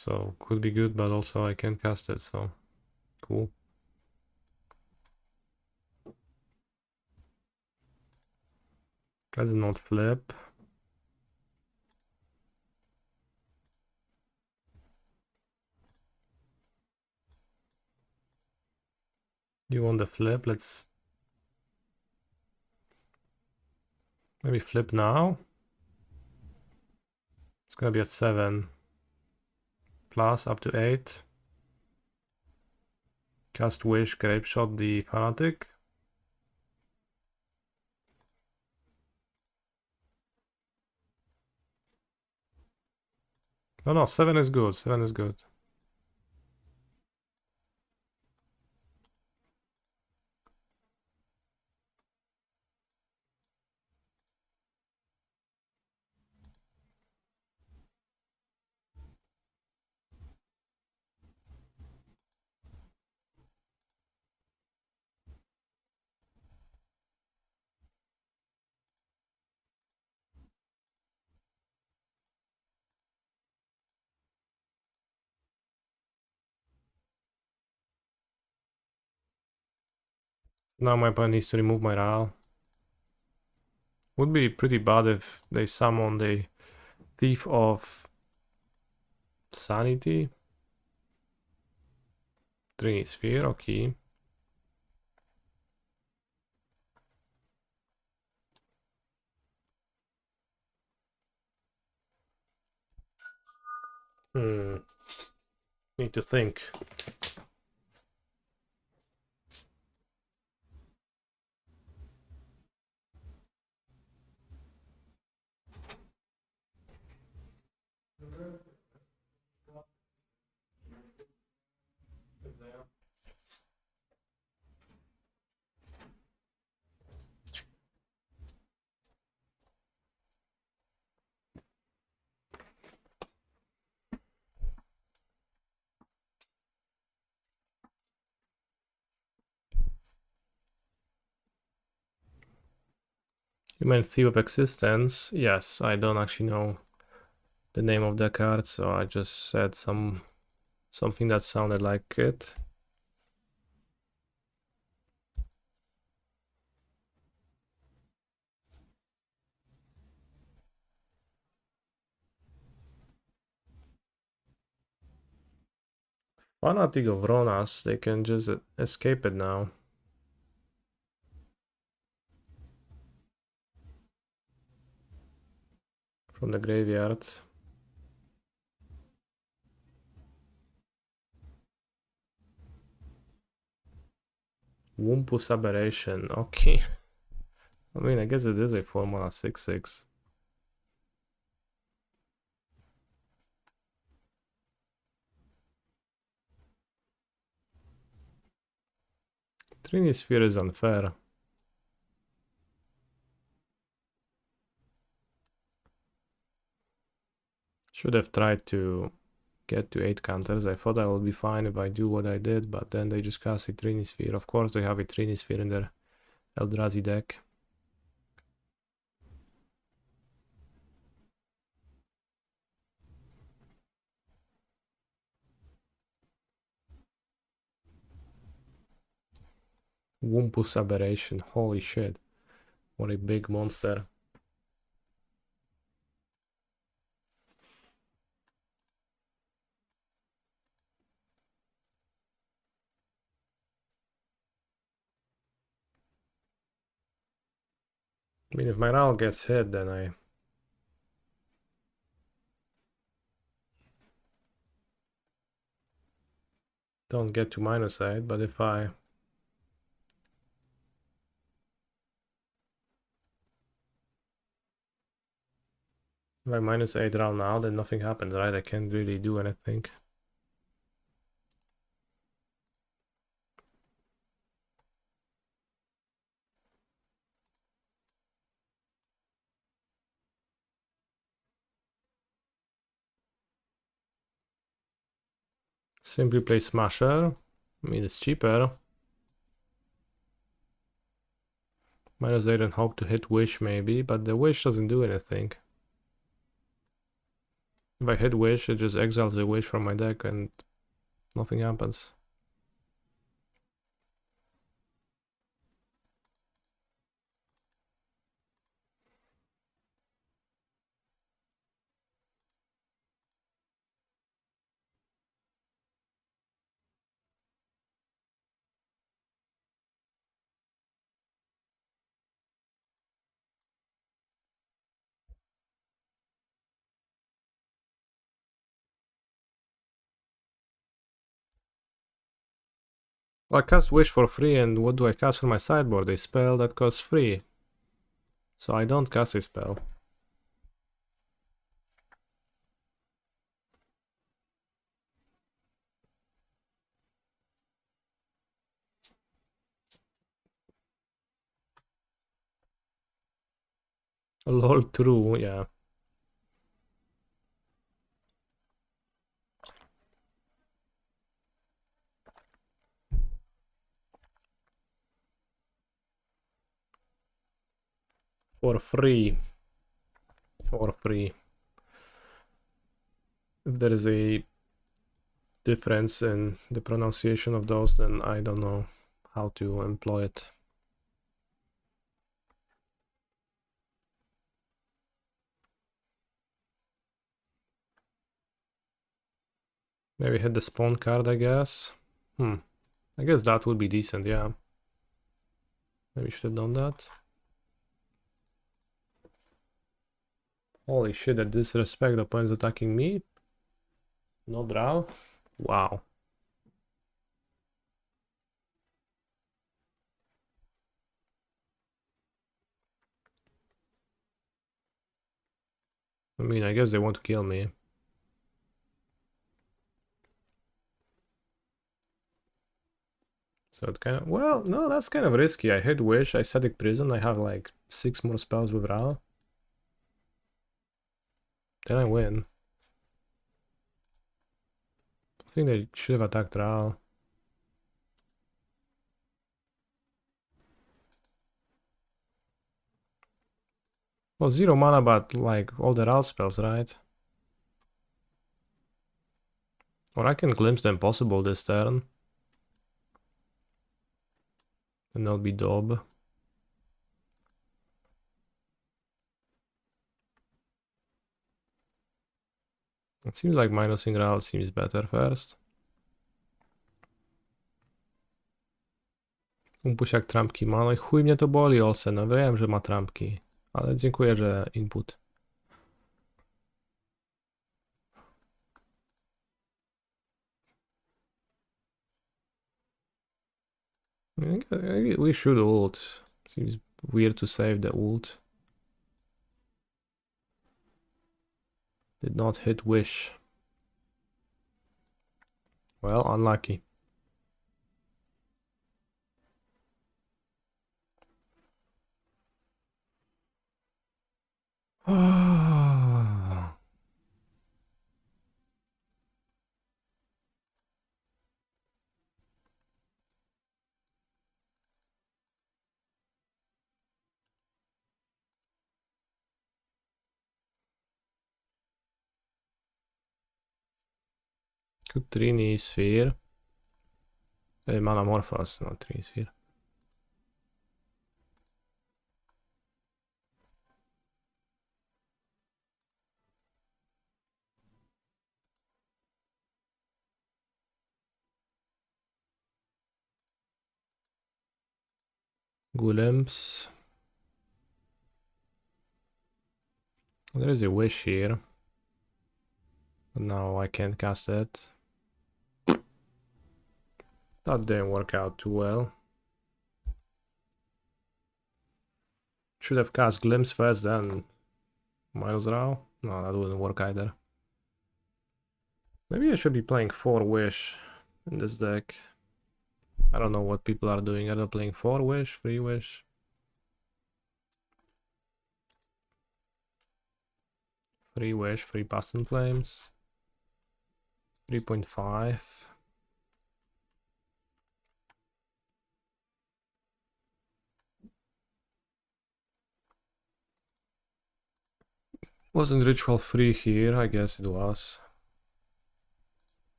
So could be good, but also I can't cast it, so cool. Let's not flip. You want the flip? Let's maybe flip now. It's gonna be at 7. Plus up to 8. Cast Wish, Grape Shot the Fanatic. No, 7 is good. 7 is good. Now my opponent needs to remove my Ral. Would be pretty bad if they summon the Thief of Sanity. Trinisphere, okay. Need to think. You meant Thief of Existence? Yes, I don't actually know the name of the card, so I just said something that sounded like it. Fanatic of Ronas, they can just escape it now. From the graveyard. Wumpus Aberration, okay. I mean, I guess it is a 4-mana 6/6. Trinisphere is unfair. Should have tried to get to 8 counters. I thought I would be fine if I do what I did, but then they just cast a Trinisphere. Of course they have a Trinisphere in their Eldrazi deck. Wumpus Aberration, holy shit. What a big monster. I mean, if my Ral gets hit, then I don't get to -8, but if I -8 Ral now, then nothing happens, right? I can't really do anything. Simply play Smasher. I mean, it's cheaper. -8 and hope to hit Wish maybe, but the Wish doesn't do anything. If I hit Wish, it just exiles the Wish from my deck and nothing happens. Well, I cast Wish for free, and what do I cast from my sideboard? A spell that costs 3. So I don't cast a spell. Lol, true, yeah. For free. For free. If there is a difference in the pronunciation of those, then I don't know how to employ it. Maybe hit the spawn card, I guess. I guess that would be decent, yeah. Maybe should have done that. Holy shit, that disrespect, the opponent's attacking me. No draw. Wow. I mean, I guess they want to kill me. So it kind of, well, no, that's kind of risky. I hit Wish, I Static Prison, I have like 6 more spells with Ra. Then I win. I think they should have attacked Ra. Well, 0 mana, but like all the Ra spells, right? Or I can Glimpse the Impossible this turn. And that'll be Dob. It seems like minusing Ra seems better first. Umpusiak trampki ma, no i chuj mnie to boli, Olsen, no wiem, że ma trampki. Ale dziękuję, że input. We should ult. Seems weird to save the ult. Did not hit Wish. Well, unlucky. Could Trini Sphere. Manamorphos, not Trini Sphere. Glimpse. There is a Wish here. But now I can't cast it. That didn't work out too well. Should have cast Glimpse first, then Miles Rao. No, that wouldn't work either. Maybe I should be playing 4 Wish in this deck. I don't know what people are doing. Are they playing 4 Wish, 3 Wish? 3 Wish, 3 Past in Flames. 3.5. Wasn't ritual free here? I guess it was.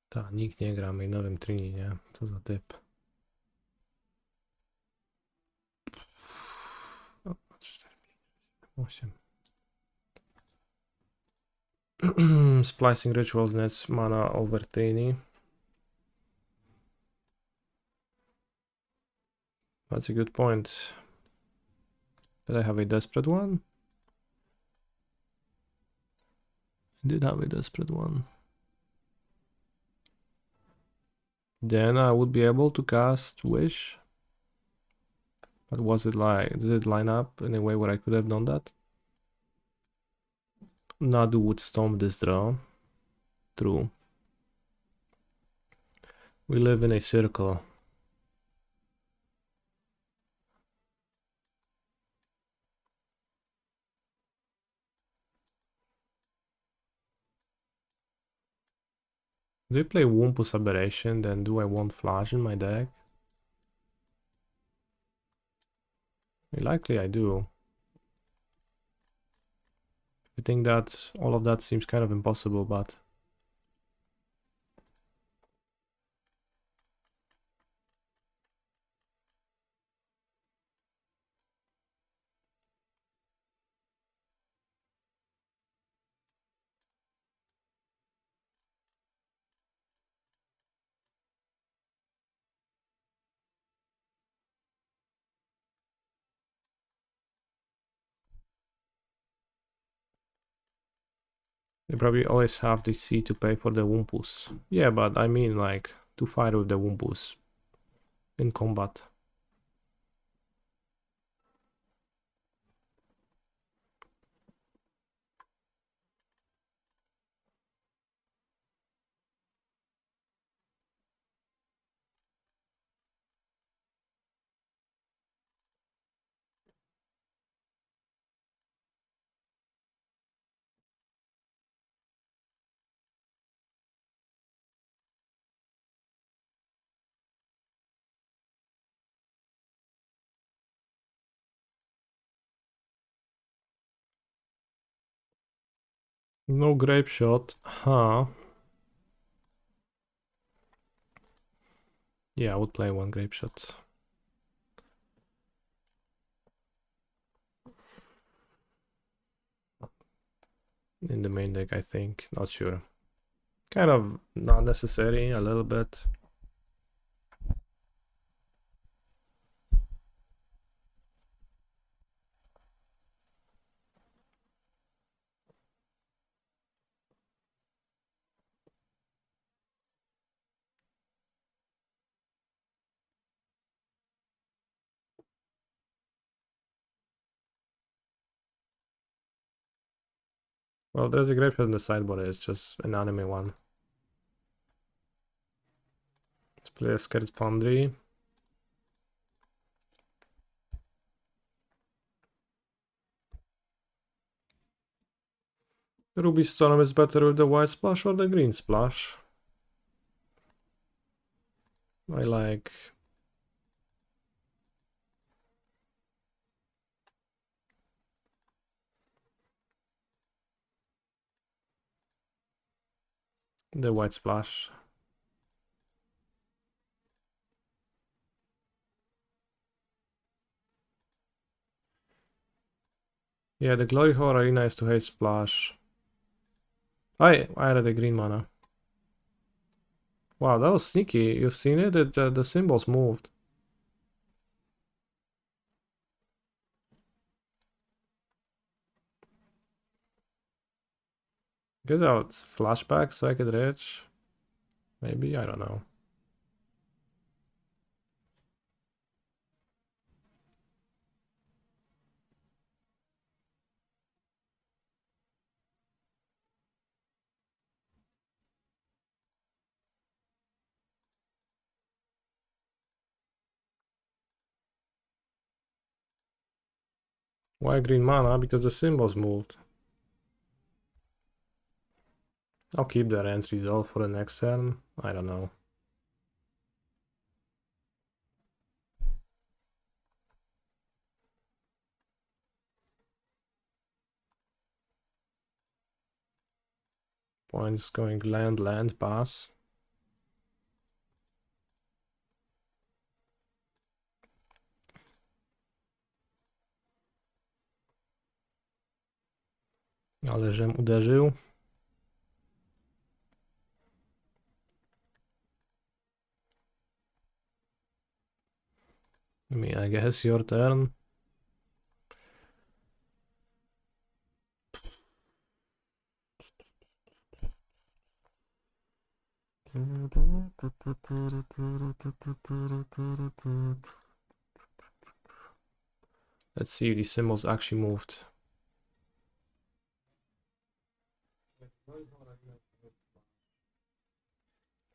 Ta, nikt nie gra mainowym Trini, nie? Co za typ. O, 4, 5, 8. Splicing Rituals nets mana over Trini. That's a good point. Did I have a desperate one? I did have a desperate one. Then I would be able to cast Wish. But was it like, did it line up in a way where I could have done that? Nadu would stomp this draw. True. We live in a circle. Do I play Wumpus Aberration, then do I want Flash in my deck? Likely I do. I think that all of that seems kind of impossible, but... You probably always have the C to pay for the Wumpus. Yeah, but I mean like to fight with the Wumpus in combat. No grape shot, huh? Yeah, I would play one grape shot. In the main deck, I think. Not sure. Kind of not necessary, a little bit. Well, there's a grape shot in the sideboard, it's just an anime one. Let's play a Scared Foundry. Ruby Storm is better with the white splash or the green splash? I like... the white splash. Yeah, the Glory Hole Arena is to hate splash. I added a green mana. Wow, that was sneaky. You've seen it? The symbols moved. Guess out flashback so I could reach. Maybe, I don't know. Why green mana? Because the symbols moved. I'll keep that end's resolve for the next turn. I don't know. Points going land, land, pass. Ale żem uderzył. I mean, I guess your turn. Let's see if these symbols actually moved.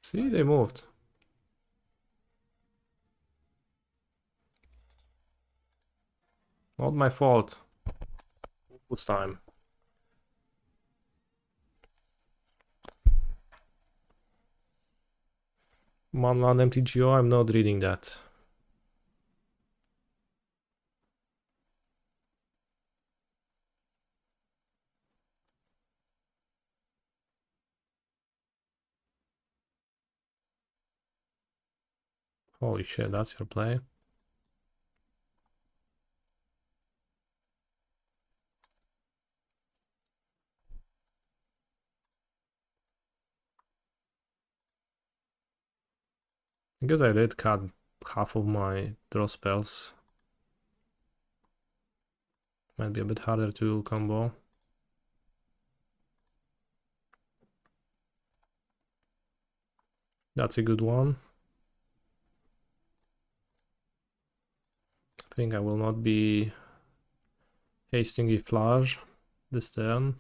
See, they moved. Not my fault. What's time? Manland MTGO, I'm not reading that. Holy shit, that's your play. I guess I did cut half of my draw spells. Might be a bit harder to combo. That's a good one. I think I will not be hasting a flash this turn.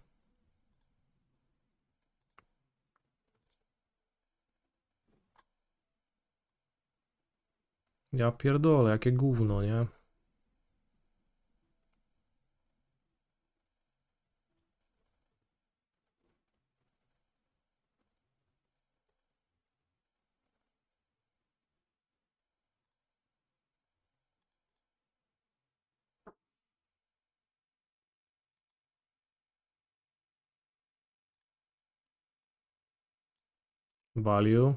Ja pierdolę, jakie gówno, nie? Value.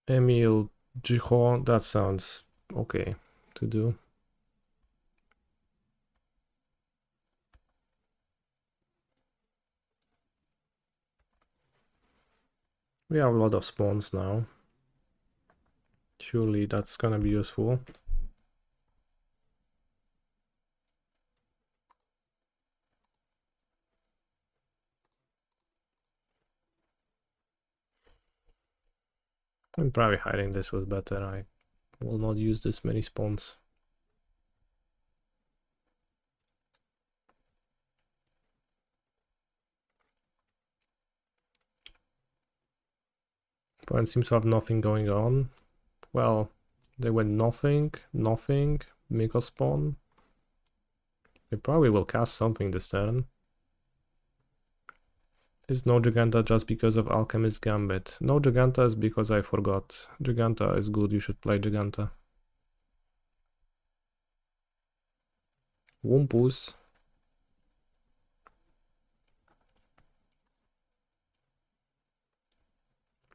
Emil Gijon, that sounds okay to do. We have a lot of spawns now. Surely that's gonna be useful. I'm probably hiding this was better. I will not use this many spawns. Opponent seems to have nothing going on. Well, they went nothing, nothing, Miko spawn. They probably will cast something this turn. Is no Giganta just because of Alchemist Gambit? No Giganta is because I forgot. Giganta is good, you should play Giganta. Wumpus.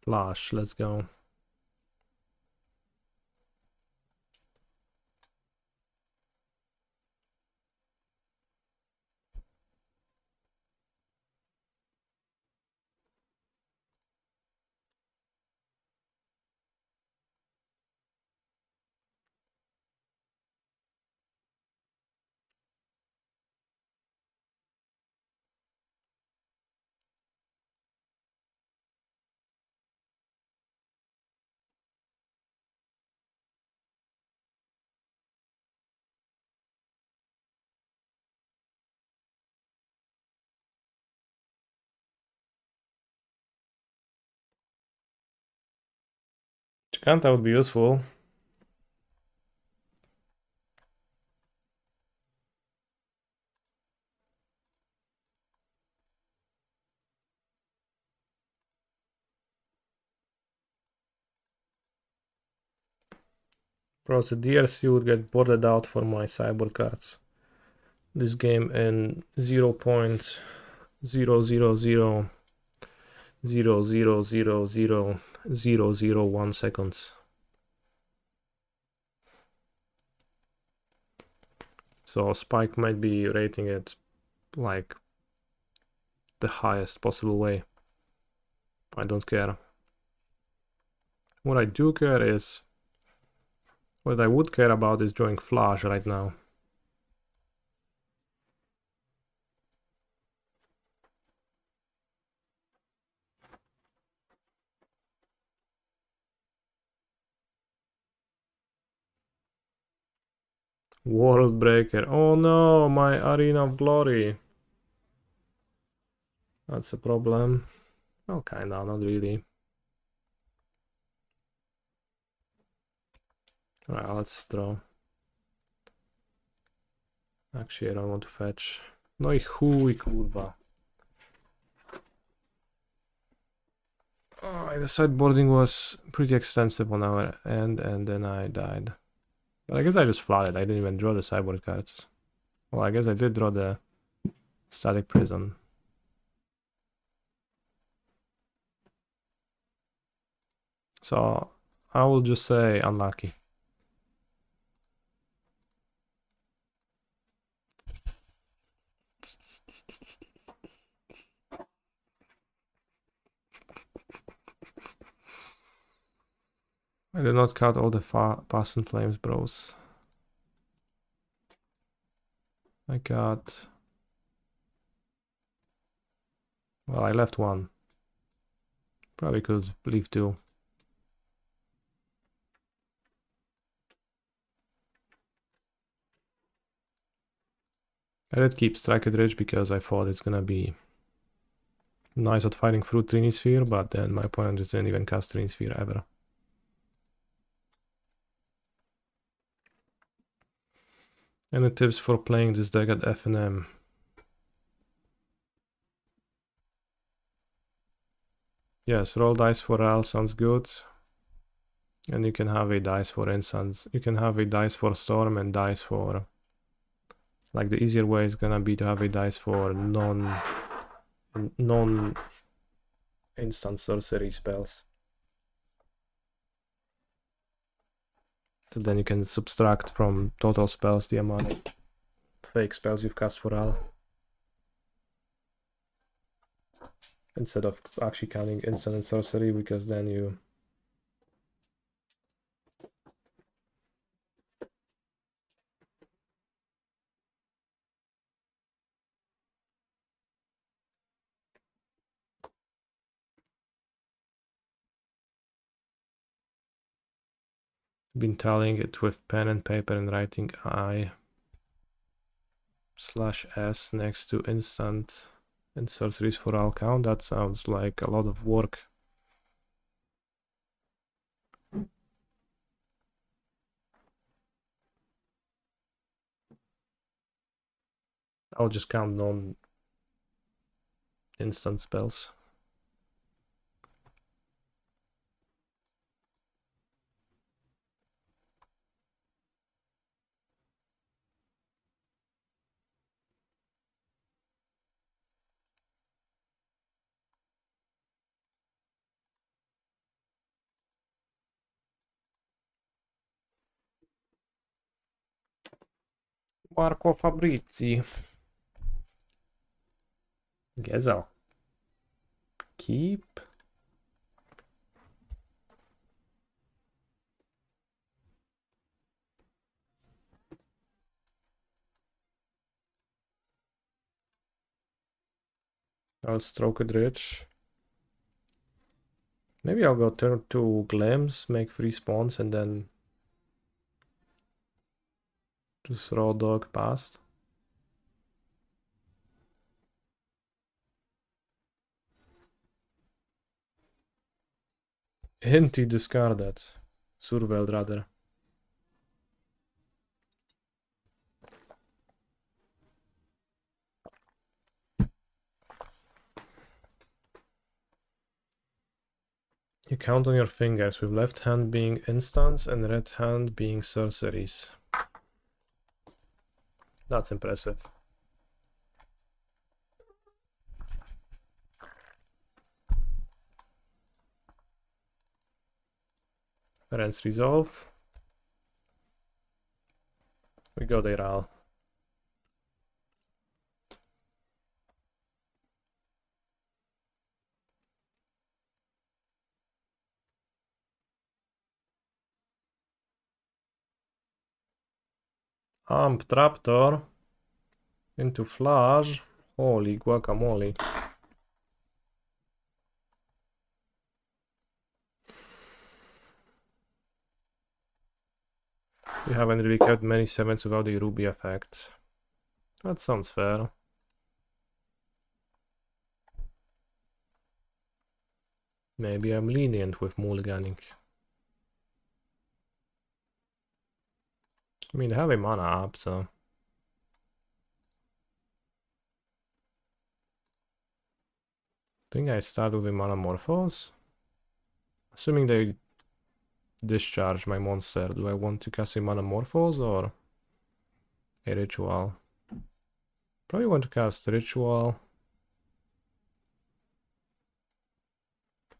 Flash, let's go. Giganta would be useful. Bro, the DRC would get boarded out for my cyber cards. This game in 0.00000000001 seconds. So Spike might be rating it like the highest possible way. I don't care. What I do care is, what I would care about is drawing Flash right now. World Breaker. Oh no, my Arena of Glory. That's a problem. Well, kinda, not really. Alright, let's draw. Actually, I don't want to fetch. No i chuj, kurwa. Oh, the sideboarding was pretty extensive on our end, and then I died. But I guess I just flooded. I didn't even draw the sideboard cards. Well, I guess I did draw the Static Prison. So I will just say unlucky. I did not cut all the passing flames, bros. I got... Well, I left one. Probably could leave two. I did keep Strike at Ridge because I thought it's gonna be nice at fighting through Trini Sphere, but then my opponent just didn't even cast Trini Sphere ever. Any tips for playing this deck at FNM? Yes, roll dice for Ral sounds good. And you can have a dice for instance. You can have a dice for Storm and dice for... Like the easier way is gonna be to have a dice for non-instant sorcery spells. So then you can subtract from total spells the amount of fake spells you've cast for Ral. Instead of actually counting instant and sorcery, because then you... Been telling it with pen and paper and writing I/S next to instant and sorceries for all count. That sounds like a lot of work. I'll just count non-instant spells. Marco Fabrizi. Gezel. Keep. I'll stroke it rich. Maybe I'll go turn 2 Glimpse, make 3 spawns, and then just raw dog past. Hinty discarded. Surveld rather. You count on your fingers, with left hand being instants and right hand being sorceries. That's impressive. Rents resolve. We go there, Al. Amp Traptor into Flash. Holy guacamole. You haven't really kept many 7s without the Ruby effect. That sounds fair. Maybe I'm lenient with mulliganing. I mean, they have a mana up, so... I think I start with a Mana Morphos. Assuming they discharge my monster, do I want to cast a Mana Morphos or a Ritual? Probably want to cast Ritual.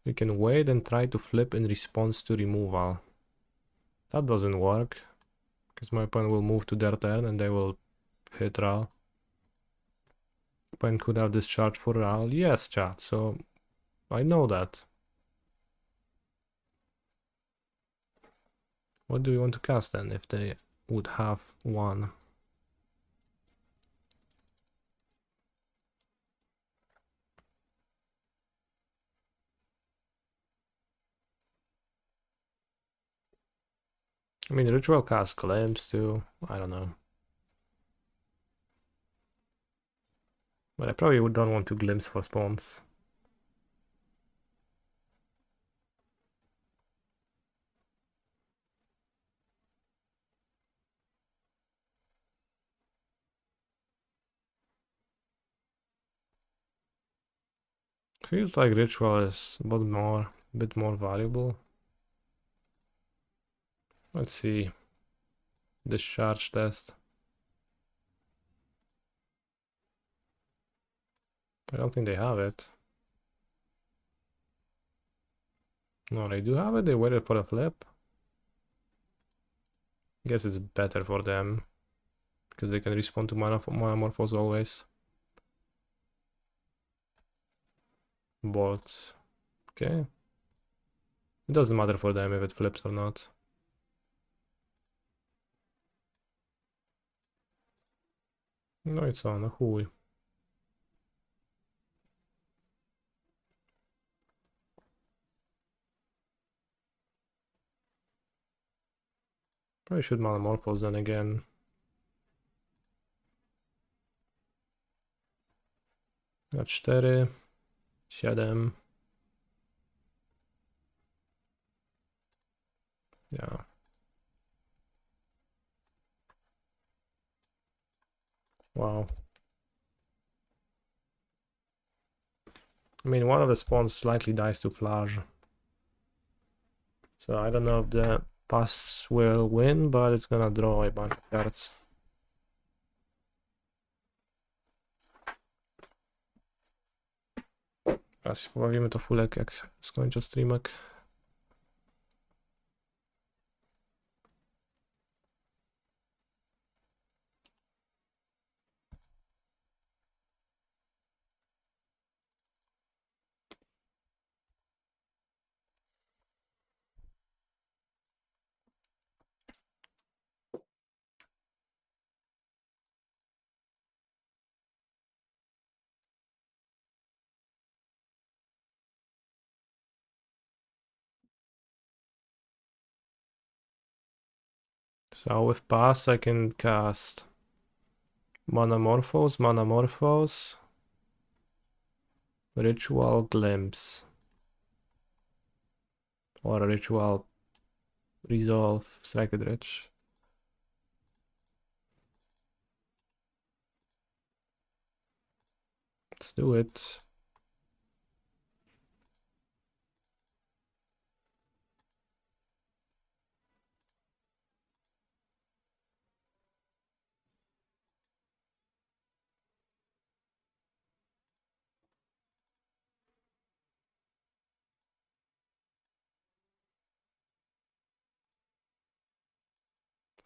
We can wait and try to flip in response to removal. That doesn't work, because my opponent will move to their turn and they will hit Ral. Opponent could have discharge for Ral. Yes, chat, so I know that. What do we want to cast then, if they would have one? I mean, Ritual cast Glimpse too, I don't know. But I probably don't want to Glimpse for spawns. Feels like Ritual is a bit more valuable. Let's see. Discharge test. I don't think they have it. No, they do have it. They waited for a flip. Guess it's better for them, because they can respond to mana morphos always. But okay. It doesn't matter for them if it flips or not. No, it's on a Hui. Probably should mana morphos then again. Got 4, 7. Yeah. Wow. I mean, one of the spawns slightly dies to Flash. So I don't know if the pass will win, but it's gonna draw a bunch of cards. Teraz pobawimy to fulek, jak skończę streamek. So with pass I can cast Mana Morphos, Ritual Glimpse, or Ritual Resolve, Sacred Rich. Let's do it.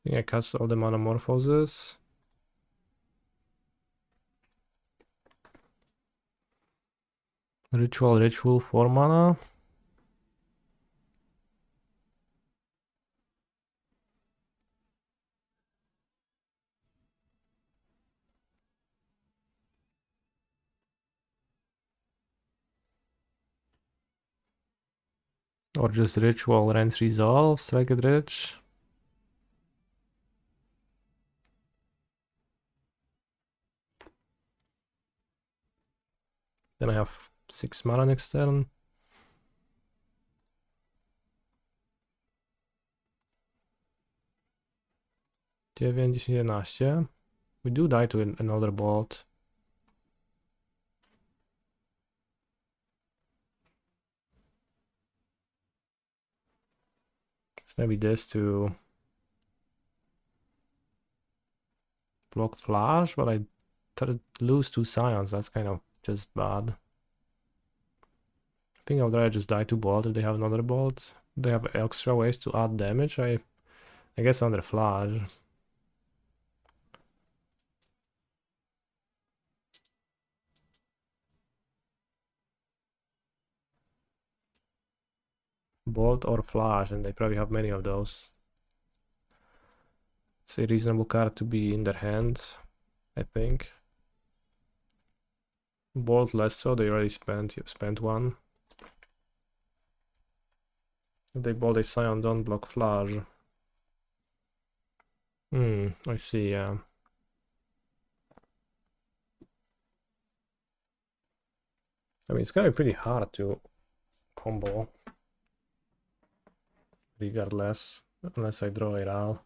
I think I cast all the Mana Morphoses. Ritual, 4 mana. Or just Ritual, Rents Resolve, Sacred Rich. Then I have 6 mana next turn. Dziewięć, 10, 11. We do die to another bolt. Maybe this to block Flash, but I lose 2 Scions. That's kind of just bad. think I would rather just die to Bolt if they have another Bolt. They have extra ways to add damage. I guess under Flash. Bolt or Flash, and they probably have many of those. It's a reasonable card to be in their hand, I think. Bolt less so, they already spent one. If they bolt a Scion, don't block Flash. I see, yeah. I mean, it's gonna be pretty hard to combo. Regardless, unless I draw a Ral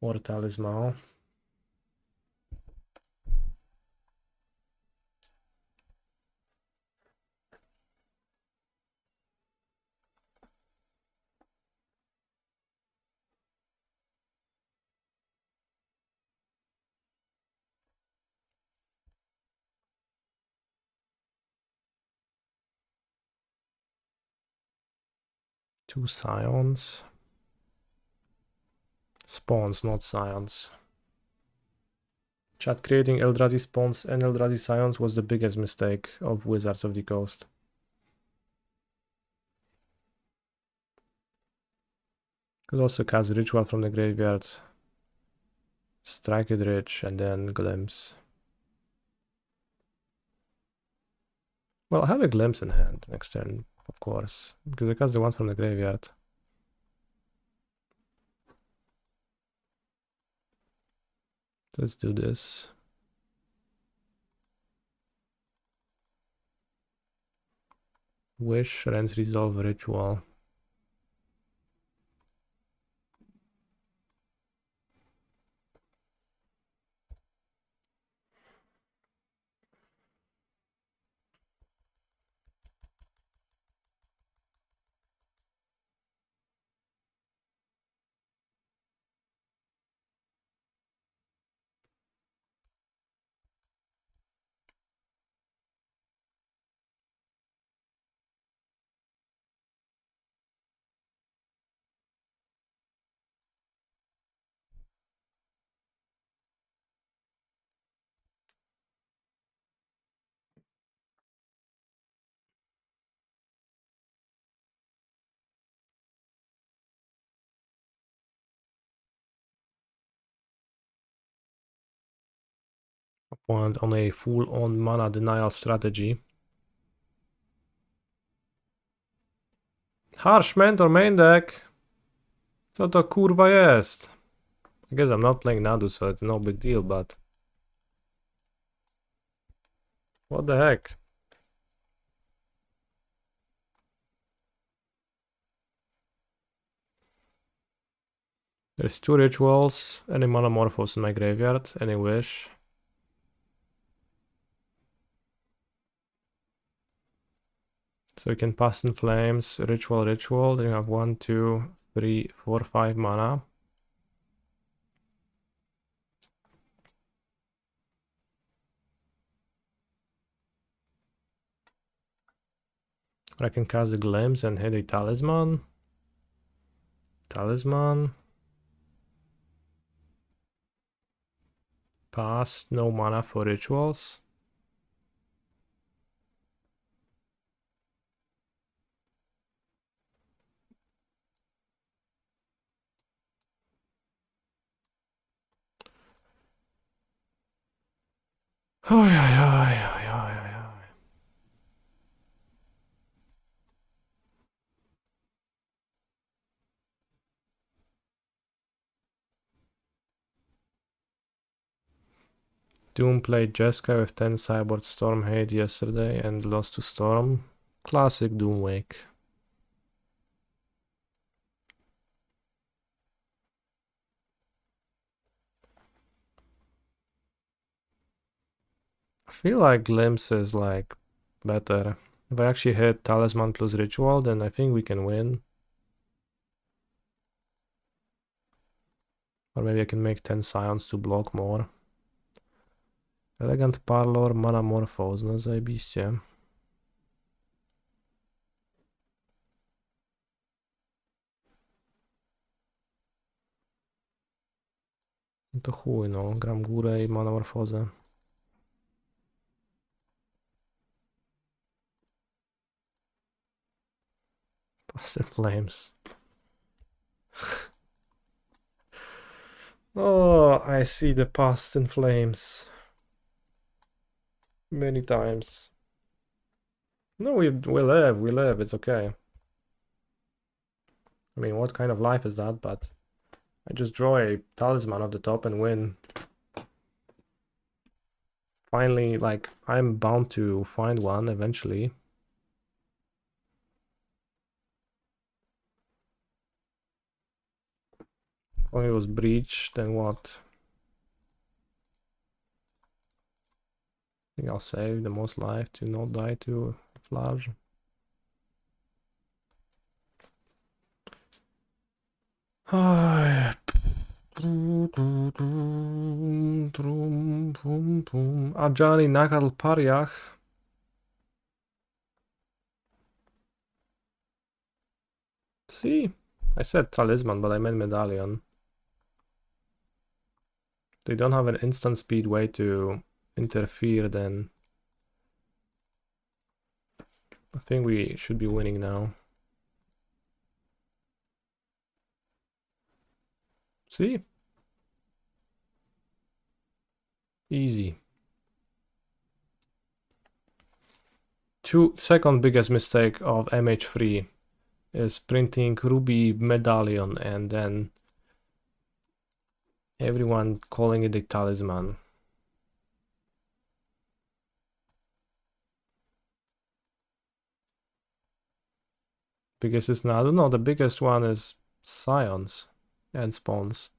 or Talisman. Two Scions. Spawns, not Scions. Chat, creating Eldrazi Spawns and Eldrazi Scions was the biggest mistake of Wizards of the Coast. Could also cast Ritual from the graveyard, strike it rich, and then Glimpse. Well, I have a Glimpse in hand next turn, of course, because I cast the one from the graveyard. Let's do this. Wish, Rends, Resolve, Ritual. Opponent on a full-on mana denial strategy. Harsh Mentor main deck! Co to kurwa jest? I guess I'm not playing Nadu, so it's no big deal, but... What the heck? There's two rituals, any Monomorphos in my graveyard, any wish. So you can pass in flames, ritual, then you have 1, 2, 3, 4, 5 mana. I can cast a glimpse and hit a talisman. Pass, no mana for rituals. Doom played Jeska with 10 Cyborg Stormhate yesterday and lost to Storm. Classic Doom Wake. I feel like Glimpse is like better. If I actually hit Talisman plus Ritual, then I think we can win. Or maybe I can make 10 Scions to block more. Elegant Parlor, Mana Morphos, no zajebiście. To chuj, no. Gram górę i metamorfozę. Past in Flames. Oh, I see the Past in Flames. Many times. No, we live, it's okay. I mean, what kind of life is that? But I just draw a talisman off the top and win. Finally, like, I'm bound to find one eventually. When it was breach, then what? I think I'll save the most life to not die to flash. A Johnny nakadł pariach. See? I said talisman, but I meant medallion. They don't have an instant speed way to interfere, then I think we should be winning now. See? Easy. Second biggest mistake of MH3 is printing Ruby Medallion and then everyone calling it a talisman. Biggest is Nadu? No, the biggest one is Scions and Spawns.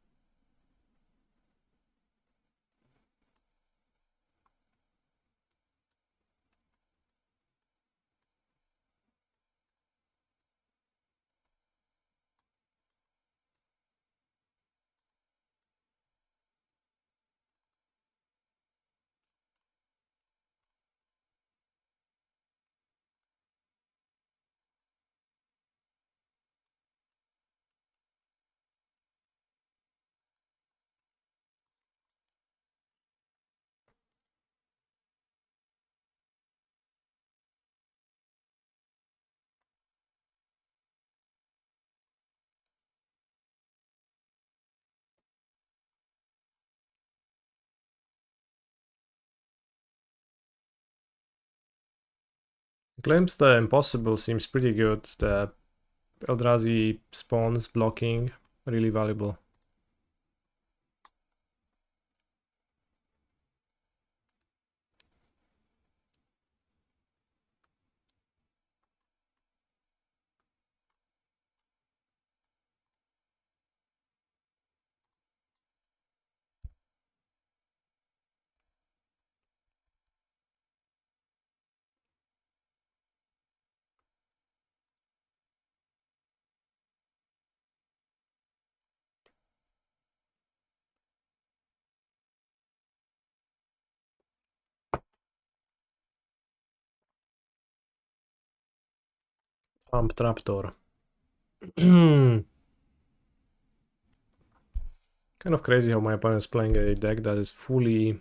Glimpse the Impossible seems pretty good. The Eldrazi spawns blocking, really valuable. Pump Traptor. Kind of crazy how my opponent is playing a deck that is fully...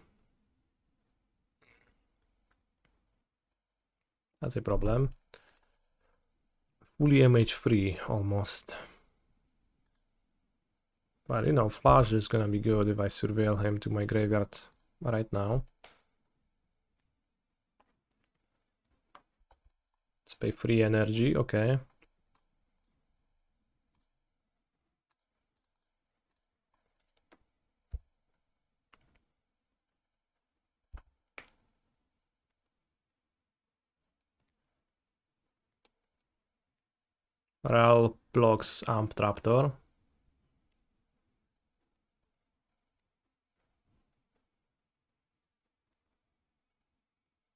That's a problem. Fully MH3, almost. But, you know, Flash is gonna be good if I surveil him to my graveyard right now. Let's pay free energy, okay. Ral blocks Amp Traptor.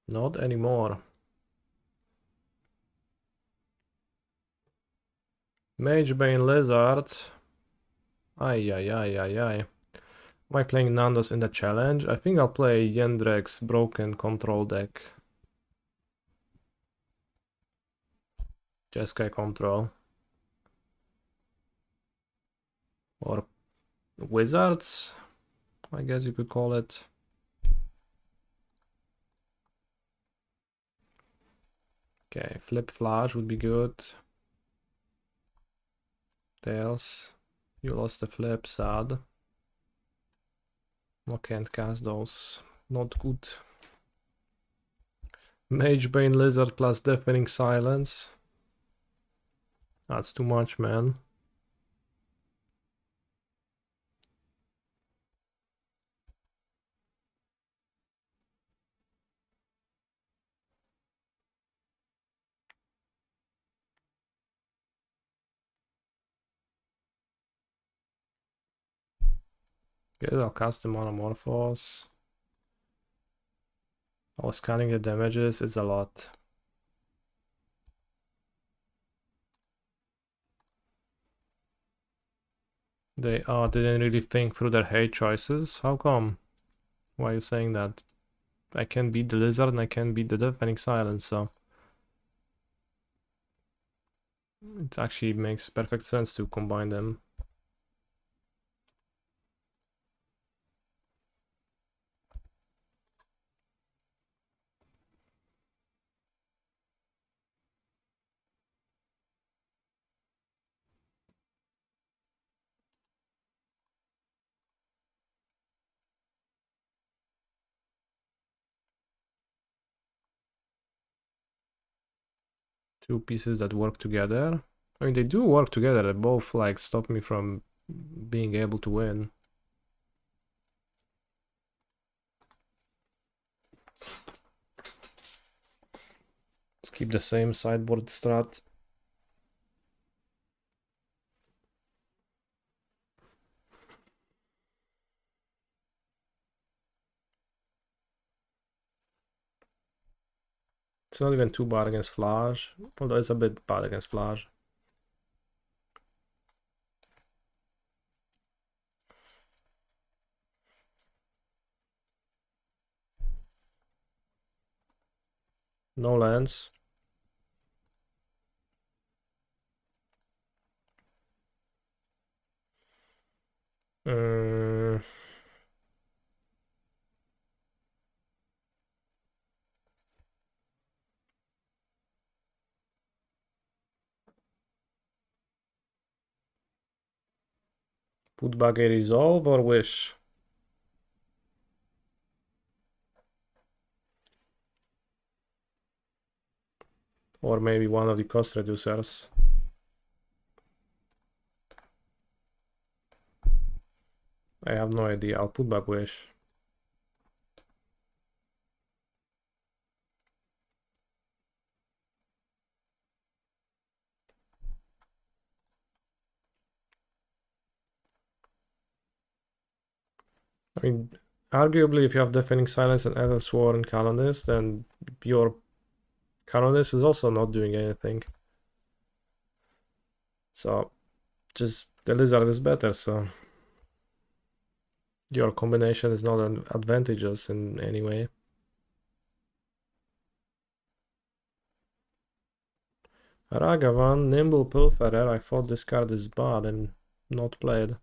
Not anymore. Magebane Lizard. Ay, ay, ay, ay, ay. Am I playing Nandos in the challenge? I think I'll play Yendrek's broken control deck. Jeskai control. Or Wizards? I guess you could call it. Okay, flip flash would be good. Tails. You lost the flip, sad. No, can't cast those. Not good. Magebane Lizard plus Deafening Silence. That's too much, man. Good, I'll cast the Monomorphos. I was scanning the damages, it's a lot. They didn't really think through their hate choices. How come? Why are you saying that? I can beat the Lizard and I can beat the Deafening Silence, so... It actually makes perfect sense to combine them. Two pieces that work together. I mean, they do work together. They both like stop me from being able to win. Let's keep the same sideboard strat. It's not even too bad against Flash, although it's a bit bad against Flash. No lands. Put back a resolve or wish? Or maybe one of the cost reducers. I have no idea. I'll put back wish. I mean, arguably, if you have Deafening Silence and Ether Sworn Canonist, then your Canonist is also not doing anything. So, just the Lizard is better, so your combination is not advantageous in any way. Ragavan, Nimble Pilferer, I thought this card is bad and not played.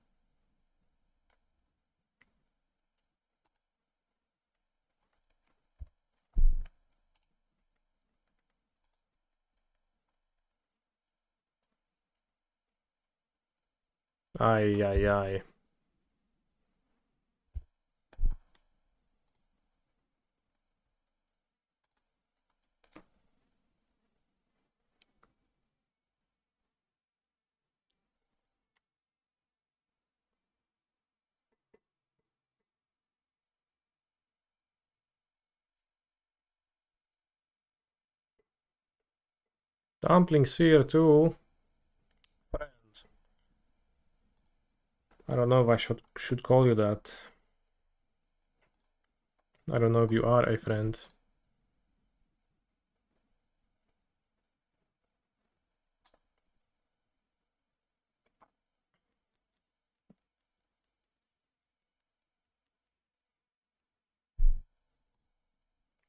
Ay, ay, ay. Dumplings here too. Friends. I don't know if I should call you that. I don't know if you are a friend.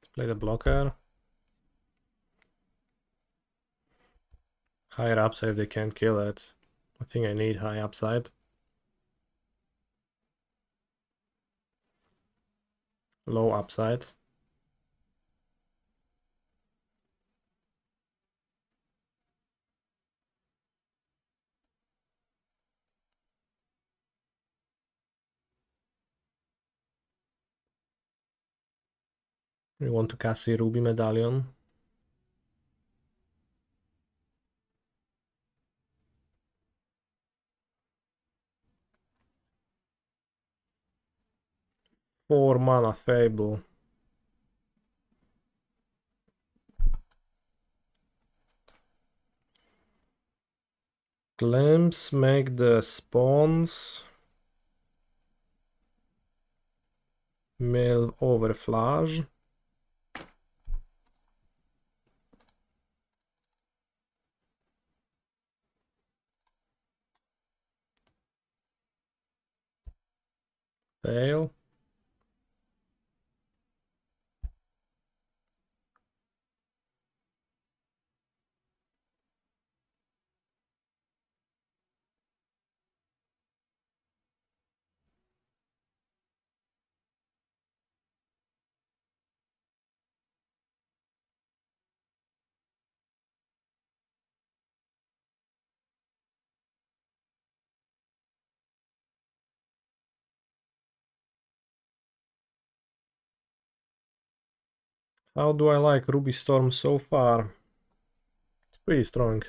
Let's play the blocker. Higher upside if they can't kill it. I think I need high upside. Low upside. We want to cast a Ruby Medallion. Four mana Fable. Glimpse, make the spawns. Mill over Flash. Fail. How do I like Ruby Storm so far? It's pretty strong.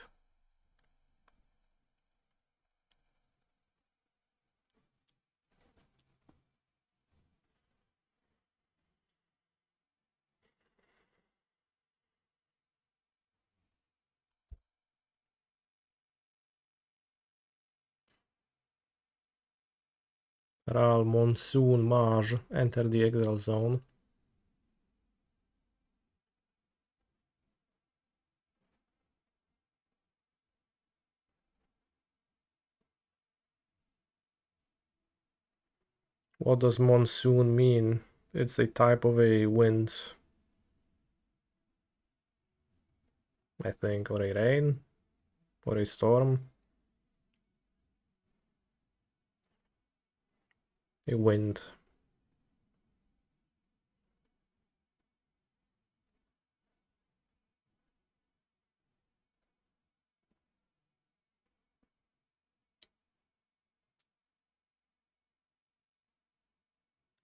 Ral, Monsoon, Mage, enter the exile zone. What does Monsoon mean? It's a type of a wind, I think, or a rain, or a storm. A wind.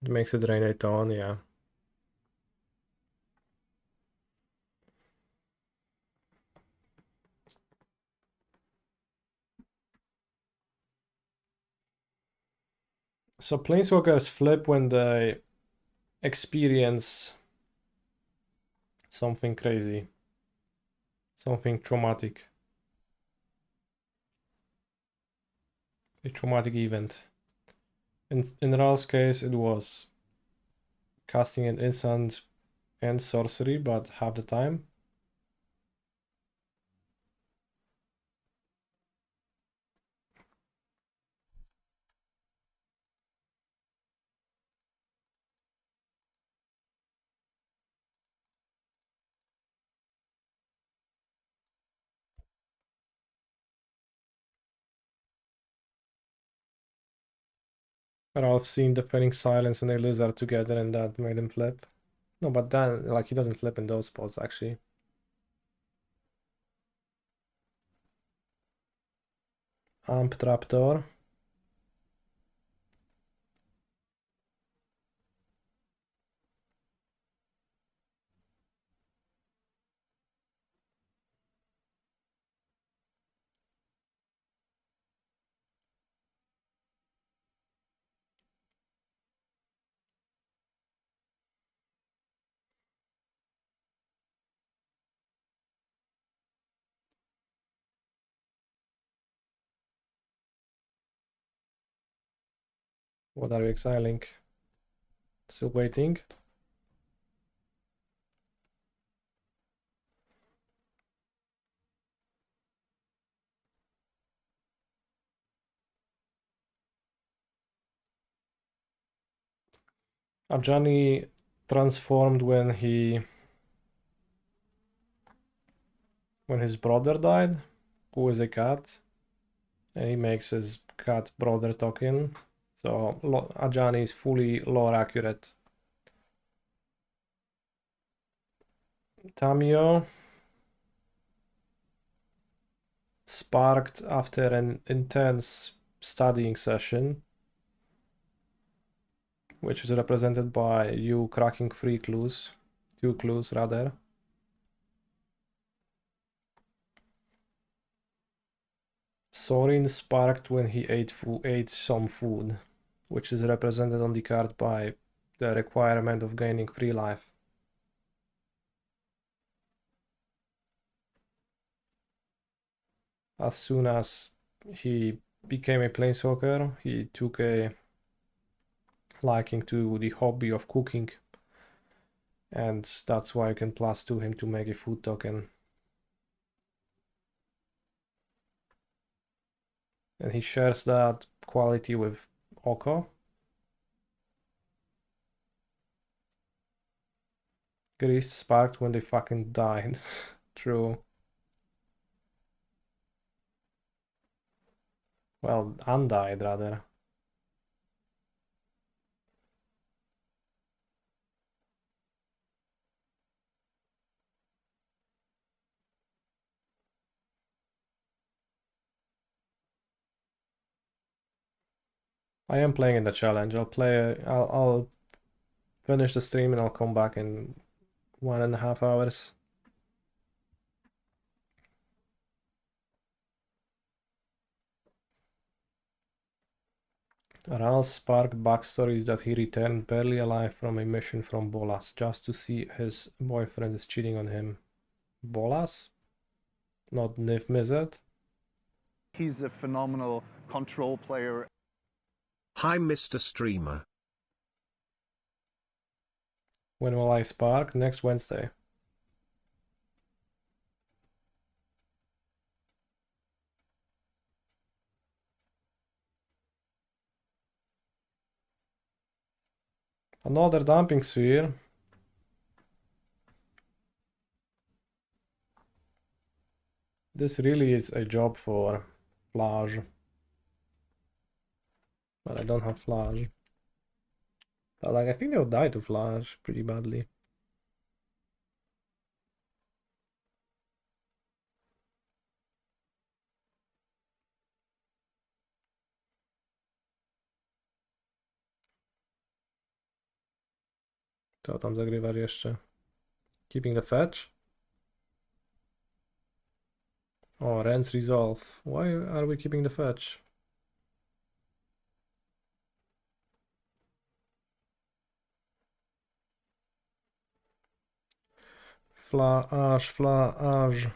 It makes it rain a ton, yeah. So Planeswalkers flip when they experience something crazy, something traumatic, a traumatic event. In Ral's case, it was casting an instant and sorcery, but half the time. Ralph seen Defending Silence and a Lizard together, and that made him flip. No, but then, like, he doesn't flip in those spots, actually. Amp Trapdoor. What are you exiling? Still waiting. Ajani transformed when his brother died, who is a cat, and he makes his cat brother token. So Ajani is fully lore accurate. Tamio sparked after an intense studying session, which is represented by you cracking 3 clues, 2 clues rather. Sorin sparked when he ate some food, which is represented on the card by the requirement of gaining 3 life. As soon as he became a planeswalker, he took a liking to the hobby of cooking, and that's why you can +2 him to make a food token. And he shares that quality with Oko. Greased sparked when they fucking died. True. Well, undied rather. I am playing in the challenge. I'll finish the stream and I'll come back in 1.5 hours. Ral's spark backstory is that he returned barely alive from a mission from Bolas just to see his boyfriend is cheating on him. Bolas? Not Niv Mizzet? He's a phenomenal control player. Hi, Mr. Streamer. When will I spark? Next Wednesday. Another dumping sphere. This really is a job for Flash. But I don't have Flash. But like, I think they'll die to Flash pretty badly. Co tam zagrywasz jeszcze? Keeping the fetch? Oh, Rens resolve. Why are we keeping the fetch? Flash, Flash.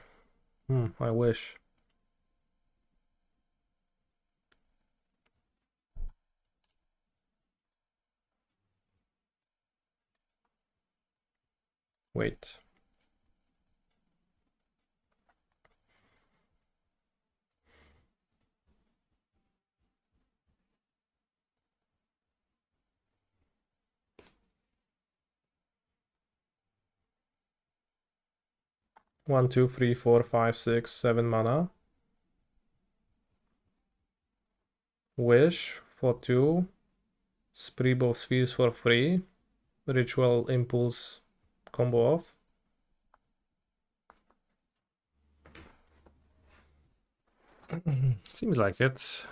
I wish. Wait. One, two, three, four, five, 6, 7 mana. Wish for 2. Spreebo Spheres for 3. Ritual Impulse combo off. Seems like it.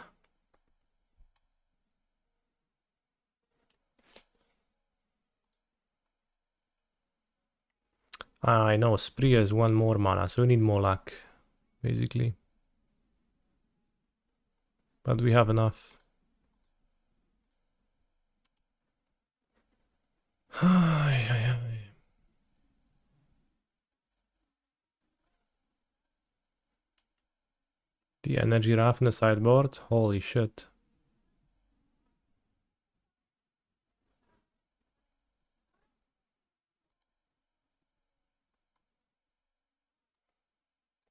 I know, Spree is 1 more mana, so we need more luck, basically. But we have enough. The energy raft in the sideboard? Holy shit.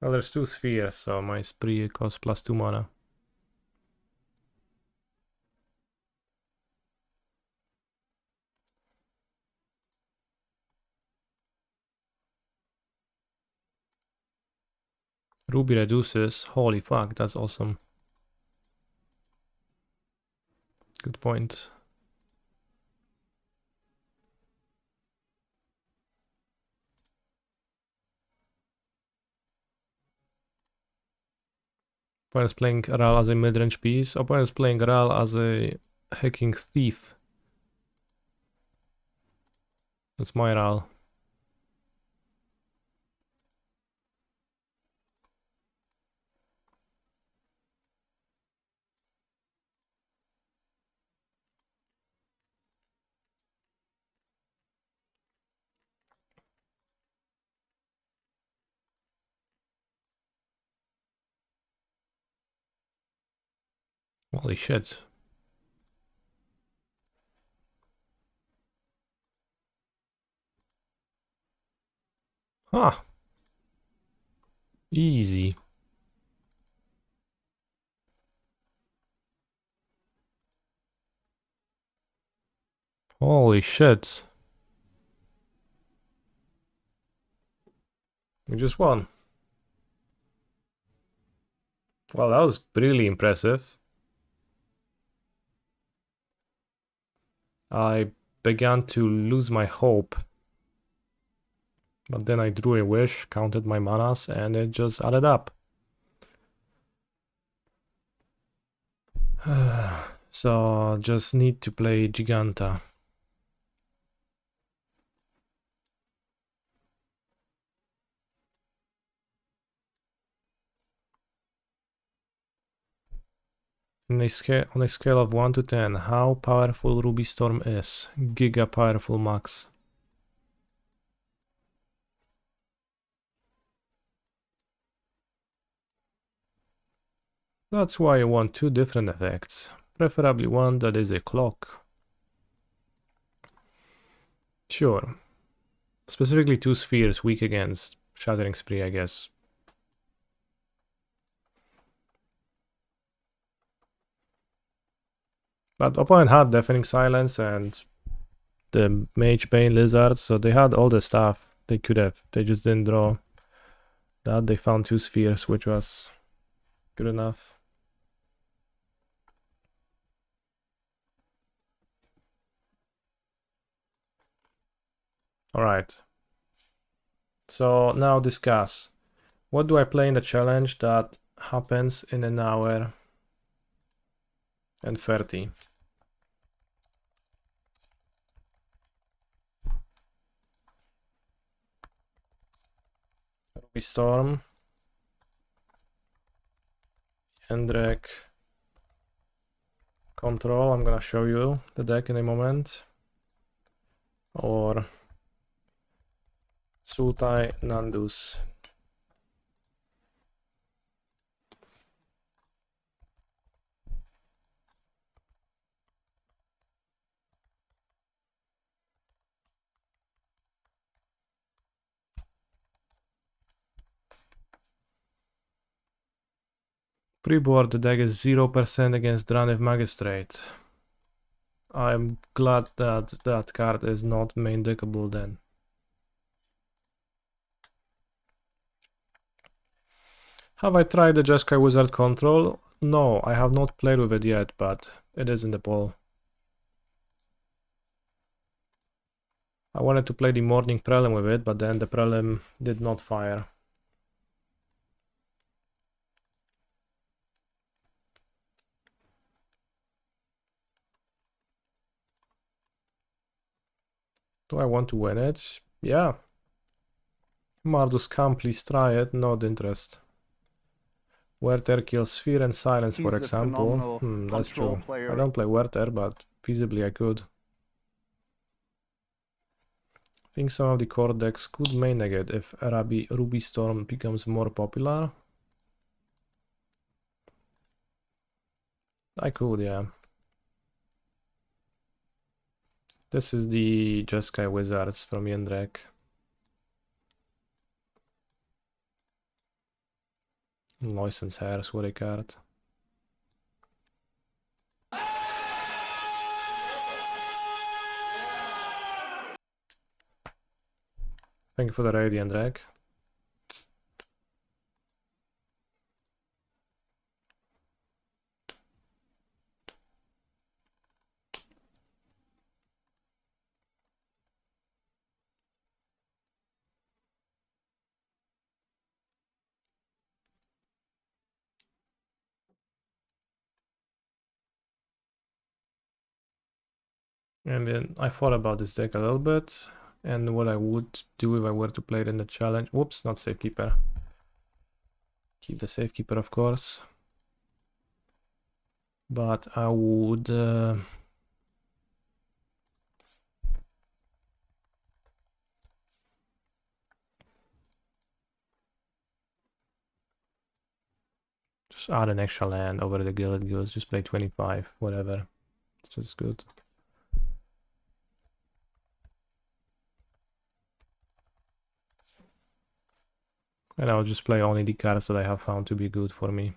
Well, there's 2 spheres, so my spree costs +2 mana. Ruby reduces. Holy fuck, that's awesome. Good point. Opponent's playing Ral as a mid-range piece. Opponent's playing Ral as a hacking thief. That's my Ral. Holy shit. Ah! Easy. Holy shit. We just won. Well, that was really impressive. I began to lose my hope. But then I drew a wish, counted my manas, and it just added up. So, just need to play Giganta. On a scale of 1 to 10, how powerful Ruby Storm is? Giga powerful max. That's why I want two different effects. Preferably one that is a clock. Sure. Specifically two spheres weak against Shattering Spree, I guess. But opponent had Deafening Silence and the Mage Bane Lizard, so they had all the stuff they could have. They just didn't draw that. They found two spheres, which was good enough. Alright. So now discuss. What do I play in the challenge that happens in an hour and 30? Ruby Storm, Endrek, Control. I'm gonna show you the deck in a moment. Or Sultai Nandus. Pre-board, the deck is 0% against Draniv Magistrate. I'm glad that that card is not main deckable then. Have I tried the Jeskai Wizard Control? No, I have not played with it yet, but it is in the poll. I wanted to play the morning prelim with it, but then the prelim did not fire. Do I want to win it? Yeah. Mardus, come, please try it. Not interest. Werther kills Sphere and Silence, for He's a example. phenomenal That's control true. player. I don't play Werther, but feasibly I could. I think some of the core decks could main negate if Ruby Storm becomes more popular. I could, yeah. This is the Jeskai Wizards from Jendrek. License Hairs, what a card. Thank you for the Radiant Drag. And then I thought about this deck a little bit, and what I would do if I were to play it in the challenge. Whoops, not Safekeeper. Keep the Safekeeper, of course. But I would... just add an extra land over the Gilded Goose, just play 25, whatever. It's just good. And I'll just play only the cards that I have found to be good for me.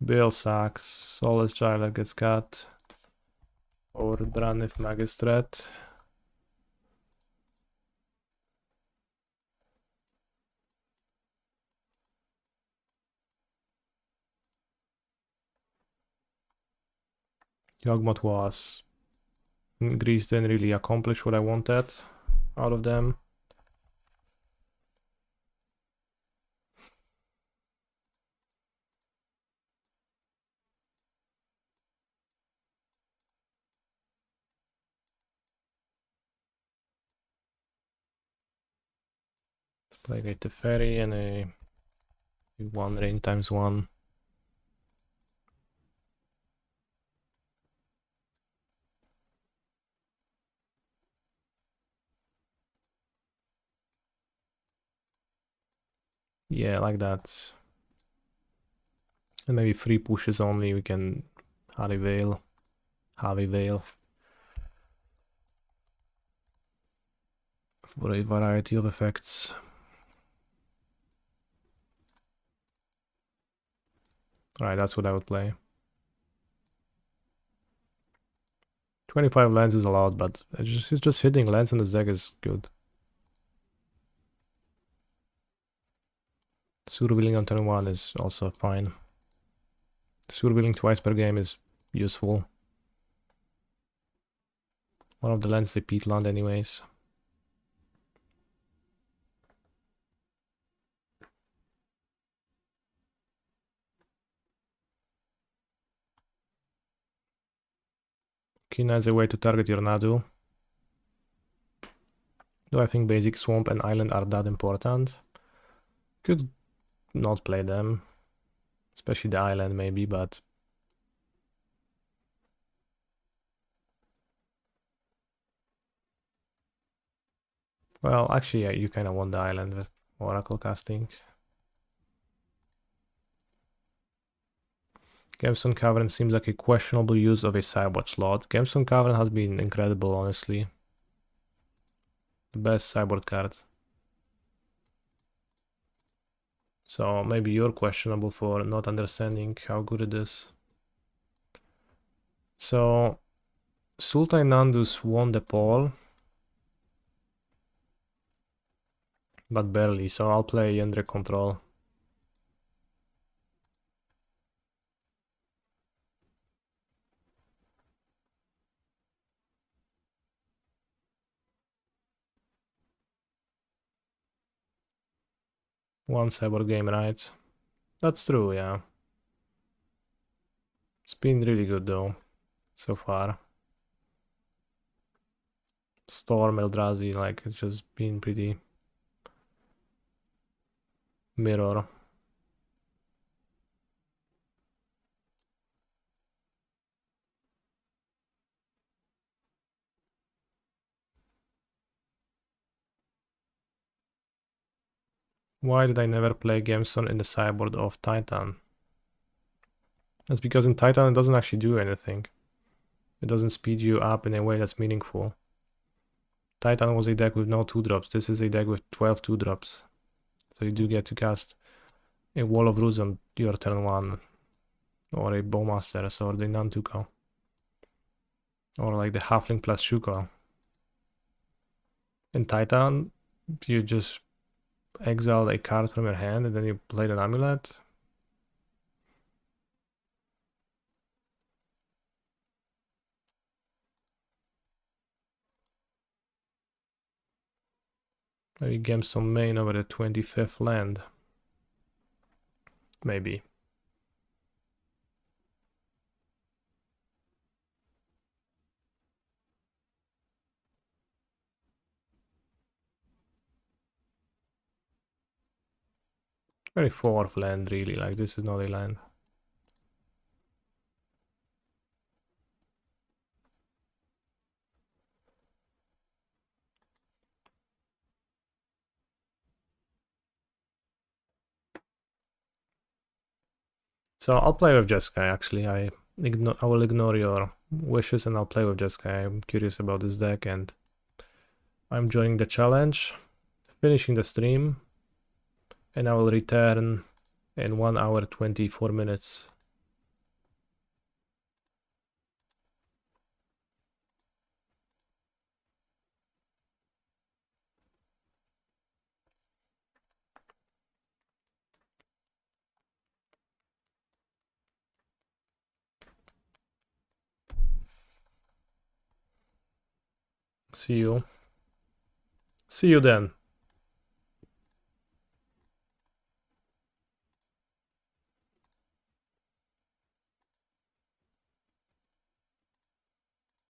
Bill sucks, Soulless Jailer gets cut. Or Branif Magistrate. Yawgmoth was... Greece didn't really accomplish what I wanted out of them. Let's play Gate the Ferry and a 1 rain times 1. Yeah, like that. And maybe 3 pushes only, we can Harry Veil. For a variety of effects. Alright, that's what I would play. 25 lands is allowed, but it's just hitting lands in this deck is good. Surveilling on turn 1 is also fine. Surveilling twice per game is useful. One of the lands they peat land anyways. Kina is a way to target your Nadu. Do I think basic swamp and island are that important? Could not play them. Especially the island maybe, but... Well, actually, yeah, you kind of want the island with Oracle casting. Gemstone Cavern seems like a questionable use of a sideboard slot. Gemstone Cavern has been incredible, honestly. The best sideboard card. So maybe you're questionable for not understanding how good it is. So Sultan Nandus won the poll, but barely, so I'll play Yendre Control. One cyborg game, right? That's true, yeah. It's been really good though, so far. Storm, Eldrazi, like, it's just been pretty mirror. Why did I never play Gemstone in the sideboard of Titan? That's because in Titan it doesn't actually do anything. It doesn't speed you up in a way that's meaningful. Titan was a deck with no 2-drops. This is a deck with 12 2-drops. So you do get to cast a Wall of Roots on your turn 1. Or a Bowmasters or the Nantuko. Or like the Halfling plus Shuko. In Titan, you just exile a card from your hand and then you play an Amulet. Maybe Gemstone main over the 25th land. Maybe. Very fourth land, really. Like, this is not a land. So I'll play with Jeskai, actually. I will ignore your wishes and I'll play with Jeskai. I'm curious about this deck and I'm joining the challenge, finishing the stream, and I will return in 1 hour 24 minutes. See you. See you then.